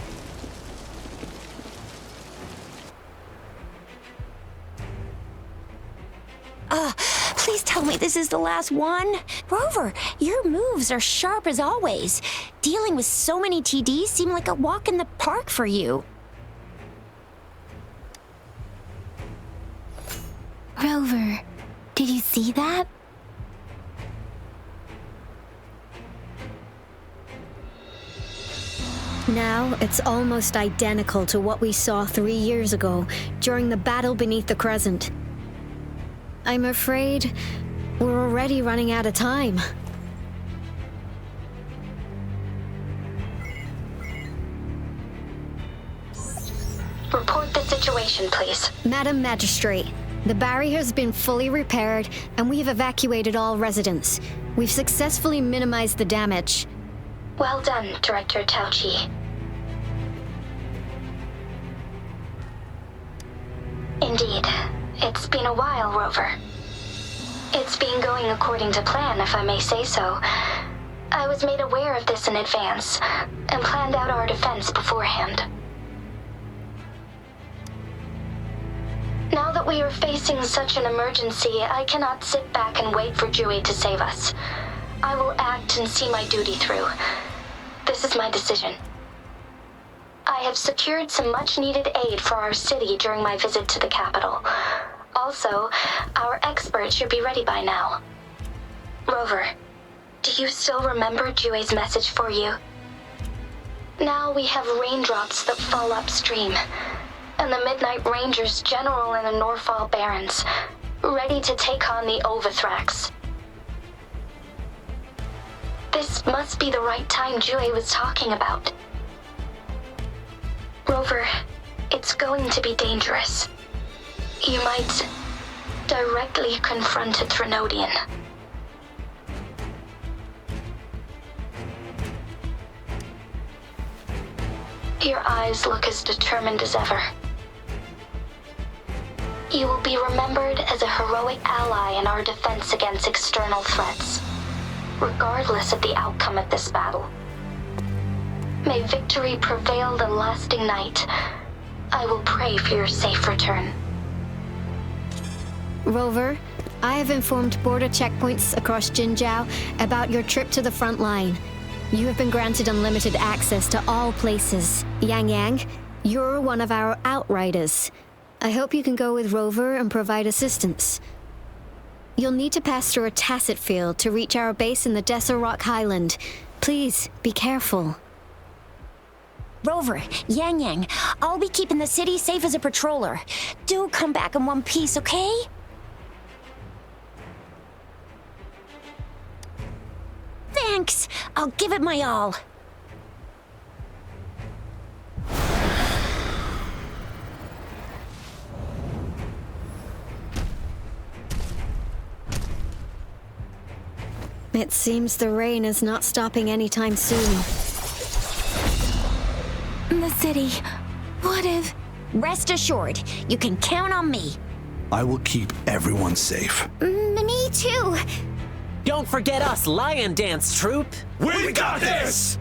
[SPEAKER 2] Please tell me this is the last one. Rover, your moves are sharp as always. Dealing with so many TDs seem like a walk in the park for you.
[SPEAKER 1] Rover, did you see that?
[SPEAKER 7] Now, it's almost identical to what we saw 3 years ago during the battle beneath the Crescent. I'm afraid we're already running out of time.
[SPEAKER 17] Report the situation, please.
[SPEAKER 7] Madam Magistrate, the barrier has been fully repaired and we have evacuated all residents. We've successfully minimized the damage.
[SPEAKER 17] Well done, Director Tauchi. Indeed. It's been a while, Rover. It's been going according to plan, if I may say so. I was made aware of this in advance, and planned out our defense beforehand. Now that we are facing such an emergency, I cannot sit back and wait for Jue to save us. I will act and see my duty through. This is my decision. I have secured some much-needed aid for our city during my visit to the capital. Also, our experts should be ready by now. Rover, do you still remember Jue's message for you? Now we have raindrops that fall upstream, and the Midnight Rangers general in the Norfall Barrens, ready to take on the Overthrax. This must be the right time Jue was talking about. Rover, it's going to be dangerous. You might directly confront a Trinodian. Your eyes look as determined as ever. You will be remembered as a heroic ally in our defense against external threats, regardless of the outcome of this battle. May victory prevail the lasting night. I will pray for your safe return.
[SPEAKER 7] Rover, I have informed border checkpoints across Jinzhou about your trip to the front line. You have been granted unlimited access to all places. Yang Yang, you're one of our outriders. I hope you can go with Rover and provide assistance. You'll need to pass through a tacit field to reach our base in the Desert Rock Highland. Please, be careful.
[SPEAKER 2] Rover, Yang Yang, I'll be keeping the city safe as a patroller. Do come back in one piece, okay? Thanks. I'll give it my all.
[SPEAKER 7] It seems the rain is not stopping anytime soon.
[SPEAKER 1] The city. What if...
[SPEAKER 2] Rest assured, you can count on me.
[SPEAKER 19] I will keep everyone safe.
[SPEAKER 2] Me too.
[SPEAKER 21] Don't forget us, Lion Dance Troupe!
[SPEAKER 19] We got this!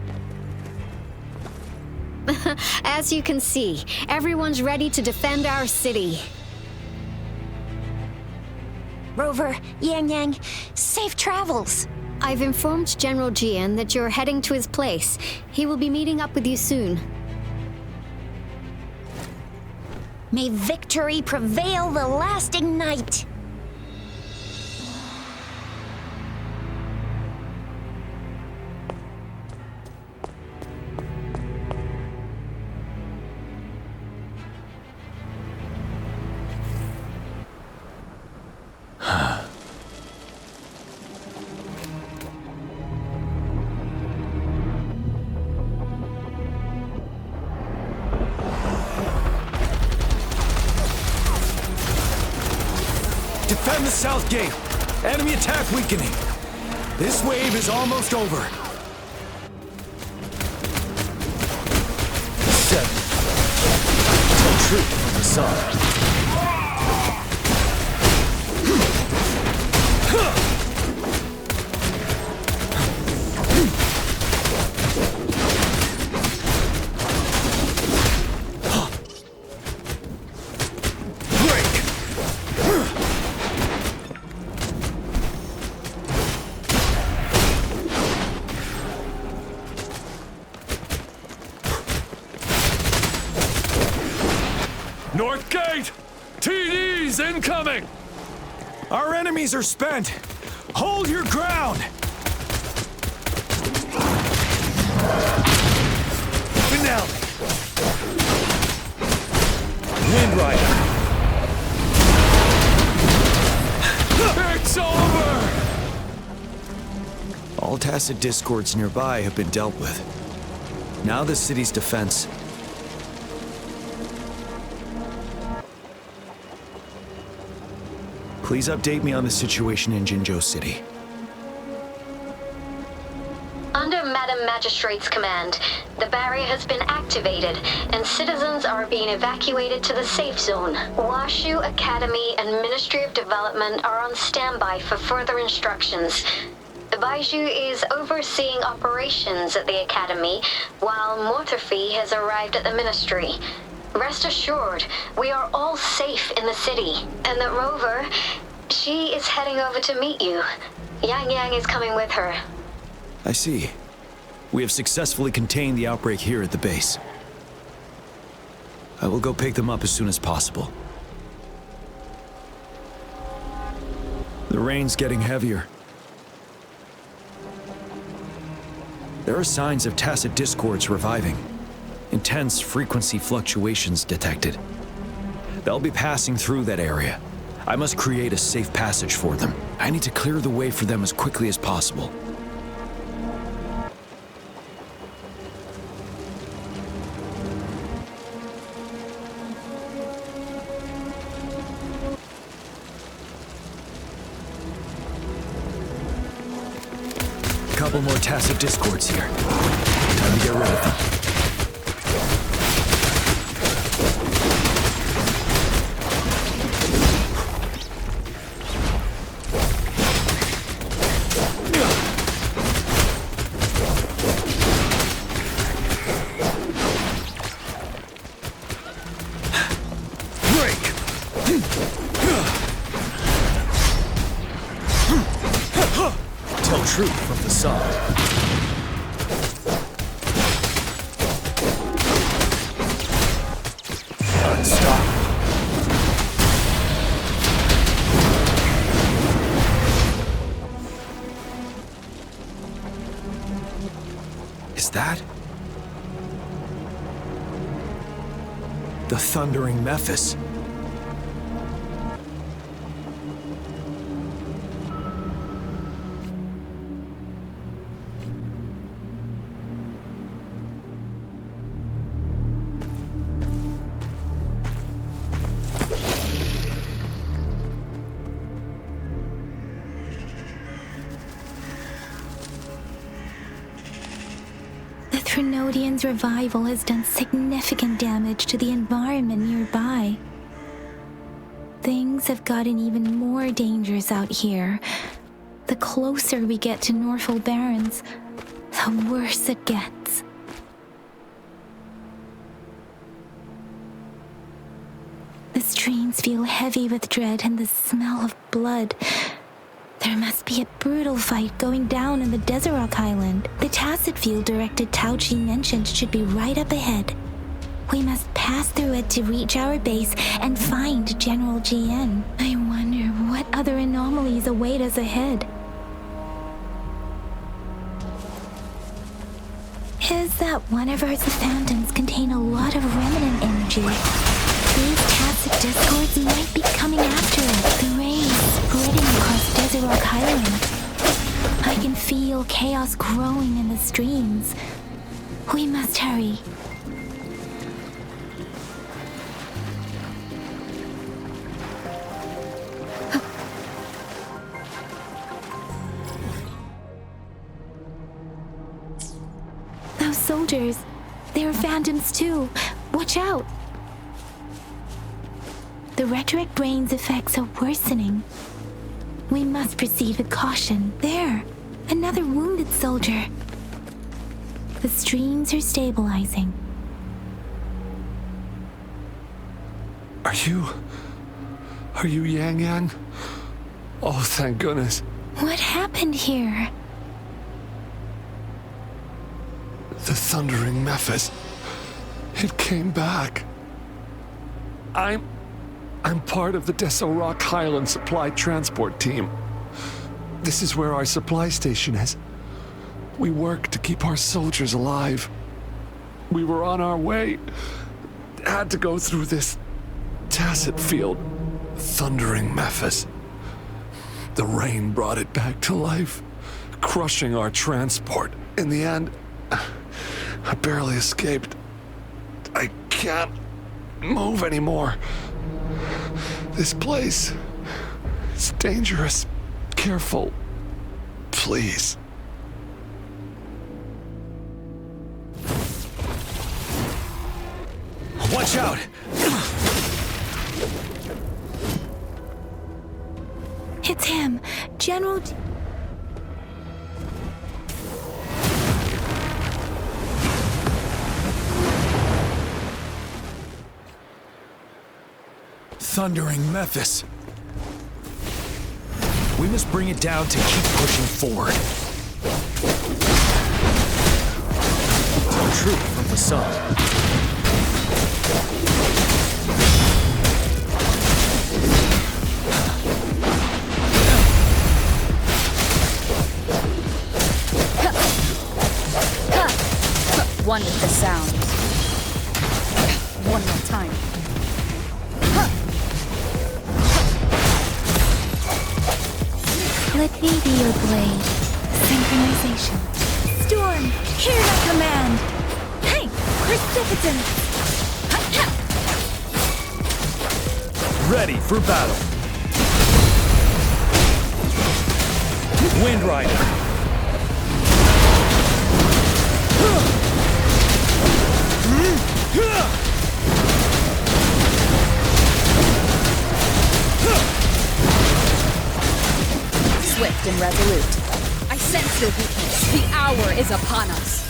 [SPEAKER 7] As you can see, everyone's ready to defend our city.
[SPEAKER 2] Rover, Yang Yang, safe travels.
[SPEAKER 7] I've informed General Jian that you're heading to his place. He will be meeting up with you soon.
[SPEAKER 2] May victory prevail the lasting night.
[SPEAKER 14] Defend the south gate. Enemy attack weakening. This wave is almost over. 7. Tell truth on the sun.
[SPEAKER 8] North Gate! TDs incoming!
[SPEAKER 14] Our enemies are spent! Hold your ground! Finale! Wind Rider!
[SPEAKER 8] It's over!
[SPEAKER 14] All tacit discords nearby have been dealt with. Now the city's defense. Please update me on the situation in Jinzhou City.
[SPEAKER 17] Under Madam Magistrate's command, the barrier has been activated, and citizens are being evacuated to the safe zone. Washu Academy and Ministry of Development are on standby for further instructions. Baiju is overseeing operations at the Academy, while Mortarfi has arrived at the Ministry. Rest assured, we are all safe in the city, and that Rover, she is heading over to meet you. Yang Yang is coming with her.
[SPEAKER 14] I see. We have successfully contained the outbreak here at the base. I will go pick them up as soon as possible. The rain's getting heavier. There are signs of tacit discords reviving. Intense frequency fluctuations detected. They'll be passing through that area. I must create a safe passage for them. I need to clear the way for them as quickly as possible. A couple more tacit discords here. Time to get rid of them. Truth from the sun. Unstoppable. Is that the thundering Memphis?
[SPEAKER 1] Trinodian's revival has done significant damage to the environment nearby. Things have gotten even more dangerous out here. The closer we get to Norfolk Barrens, the worse it gets. The streams feel heavy with dread and the smell of blood. There must be a brutal fight going down in the Desert Rock Island. The tacit field-directed Tauchi mentioned should be right up ahead. We must pass through it to reach our base and find General GN. I wonder what other anomalies await us ahead. Is that one of Earth's fountains contain a lot of remnant energy? These tacit discords might be coming after it. The rain spreading across Desert Rock Island. I can feel chaos growing in the streams. We must hurry. Those soldiers, they're phantoms too. Watch out! The rhetoric brain's effects are worsening. We must proceed with caution. There, another wounded soldier. The streams are stabilizing.
[SPEAKER 8] Are you Yang Yang? Oh, thank goodness.
[SPEAKER 1] What happened here?
[SPEAKER 8] The thundering Memphis. It came back. I'm part of the Desert Rock Highland Supply Transport Team. This is where our supply station is. We work to keep our soldiers alive. We were on our way. Had to go through this tacit field. Thundering Memphis. The rain brought it back to life, crushing our transport. In the end, I barely escaped. I can't move anymore. This place, it's dangerous. Careful, please.
[SPEAKER 14] Watch out!
[SPEAKER 1] It's him, General...
[SPEAKER 14] Thundering Memphis. We must bring it down to keep pushing forward. Tell truth from the sun.
[SPEAKER 4] one with the sound. One more time.
[SPEAKER 1] Let me be your blade. Synchronization. Storm, hear my command. Hey, precipitance.
[SPEAKER 14] Ready for battle. Wind Rider.
[SPEAKER 4] Swift and resolute. I sense your weakness. The hour is upon us.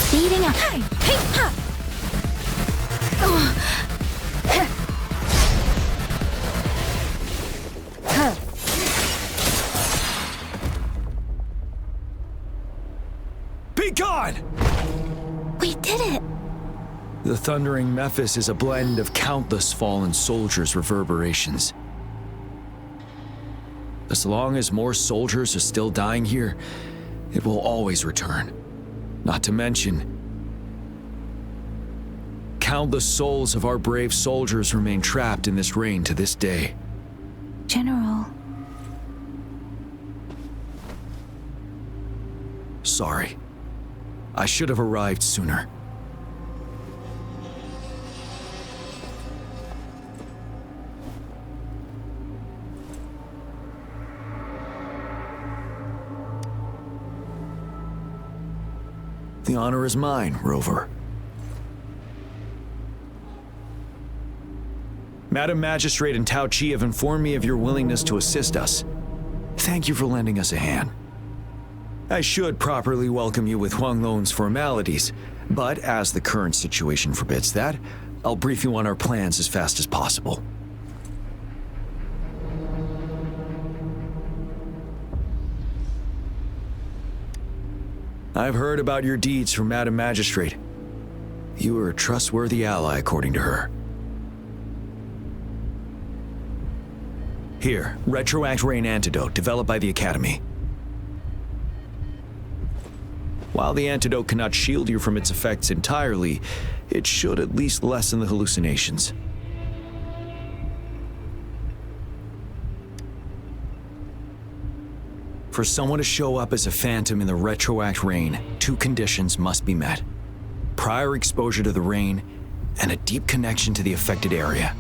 [SPEAKER 1] Speeding up. Hey, hey, ha.
[SPEAKER 14] Be gone!
[SPEAKER 1] We did it!
[SPEAKER 14] The thundering Memphis is a blend of countless fallen soldiers' reverberations. As long as more soldiers are still dying here, it will always return. Not to mention, countless souls of our brave soldiers remain trapped in this rain to this day.
[SPEAKER 1] General.
[SPEAKER 14] Sorry. I should have arrived sooner. The honor is mine, Rover. Madam Magistrate and Tao Chi have informed me of your willingness to assist us. Thank you for lending us a hand. I should properly welcome you with Huang Lon's formalities, but as the current situation forbids that, I'll brief you on our plans as fast as possible. I've heard about your deeds from Madam Magistrate. You are a trustworthy ally, according to her. Here, Retroact Rain Antidote, developed by the Academy. While the antidote cannot shield you from its effects entirely, it should at least lessen the hallucinations. For someone to show up as a phantom in the Retroact Rain, two conditions must be met. Prior exposure to the rain, and a deep connection to the affected area.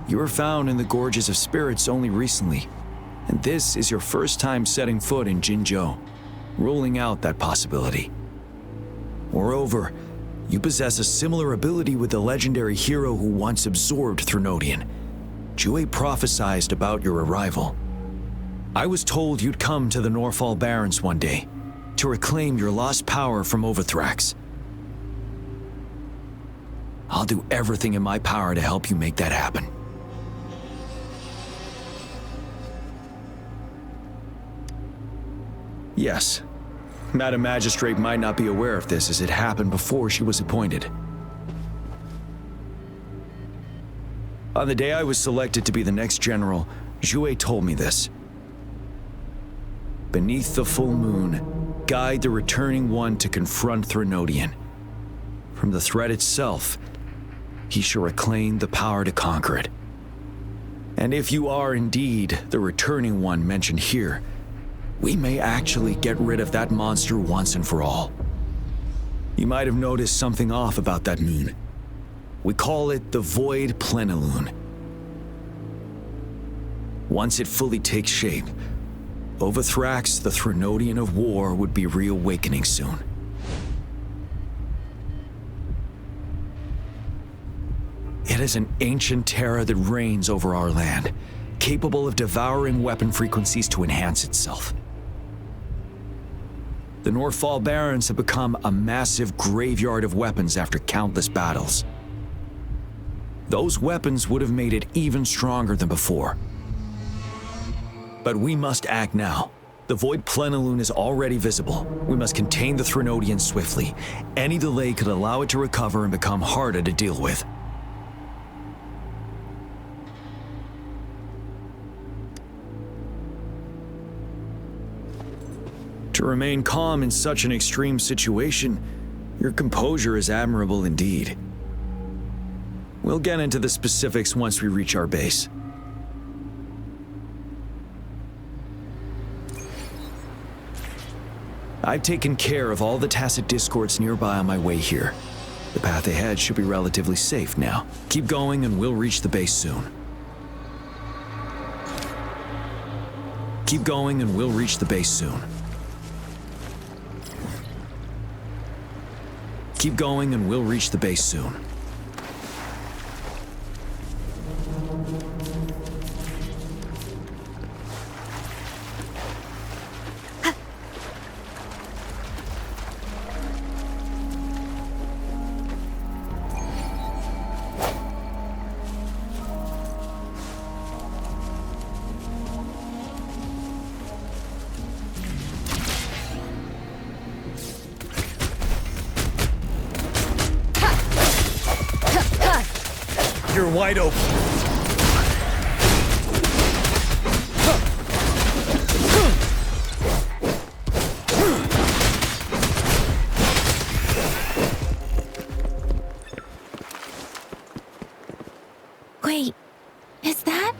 [SPEAKER 14] You were found in the Gorges of Spirits only recently, and this is your first time setting foot in Jinzhou, ruling out that possibility. Moreover, you possess a similar ability with the legendary hero who once absorbed Threnodian. Jue prophesied about your arrival. I was told you'd come to the Norfall Barrens one day, to reclaim your lost power from Overthrax. I'll do everything in my power to help you make that happen. Yes, Madam Magistrate might not be aware of this as it happened before she was appointed. On the day I was selected to be the next general, Jue told me this. Beneath the full moon, guide the returning one to confront Threnodian. From the threat itself, he shall reclaim the power to conquer it. And if you are indeed the returning one mentioned here, we may actually get rid of that monster once and for all. You might have noticed something off about that moon. We call it the Void Plenilune. Once it fully takes shape, Overthrax, the Threnodian of War, would be reawakening soon. It is an ancient terror that reigns over our land, capable of devouring weapon frequencies to enhance itself. The Norfall Barrens have become a massive graveyard of weapons after countless battles. Those weapons would have made it even stronger than before. But we must act now. The Void Plenilune is already visible. We must contain the Threnodian swiftly. Any delay could allow it to recover and become harder to deal with. To remain calm in such an extreme situation, your composure is admirable indeed. We'll get into the specifics once we reach our base. I've taken care of all the tacit discords nearby on my way here. The path ahead should be relatively safe now. Keep going and we'll reach the base soon. Keep going and we'll reach the base soon. Keep going and we'll reach the base soon.
[SPEAKER 20] You're wide open.
[SPEAKER 1] Wait, is that?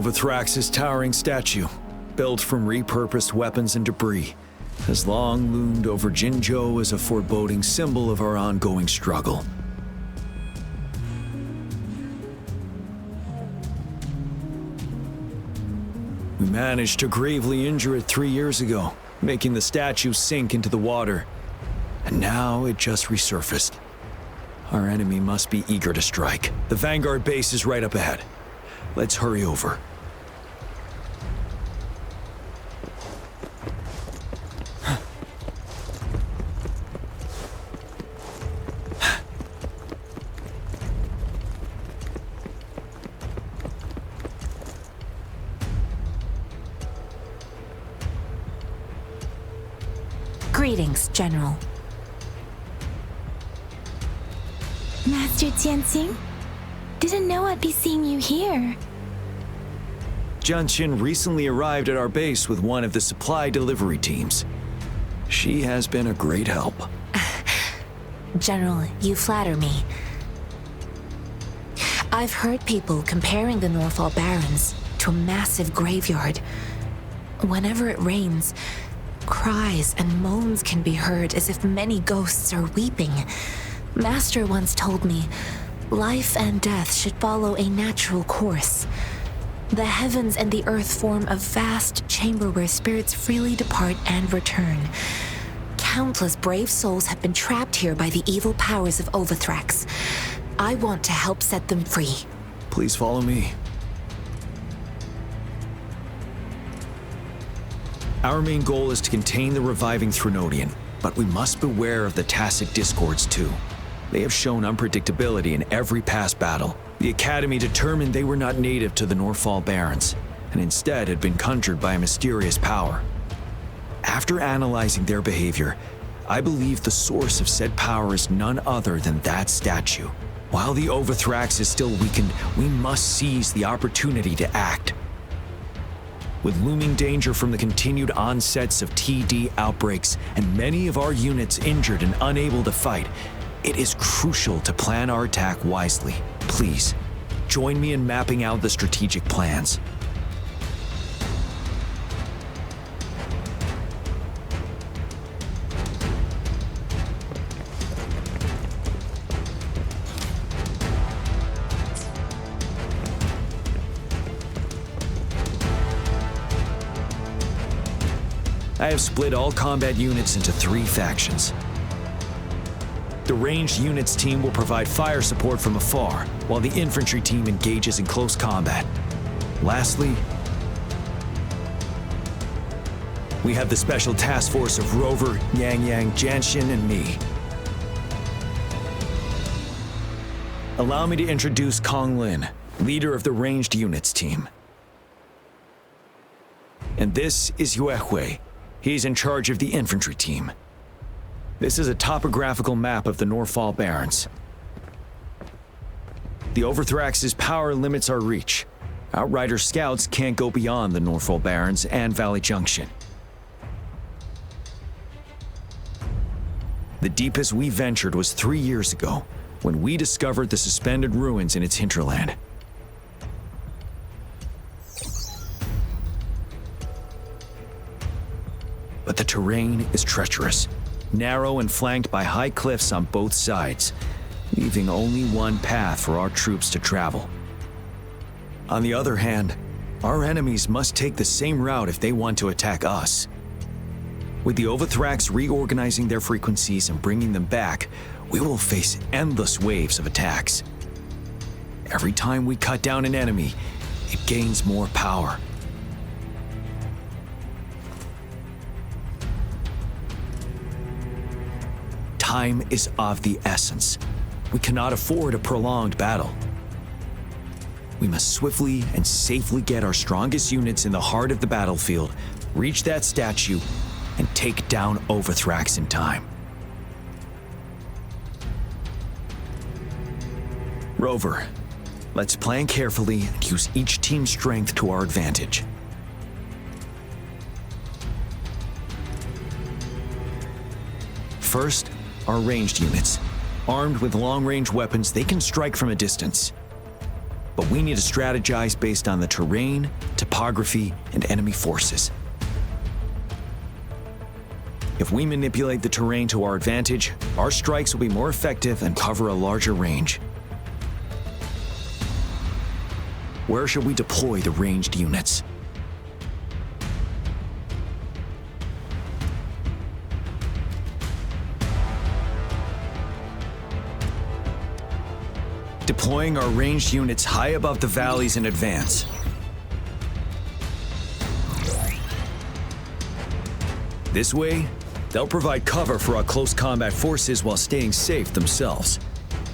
[SPEAKER 14] Wuthrax's towering statue, built from repurposed weapons and debris, has long loomed over Jinzhou as a foreboding symbol of our ongoing struggle. We managed to gravely injure it 3 years ago, making the statue sink into the water, and now it just resurfaced. Our enemy must be eager to strike. The Vanguard base is right up ahead. Let's hurry over.
[SPEAKER 13] Greetings, General.
[SPEAKER 1] Master Jianxing? Didn't know I'd be seeing you here.
[SPEAKER 14] Jianqin recently arrived at our base with one of the supply delivery teams. She has been a great help.
[SPEAKER 13] General, you flatter me. I've heard people comparing the Norfall Barrens to a massive graveyard. Whenever it rains, cries and moans can be heard as if many ghosts are weeping. Master once told me, life and death should follow a natural course. The heavens and the earth form a vast chamber where spirits freely depart and return. Countless brave souls have been trapped here by the evil powers of Wuthrax. I want to help set them free.
[SPEAKER 14] Please follow me. Our main goal is to contain the reviving Threnodian, but we must beware of the tacit discords too. They have shown unpredictability in every past battle. The Academy determined they were not native to the Norfall Barrens, and instead had been conjured by a mysterious power. After analyzing their behavior, I believe the source of said power is none other than that statue. While the Wuthrax is still weakened, we must seize the opportunity to act. With looming danger from the continued onsets of TD outbreaks and many of our units injured and unable to fight, it is crucial to plan our attack wisely. Please, join me in mapping out the strategic plans. I have split all combat units into 3 factions. The ranged units team will provide fire support from afar, while the infantry team engages in close combat. Lastly, we have the special task force of Rover, Yang Yang, Janshin, and me. Allow me to introduce Kong Lin, leader of the ranged units team. And this is Yue Hui. He's in charge of the infantry team. This is a topographical map of the Norfall Barrens. The Overthrax's power limits our reach. Outrider scouts can't go beyond the Norfall Barrens and Valley Junction. The deepest we ventured was 3 years ago, when we discovered the suspended ruins in its hinterland. But the terrain is treacherous, narrow and flanked by high cliffs on both sides, leaving only one path for our troops to travel. On the other hand, our enemies must take the same route if they want to attack us. With the Overthrax reorganizing their frequencies and bringing them back, we will face endless waves of attacks. Every time we cut down an enemy, it gains more power. Time is of the essence. We cannot afford a prolonged battle. We must swiftly and safely get our strongest units in the heart of the battlefield, reach that statue, and take down Overthrax in time. Rover, let's plan carefully and use each team's strength to our advantage. First, our ranged units. Armed with long-range weapons, they can strike from a distance. But we need to strategize based on the terrain, topography, and enemy forces. If we manipulate the terrain to our advantage, our strikes will be more effective and cover a larger range. Where should we deploy the ranged units? Deploying our ranged units high above the valleys in advance. This way, they'll provide cover for our close combat forces while staying safe themselves.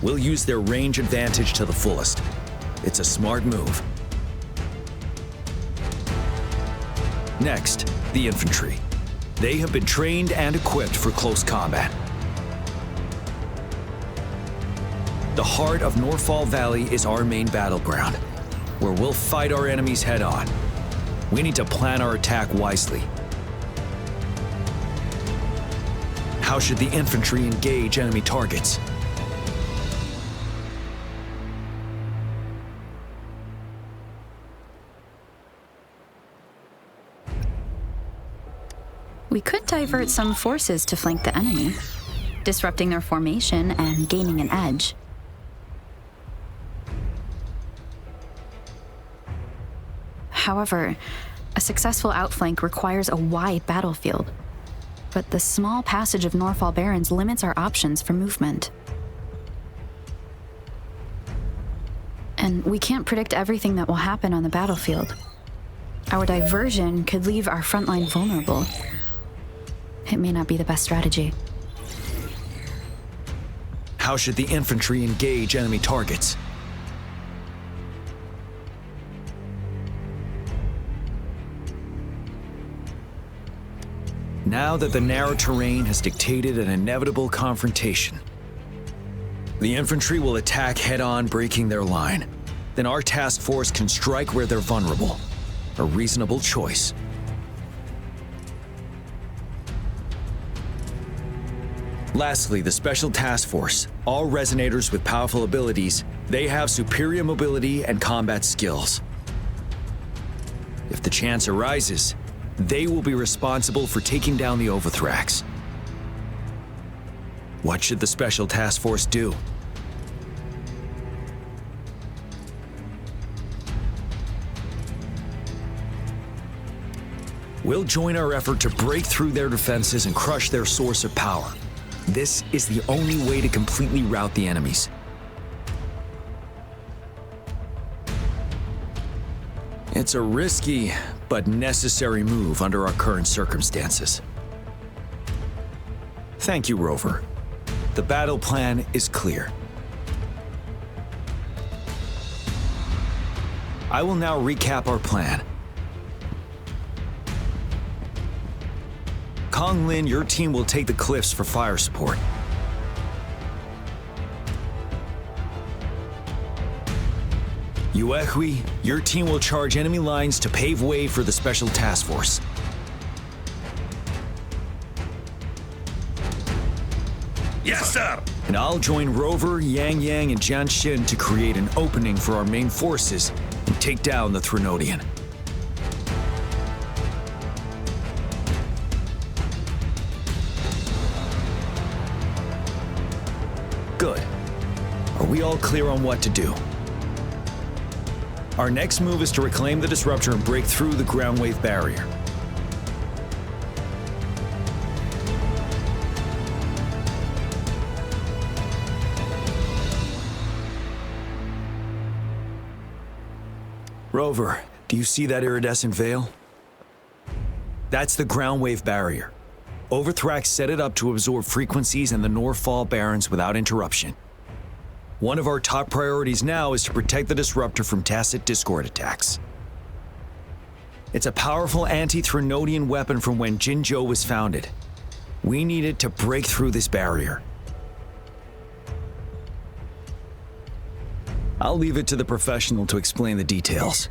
[SPEAKER 14] We'll use their range advantage to the fullest. It's a smart move. Next, the infantry. They have been trained and equipped for close combat. The heart of Norfall Valley is our main battleground, where we'll fight our enemies head-on. We need to plan our attack wisely. How should the infantry engage enemy targets?
[SPEAKER 4] We could divert some forces to flank the enemy, disrupting their formation and gaining an edge. However, a successful outflank requires a wide battlefield, but the small passage of Norfall Barrens limits our options for movement. And we can't predict everything that will happen on the battlefield. Our diversion could leave our frontline vulnerable. It may not be the best strategy.
[SPEAKER 14] How should the infantry engage enemy targets? Now that the narrow terrain has dictated an inevitable confrontation, the infantry will attack head-on, breaking their line. Then our task force can strike where they're vulnerable. A reasonable choice. Lastly, the Special Task Force. All resonators with powerful abilities, they have superior mobility and combat skills. If the chance arises, they will be responsible for taking down the Overthrax. What should the Special Task Force do? We'll join our effort to break through their defenses and crush their source of power. this is the only way to completely rout the enemies. It's a risky but necessary move under our current circumstances. Thank you, Rover. The battle plan is clear. I will now recap our plan. Kong Lin, your team will take the cliffs for fire support. Yuehui, your team will charge enemy lines to pave way for the special task force.
[SPEAKER 5] Yes, sir!
[SPEAKER 14] And I'll join Rover, Yang Yang, and Jian Xin to create an opening for our main forces and take down the Threnodian. Good. Are we all clear on what to do? Our next move is to reclaim the disruptor and break through the ground wave barrier. Rover, do you see that iridescent veil? That's the ground wave barrier. Overthrax set it up to absorb frequencies in the Northfall Barrens without interruption. One of our top priorities now is to protect the disruptor from tacit discord attacks. It's a powerful anti-Threnodian weapon from when Jinzhou was founded. We need it to break through this barrier. I'll leave it to the professional to explain the details.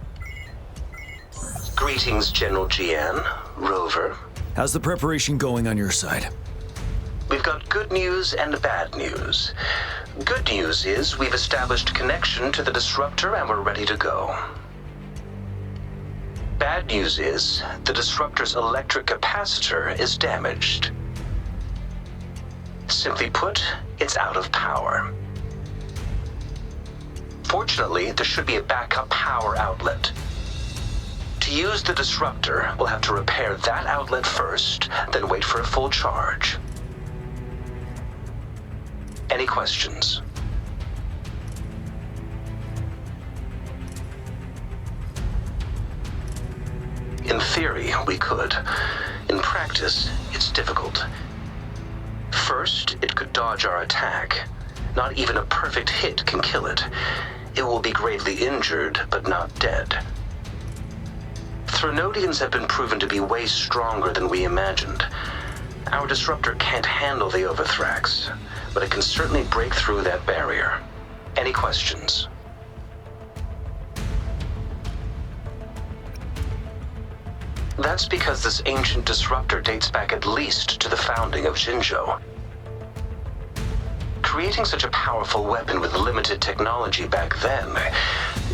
[SPEAKER 9] Greetings, General Jian, Rover.
[SPEAKER 14] How's the preparation going on your side?
[SPEAKER 9] We've got good news and bad news. Good news is we've established connection to the disruptor and we're ready to go. Bad news is the disruptor's electric capacitor is damaged. Simply put, it's out of power. Fortunately, there should be a backup power outlet. To use the disruptor, we'll have to repair that outlet first, then wait for a full charge. Any questions? In theory, we could. In practice, it's difficult. First, it could dodge our attack. Not even a perfect hit can kill it. It will be gravely injured, but not dead. Threnodians have been proven to be way stronger than we imagined. Our disruptor can't handle the Overthrax, but it can certainly break through that barrier. Any questions? That's because this ancient disruptor dates back at least to the founding of Jinzhou. Creating such a powerful weapon with limited technology back then,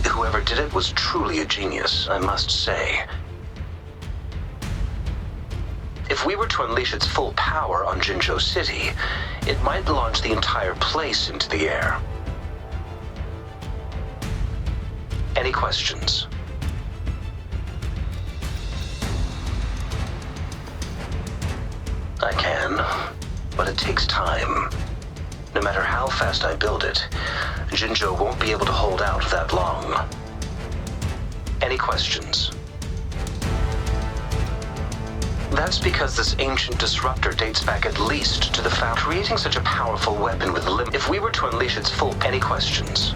[SPEAKER 9] whoever did it was truly a genius, I must say. If we were to unleash its full power on Jinzhou City, it might launch the entire place into the air. Any questions? I can, but it takes time. No matter how fast I build it, Jinzhou won't be able to hold out that long. Any questions? That's because this ancient disruptor dates back at least to the found. Creating such a powerful weapon with if we were to unleash its full. Any questions?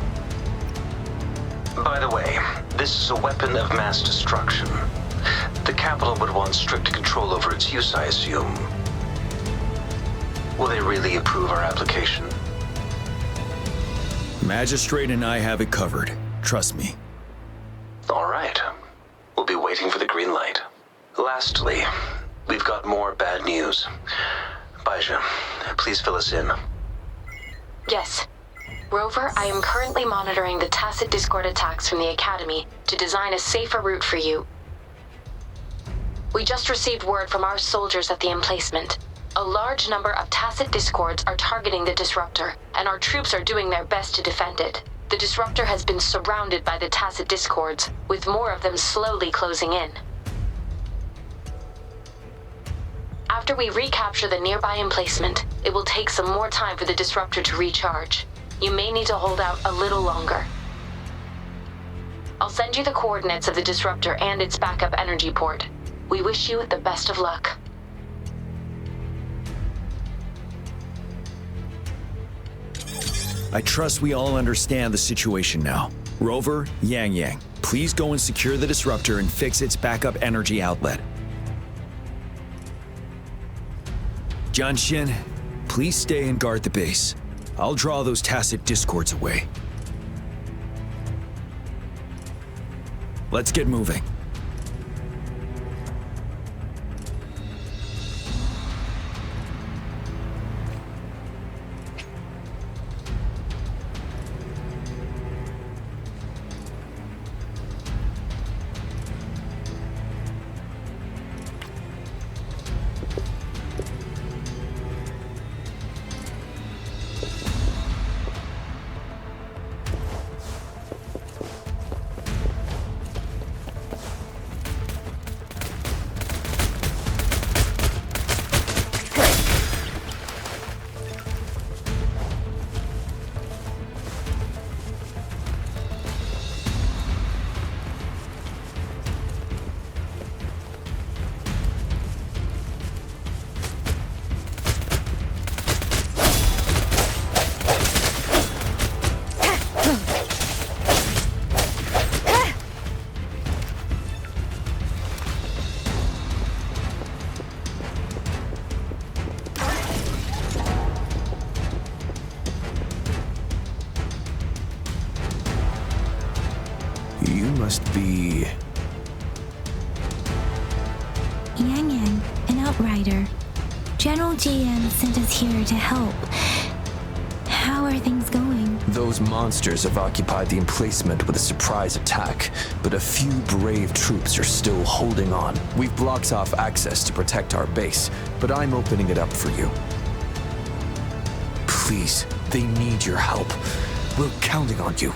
[SPEAKER 9] By the way, this is a weapon of mass destruction. The capital would want strict control over its use, I assume. Will they really approve our application?
[SPEAKER 14] Magistrate and I have it covered. Trust me.
[SPEAKER 9] All right. We'll be waiting for the green light. Lastly, we've got more bad news. Baizha, please fill us in.
[SPEAKER 3] Yes. Rover, I am currently monitoring the tacit discord attacks from the Academy to design a safer route for you. We just received word from our soldiers at the emplacement. A large number of tacit discords are targeting the disruptor, and our troops are doing their best to defend it. The disruptor has been surrounded by the tacit discords, with more of them slowly closing in. After we recapture the nearby emplacement, it will take some more time for the disruptor to recharge. You may need to hold out a little longer. I'll send you the coordinates of the disruptor and its backup energy port. We wish you the best of luck.
[SPEAKER 14] I trust we all understand the situation now. Rover, Yang Yang, please go and secure the disruptor and fix its backup energy outlet. Jianxian, please stay and guard the base. I'll draw those tacit discords away. Let's get moving. You must be...
[SPEAKER 1] Yang Yang, an outrider. General GM sent us here to help. How are things going?
[SPEAKER 19] Those monsters have occupied the emplacement with a surprise attack, but a few brave troops are still holding on. We've blocked off access to protect our base, but I'm opening it up for you. Please, they need your help. We're counting on you.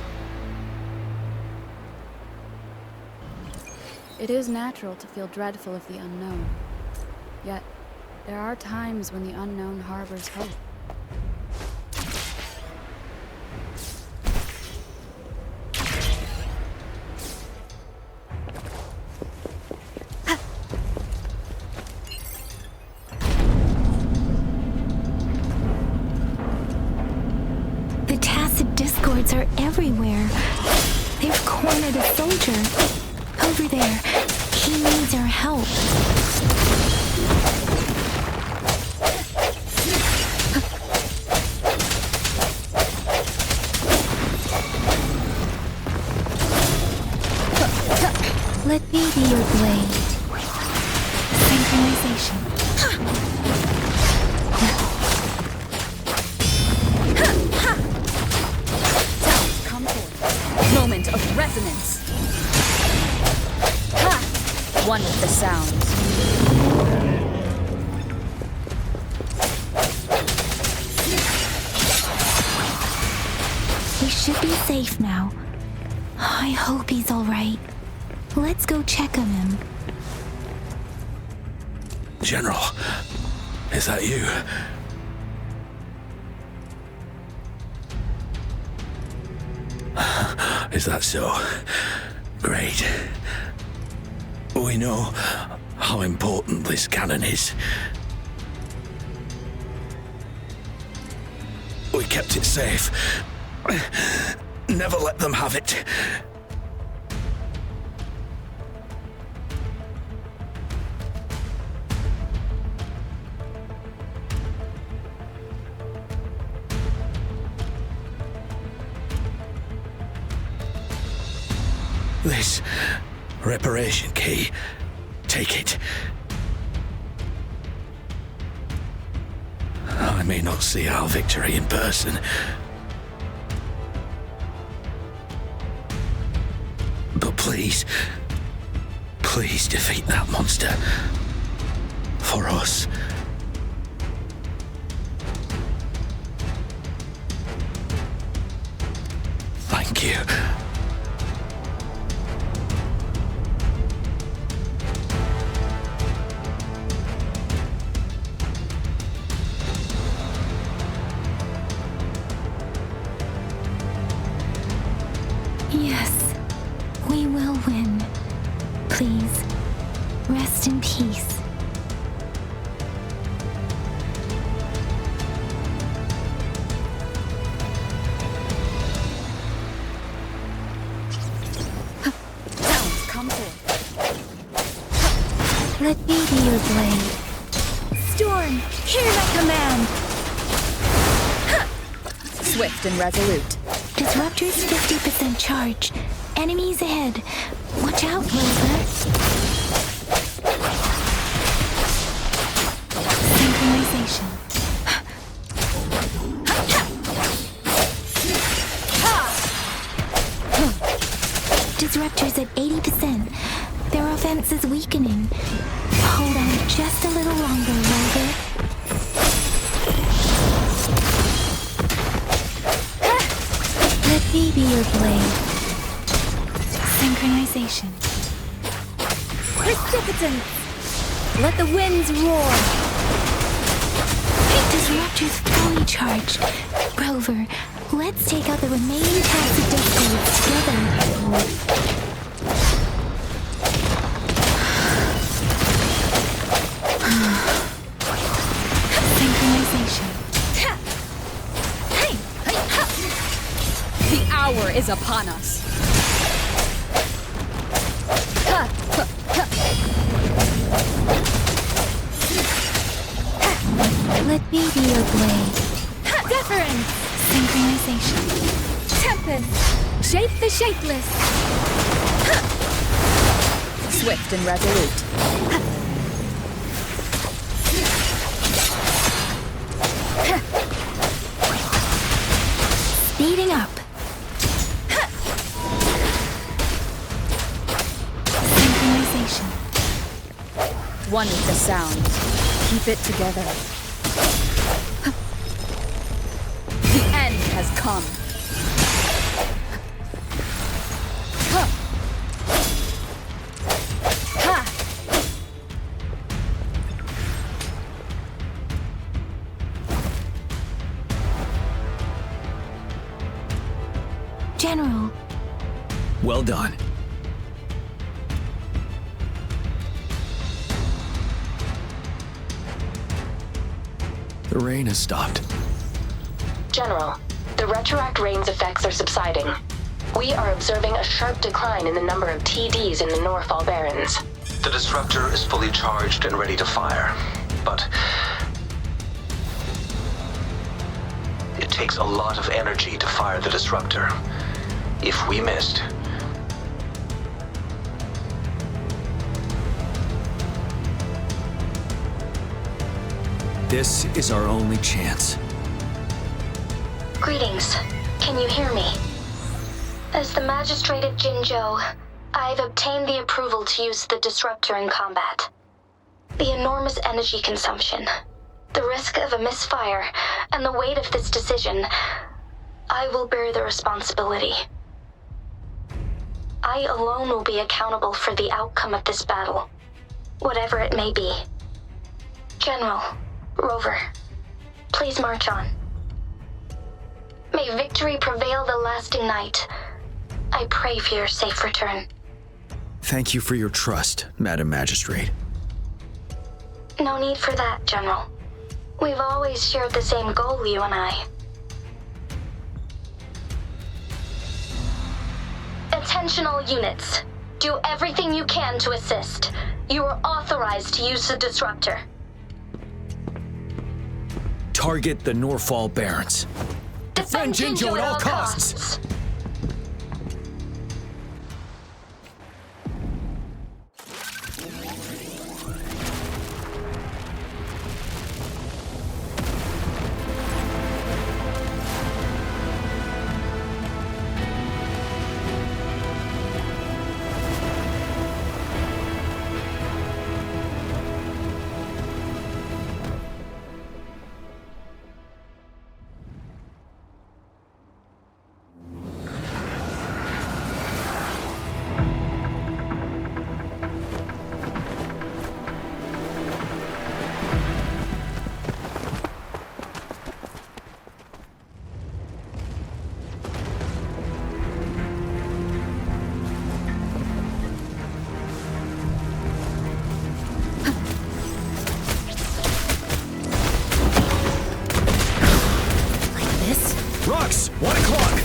[SPEAKER 4] It is natural to feel dreadful of the unknown. Yet, there are times when the unknown harbors hope.
[SPEAKER 1] The tacit discords are everywhere. They've cornered a soldier. Over there. He needs our help. Let me be your blade. Synchronization.
[SPEAKER 4] Sounds come forth. Moment of resonance. One with the sounds.
[SPEAKER 1] We should be safe now. I hope he's all right. Let's go check on him.
[SPEAKER 5] General, is that you? Is that so? Great. We know how important this cannon is. We kept it safe. Never let them have it. This reparation key. Take it. I may not see our victory in person, but please defeat that monster. For us. Thank you.
[SPEAKER 1] Yes, we will win. Please, rest in peace.
[SPEAKER 4] Sounds come forth.
[SPEAKER 1] Let me be your blade.
[SPEAKER 4] Storm, hear my command! Swift and resolute.
[SPEAKER 1] Disruptor's 50% charge. Enemies ahead. Watch out, Rover. Synchronization. Disruptor's at 80%. Their offense is weakening. Hold on just a little longer, Rover. Let me be your blade. Synchronization.
[SPEAKER 4] Precipitance! Let the winds roar!
[SPEAKER 1] Disruptor's fully charged. Rover, let's take out the remaining tacit discords together. Synchronization.
[SPEAKER 4] The hour is upon us.
[SPEAKER 1] Let me be your blade.
[SPEAKER 4] Deference!
[SPEAKER 1] Synchronization.
[SPEAKER 4] Tempest! Shape the shapeless! Swift and resolute.
[SPEAKER 1] Speeding up. Synchronization.
[SPEAKER 4] One with the sound. Keep it together. The end has come.
[SPEAKER 1] General.
[SPEAKER 14] Well done. The rain has stopped.
[SPEAKER 3] General, the retroact rain's effects are subsiding. We are observing a sharp decline in the number of TDs in the Norfall Barrens.
[SPEAKER 9] The disruptor is fully charged and ready to fire, but it takes a lot of energy to fire the disruptor. If we missed,
[SPEAKER 14] This is our only chance.
[SPEAKER 17] Greetings. Can you hear me? As the Magistrate of Jinzhou, I've obtained the approval to use the disruptor in combat. The enormous energy consumption, the risk of a misfire, and the weight of this decision, I will bear the responsibility. I alone will be accountable for the outcome of this battle, whatever it may be. General, Rover, please march on. May victory prevail the lasting night. I pray for your safe return.
[SPEAKER 14] Thank you for your trust, Madam Magistrate.
[SPEAKER 17] No need for that, General. We've always shared the same goal, you and I. Attention all units. Do everything you can to assist. You are authorized to use the disruptor.
[SPEAKER 14] Target the Norfall Barrens.
[SPEAKER 17] Defend Jinzhou at all costs.
[SPEAKER 14] 1 o'clock!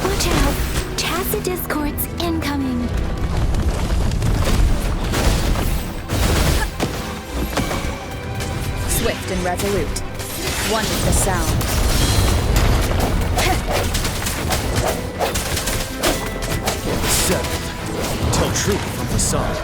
[SPEAKER 1] Watch out! Tacit discords incoming.
[SPEAKER 4] Swift and resolute. One with the sound.
[SPEAKER 14] Seventh. Tell truth from the sun.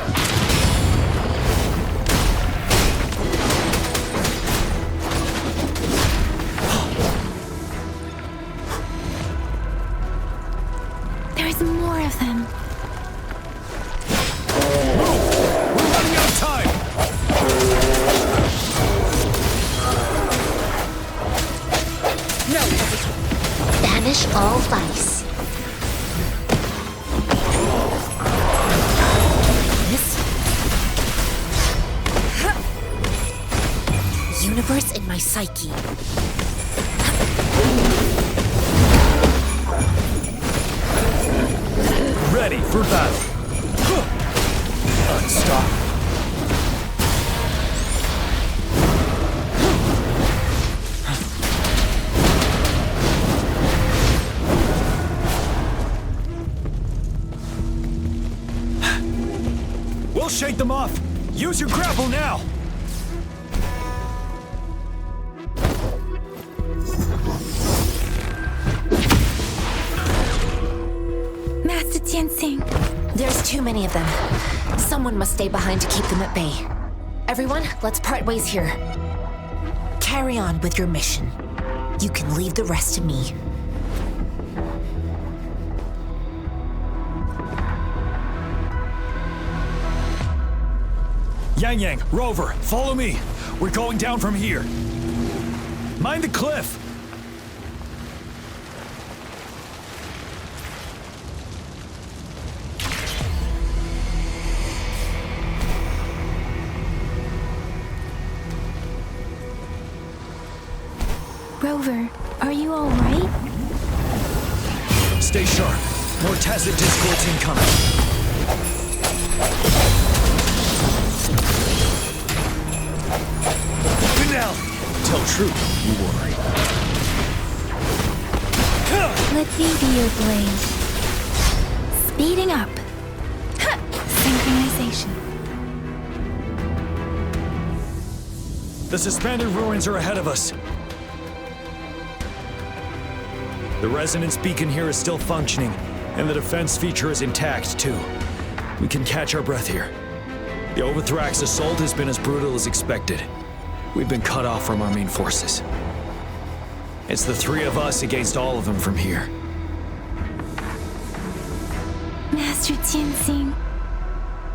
[SPEAKER 1] There's more of them.
[SPEAKER 14] We're running out of time!
[SPEAKER 18] No hesitation. Banish all vice.
[SPEAKER 13] This universe in my psyche.
[SPEAKER 14] Ready for battle. Unstoppable. We'll shake them off. Use your grapple now.
[SPEAKER 1] Master Jinsing.
[SPEAKER 13] There's too many of them. Someone must stay behind to keep them at bay. Everyone, let's part ways here. Carry on with your mission. You can leave the rest to me.
[SPEAKER 14] Yang Yang, Rover, follow me. We're going down from here. Mind the cliff.
[SPEAKER 1] Rover, are you all right?
[SPEAKER 14] Stay sharp. More tacit discords incoming. Finale! Tell truth, you worry.
[SPEAKER 1] Let me be your blade. Speeding up. Synchronization.
[SPEAKER 14] The suspended ruins are ahead of us. The resonance beacon here is still functioning, and the defense feature is intact, too. We can catch our breath here. The Overthrax assault has been as brutal as expected. We've been cut off from our main forces. It's the three of us against all of them from here.
[SPEAKER 1] Master Jinsing,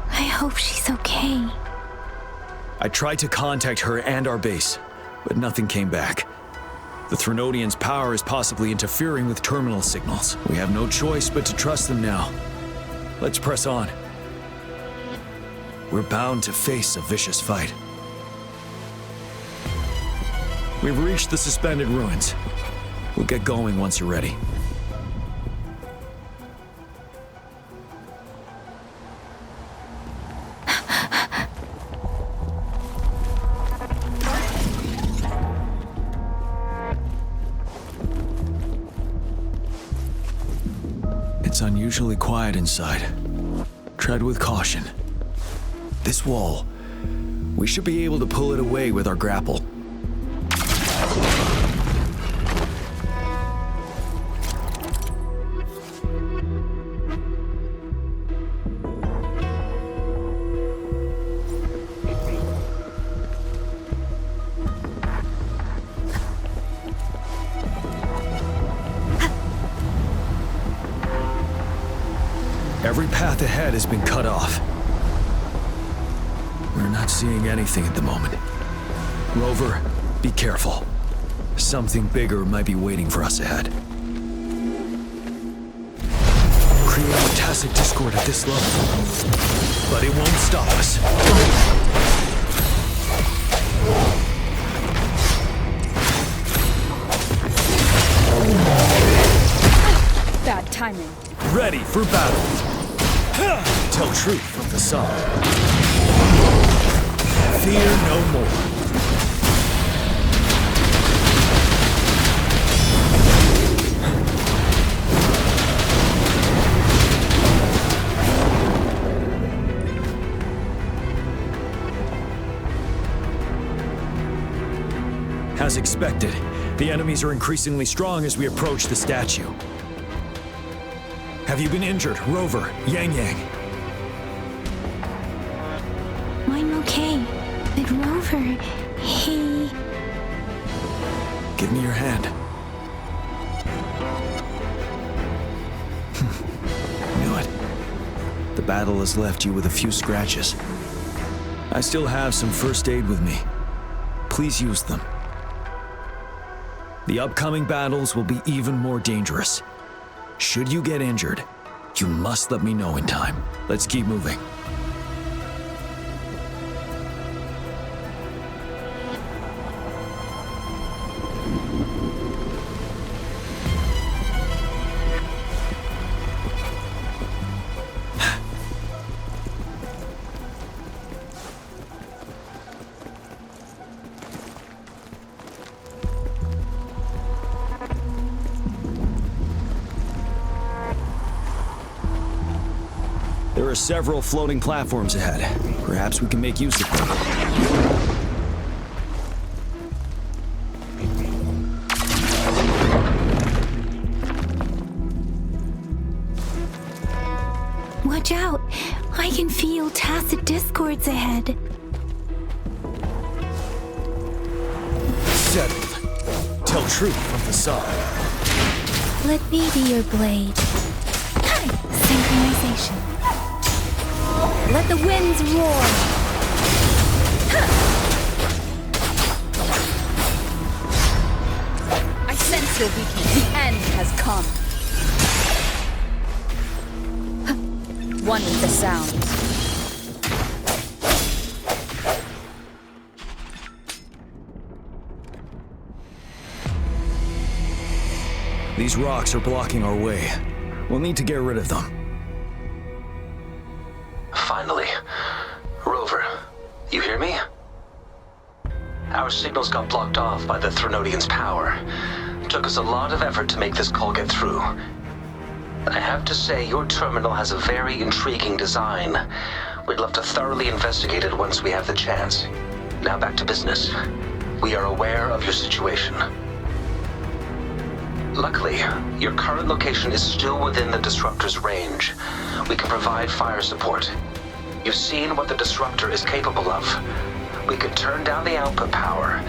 [SPEAKER 1] I hope she's okay.
[SPEAKER 14] I tried to contact her and our base, but nothing came back. The Threnodians' power is possibly interfering with terminal signals. We have no choice but to trust them now. Let's press on. We're bound to face a vicious fight. We've reached the suspended ruins. We'll get going once you're ready. It's unusually quiet inside. Tread with caution. This wall, we should be able to pull it away with our grapple. Every path ahead has been cut off. We're not seeing anything at the moment. Rover, be careful. Something bigger might be waiting for us ahead. Creating a tacit discord at this level. But it won't stop us.
[SPEAKER 4] Bad timing.
[SPEAKER 14] Ready for battle. Tell truth from the sun. Fear no more. expected. The enemies are increasingly strong as we approach the statue. Have you been injured, Rover, Yang Yang?
[SPEAKER 1] I'm okay. But Rover, he...
[SPEAKER 14] Give me your hand. Knew it. The battle has left you with a few scratches. I still have some first aid with me. Please use them. The upcoming battles will be even more dangerous. Should you get injured, you must let me know in time. Let's keep moving. There are several floating platforms ahead. Perhaps we can make use of them.
[SPEAKER 1] Watch out! I can feel tacit discords ahead.
[SPEAKER 14] Settled. Tell truth from facade.
[SPEAKER 1] Let me be your blade. Synchronization.
[SPEAKER 4] Let the winds roar! I sense your weakness. The end has come. One with the sound.
[SPEAKER 14] These rocks are blocking our way. We'll need to get rid of them.
[SPEAKER 9] Finally. Rover, you hear me? Our signals got blocked off by the Threnodian's power. Took us a lot of effort to make this call get through. I have to say, your terminal has a very intriguing design. We'd love to thoroughly investigate it once we have the chance. Now back to business. We are aware of your situation. Luckily, your current location is still within the Disruptor's range. We can provide fire support. You've seen what the Disruptor is capable of. We could turn down the output power,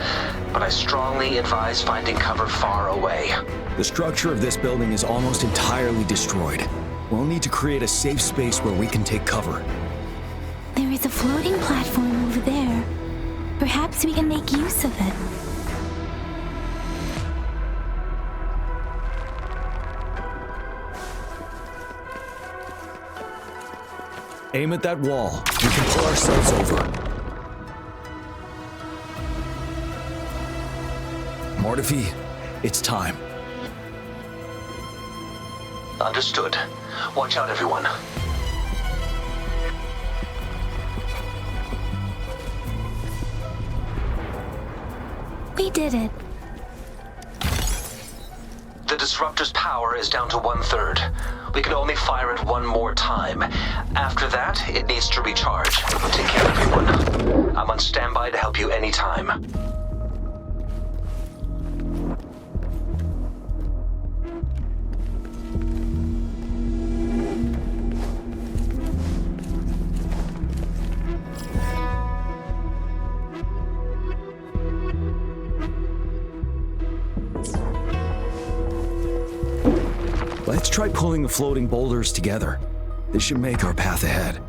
[SPEAKER 9] but I strongly advise finding cover far away.
[SPEAKER 14] The structure of this building is almost entirely destroyed. We'll need to create a safe space where we can take cover.
[SPEAKER 1] There is a floating platform over there. Perhaps we can make use of it.
[SPEAKER 14] Aim at that wall. We can pull ourselves over. Mortefi, it's time.
[SPEAKER 9] Understood. Watch out, everyone.
[SPEAKER 1] We did it.
[SPEAKER 9] The Disruptor's power is down to 1/3. We can only fire it one more time. After that, it needs to recharge. Take care, everyone. I'm on standby to help you anytime.
[SPEAKER 14] Let's try pulling the floating boulders together. This should make our path ahead.